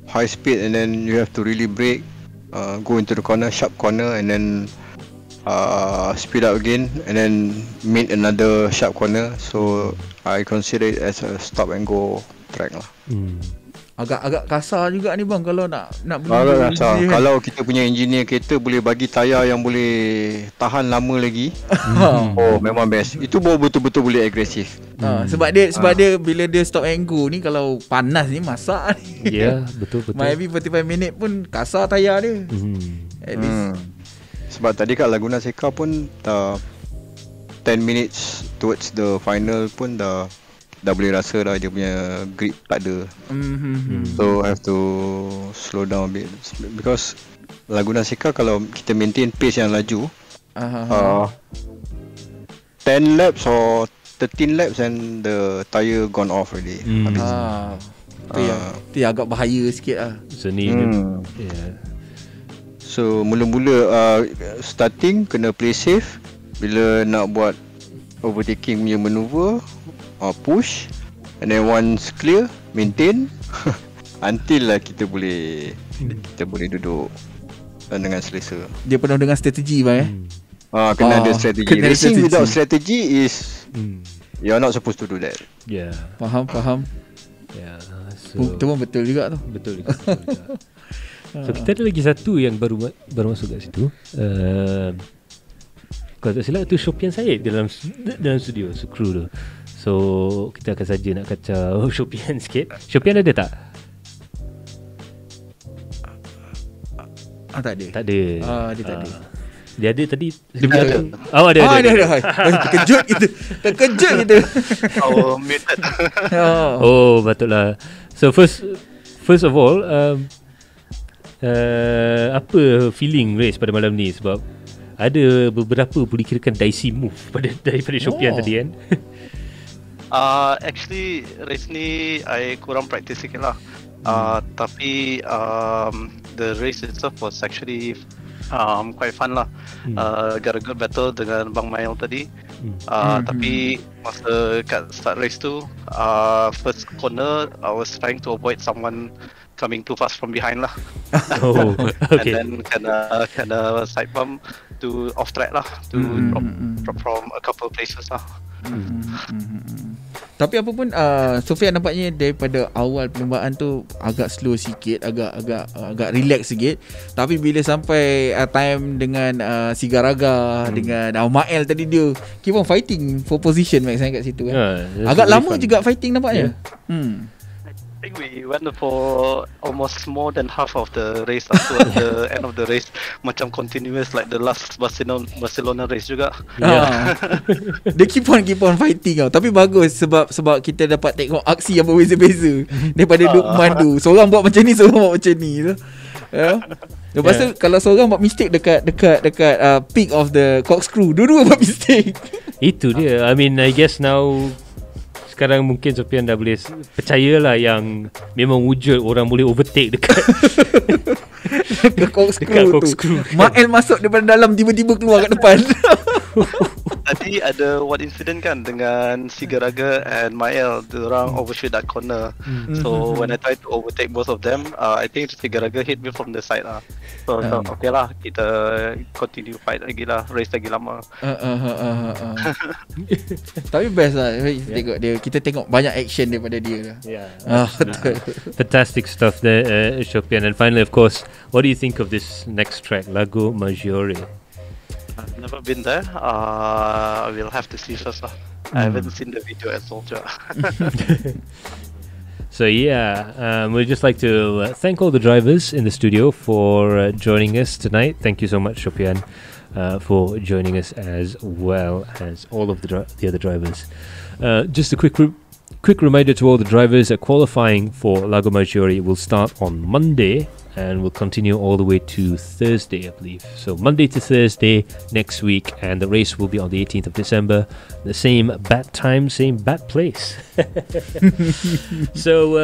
High speed and then you have to really brake, go into the corner, sharp corner, and then speed up again and then meet another sharp corner. So I consider it as a stop and go track lah. Agak kasar juga ni bang kalau nak beli. Agak kasar. Kalau kita punya engineer kereta boleh bagi tayar yang boleh tahan lama lagi. Memang best. Itu baru betul-betul boleh agresif. Sebab dia bila dia stop and go ni kalau panas ni masak ni. Betul. Maybe 45 minit pun kasar tayar dia. At least. Sebab tadi kat Laguna Seca pun 10 minutes towards the final pun dah boleh rasa dah dia punya grip tak ada. So have to slow down a bit because Laguna Seca kalau kita maintain pace yang laju 10 laps or 13 laps and the tyre gone off already. Itu yang agak bahaya sikit lah. So mula-mula starting kena play safe. Bila nak buat overtaking punya maneuver, push, and then once clear, maintain until lah kita boleh duduk. dengan selesa. Dia penuh dengan strategi bang kena ada strategi. Racing without strategy is you're not supposed to do that. Yeah. Faham. Yeah. Itu pun betul juga tu. Betul juga. So kita ada lagi satu yang baru masuk kat situ. Kalau tak silap tu Sofian Said dalam studio, kru tu. So kita akan saja nak kacau Sofian sikit. Sofian ada tak? Tak ada. Tak ada. Dia tak ada. Dia ada tadi. Dia ada. Ada. Terkejut kita. Muted. Patutlah. So first of all, apa feeling race pada malam ni, sebab ada beberapa boleh kirakan dicey move daripada Sofian tadi kan. Actually race ni I kurang practice sikit lah. Tapi the race itself was actually quite fun lah. Got a good battle dengan Bang Mail tadi. Tapi masa kat start race tu, first corner I was trying to avoid someone coming too fast from behind lah. Okay. And then kinda side bump to off track lah, to drop from a couple of places lah. Tapi apa pun Sofian nampaknya daripada awal perlombaan tu agak slow sikit, agak relax sikit. Tapi bila sampai time dengan Sigaraga dengan Mael tadi, dia keep on fighting for position Max kat situ kan. Agak lama fun juga fighting nampaknya. I think we went for almost more than half of the race up to the end of the race, macam continuous like the last Barcelona race juga. Dia keep on fighting tau. Tapi bagus sebab kita dapat tengok aksi yang berbeza-beza daripada duk memandu. Seorang buat macam ni, seorang buat macam ni tu. Lepas tu kalau seorang buat mistake dekat peak of the corkscrew, dua-dua buat mistake. Itu dia. I mean, I guess now sekarang mungkin Sofian dah boleh percayalah yang memang wujud orang boleh overtake dekat corkscrew tu. Mael masuk daripada dalam, tiba-tiba keluar kat depan. Tadi ada one incident kan dengan Sigaraga and Mael, diorang overshoot that corner. So when I tried to overtake both of them, I think Sigaraga hit me from the side lah. So okay lah, kita continue fight lagi lah, race lagi lama. Tapi best lah tengok dia. Kita tengok banyak action daripada dia lah. Fantastic stuff there, Sofian. And finally, of course, what do you think of this next track, Lago Maggiore? I've never been there. I will have to see first lah. I haven't seen the video as well. So we'd just like to thank all the drivers in the studio for joining us tonight. Thank you so much, Sofian, for joining us, as well as all of the other drivers. Just a quick reminder to all the drivers that qualifying for Lago Maggiore will start on Monday and will continue all the way to Thursday, I believe. So Monday to Thursday next week, and the race will be on the 18th of December. The same bat time, same bat place. So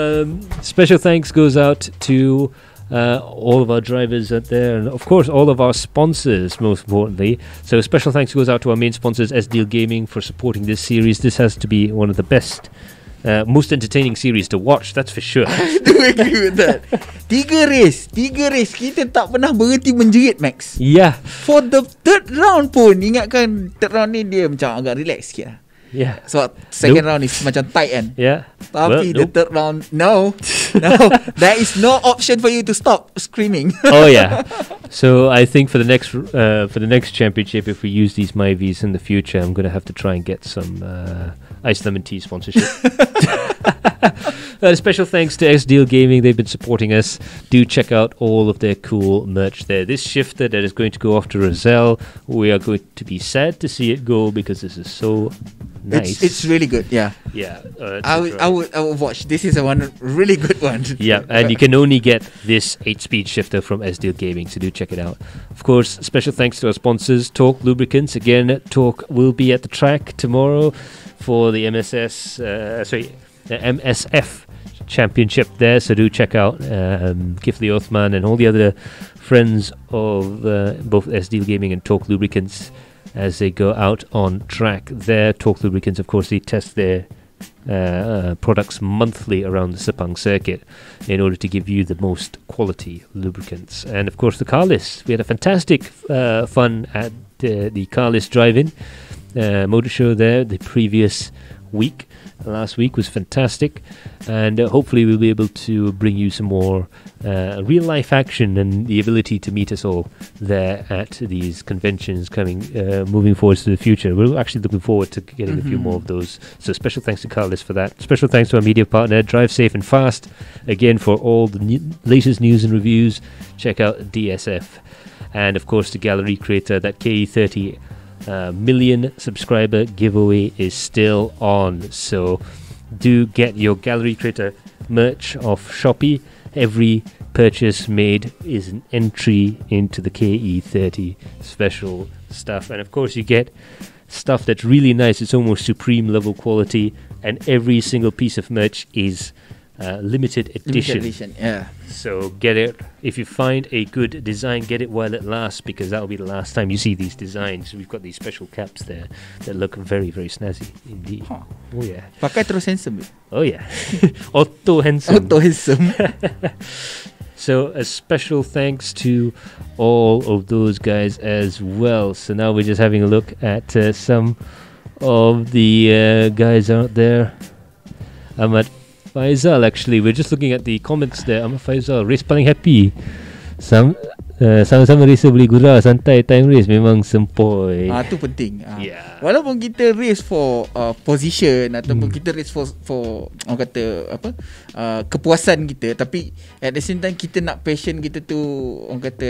special thanks goes out to all of our drivers out there, and of course all of our sponsors, most importantly. So special thanks goes out to our main sponsors, SDL Gaming, for supporting this series. This has to be one of the best, most entertaining series to watch, that's for sure. I do agree with that. Tiga race kita tak pernah berhenti menjerit, Max. Yeah. For the third round pun, ingatkan third round ni dia macam agak relax sikit lah. Yeah. So second round is macam tight kan. Yeah. Tapi the third round, no, there is no option for you to stop screaming. Oh yeah. So I think for the next championship, if we use these Myvies in the future, I'm gonna have to try and get some Ice Lemon Tea sponsorship. Special thanks to SDL Gaming. They've been supporting us. Do check out all of their cool merch there. This shifter that is going to go off to Roselle, we are going to be sad to see it go because this is so nice. It's really good. Yeah. I would watch. This is one really good one. Yeah, and you can only get this 8-speed shifter from SDL Gaming, so do check it out. Of course, special thanks to our sponsors, Torque Lubricants. Again, Torque will be at the track tomorrow for the the MSF Championship there, so do check out Kifli Othman and all the other friends of both SDL Gaming and Torque Lubricants as they go out on track there. Torque Lubricants, of course, they test their products monthly around the Sepang circuit in order to give you the most quality lubricants. And of course, the car list. We had a fantastic fun at the car list drive-in motor show there the previous week. Last week was fantastic, and hopefully we'll be able to bring you some more real life action and the ability to meet us all there at these conventions moving forward to the future. We're actually looking forward to getting a few more of those. So special thanks to Carlist for that. Special thanks to our media partner, Drive Safe and Fast. Again, for all the latest news and reviews, check out DSF. And of course, the Gallery Creator, that KE30 million subscriber giveaway is still on, so do get your Gallery Creator merch off Shopee. Every purchase made is an entry into the KE30 special stuff, and of course you get stuff that's really nice. It's almost supreme level quality, and every single piece of merch is limited edition. Yeah. So get it. If you find a good design, get it while it lasts, because that'll be the last time you see these designs. We've got these special caps there that look very, very snazzy indeed. Huh. Oh yeah. Pakai terus handsome. Oh yeah. Auto handsome. Auto handsome. So a special thanks to all of those guys as well. So now we're just having a look at some of the guys out there. Ahmad Faizal, actually, we're just looking at the comments there. Ahmad Faizal, race paling happy. Sama-sama racer boleh gurau, santai, time race memang sempoi. Tu penting. Yeah. Walaupun kita race for position ataupun kita race for orang kata apa, kepuasan kita, tapi at the same time kita nak passion kita tu orang kata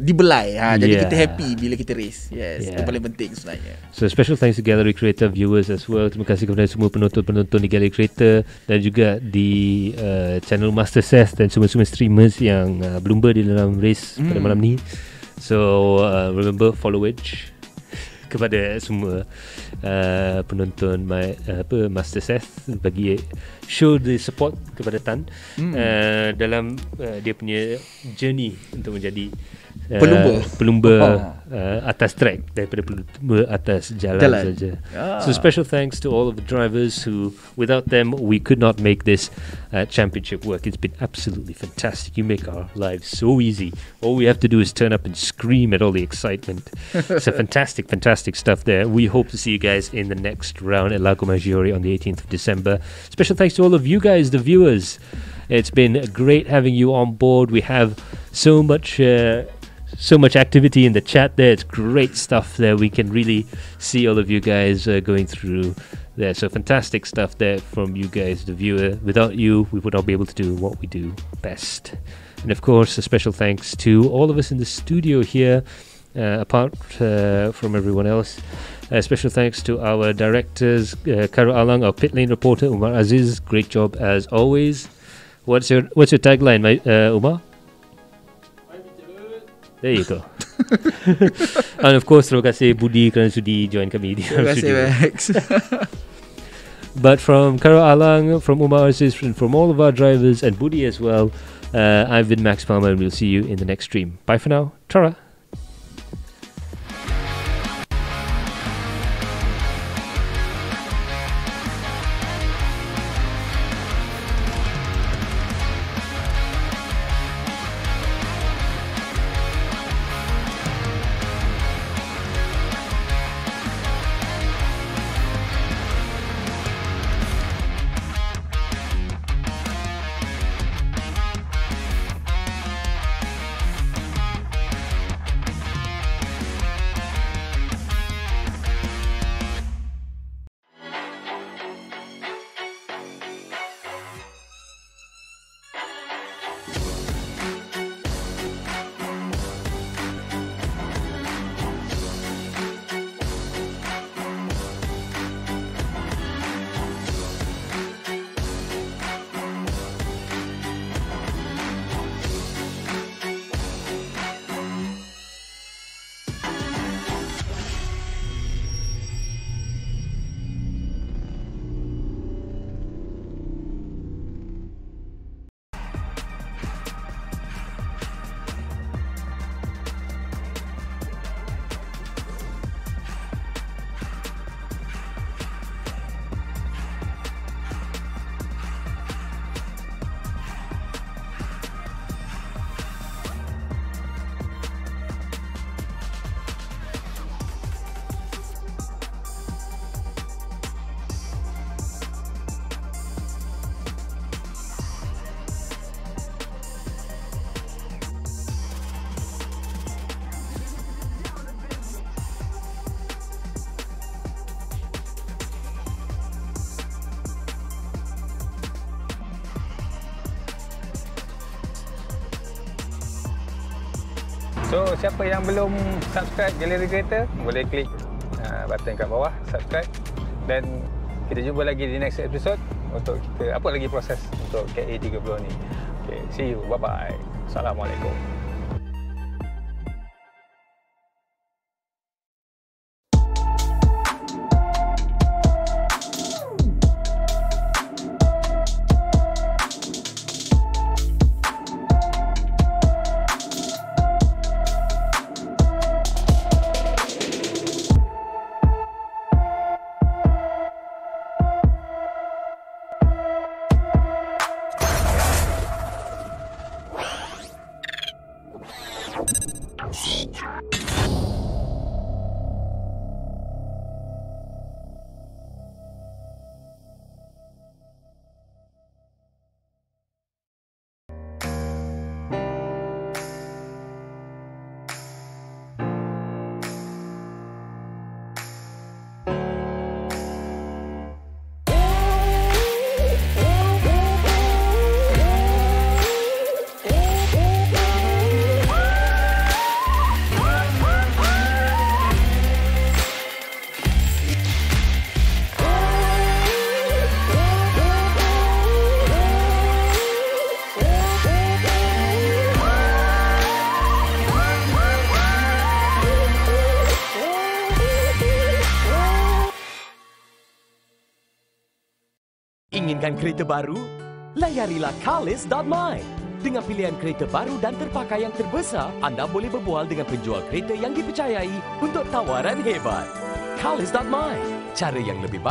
dibelai. Jadi kita happy bila kita race. Yes, itu paling penting sebenarnya. So special thanks to Gallery Creator viewers as well. Terima kasih kepada semua penonton-penonton di Gallery Creator dan juga di channel Master Seth dan semua-semua streamers yang berlumba di dalam race pada malam ni. So remember, follow Edge kepada semua penonton Master Seth, bagi show the support kepada Tan dalam dia punya journey untuk menjadi pelumba atas track daripada pelumba atas jalan saja. So special thanks to all of the drivers who, without them, we could not make this championship work. It's been absolutely fantastic. You make our lives so easy. All we have to do is turn up and scream at all the excitement. So fantastic stuff there. We hope to see you guys in the next round at Lago Maggiore on the 18th of December. Special thanks to all of you guys, the viewers. It's been great having you on board. We have so much activity in the chat there. It's great stuff there. We can really see all of you guys going through there. So fantastic stuff there from you guys, the viewer. Without you, we would not be able to do what we do best. And of course, a special thanks to all of us in the studio here, apart from everyone else. Special thanks to our directors, Karo Alang, our pit lane reporter, Umar Aziz. Great job as always. What's your tagline, Umar? There you go. And of course, terima kasih Budi kerana sudi join kami di Terima kasih Max. But from Karo Alang, from Umar Aziz, and from all of our drivers and Budi as well, I've been Max Palmer, and we'll see you in the next stream. Bye for now. Tara. So siapa yang belum subscribe Galeri Kereta, boleh klik button kat bawah subscribe, dan kita jumpa lagi di next episode untuk kita apa lagi proses untuk KA30 ni. Okay, see you, bye bye. Assalamualaikum. Inginkan kereta baru? Layarilah Carlist.my. Dengan pilihan kereta baru dan terpakai yang terbesar, anda boleh berbual dengan penjual kereta yang dipercayai untuk tawaran hebat. Carlist.my, cara yang lebih baik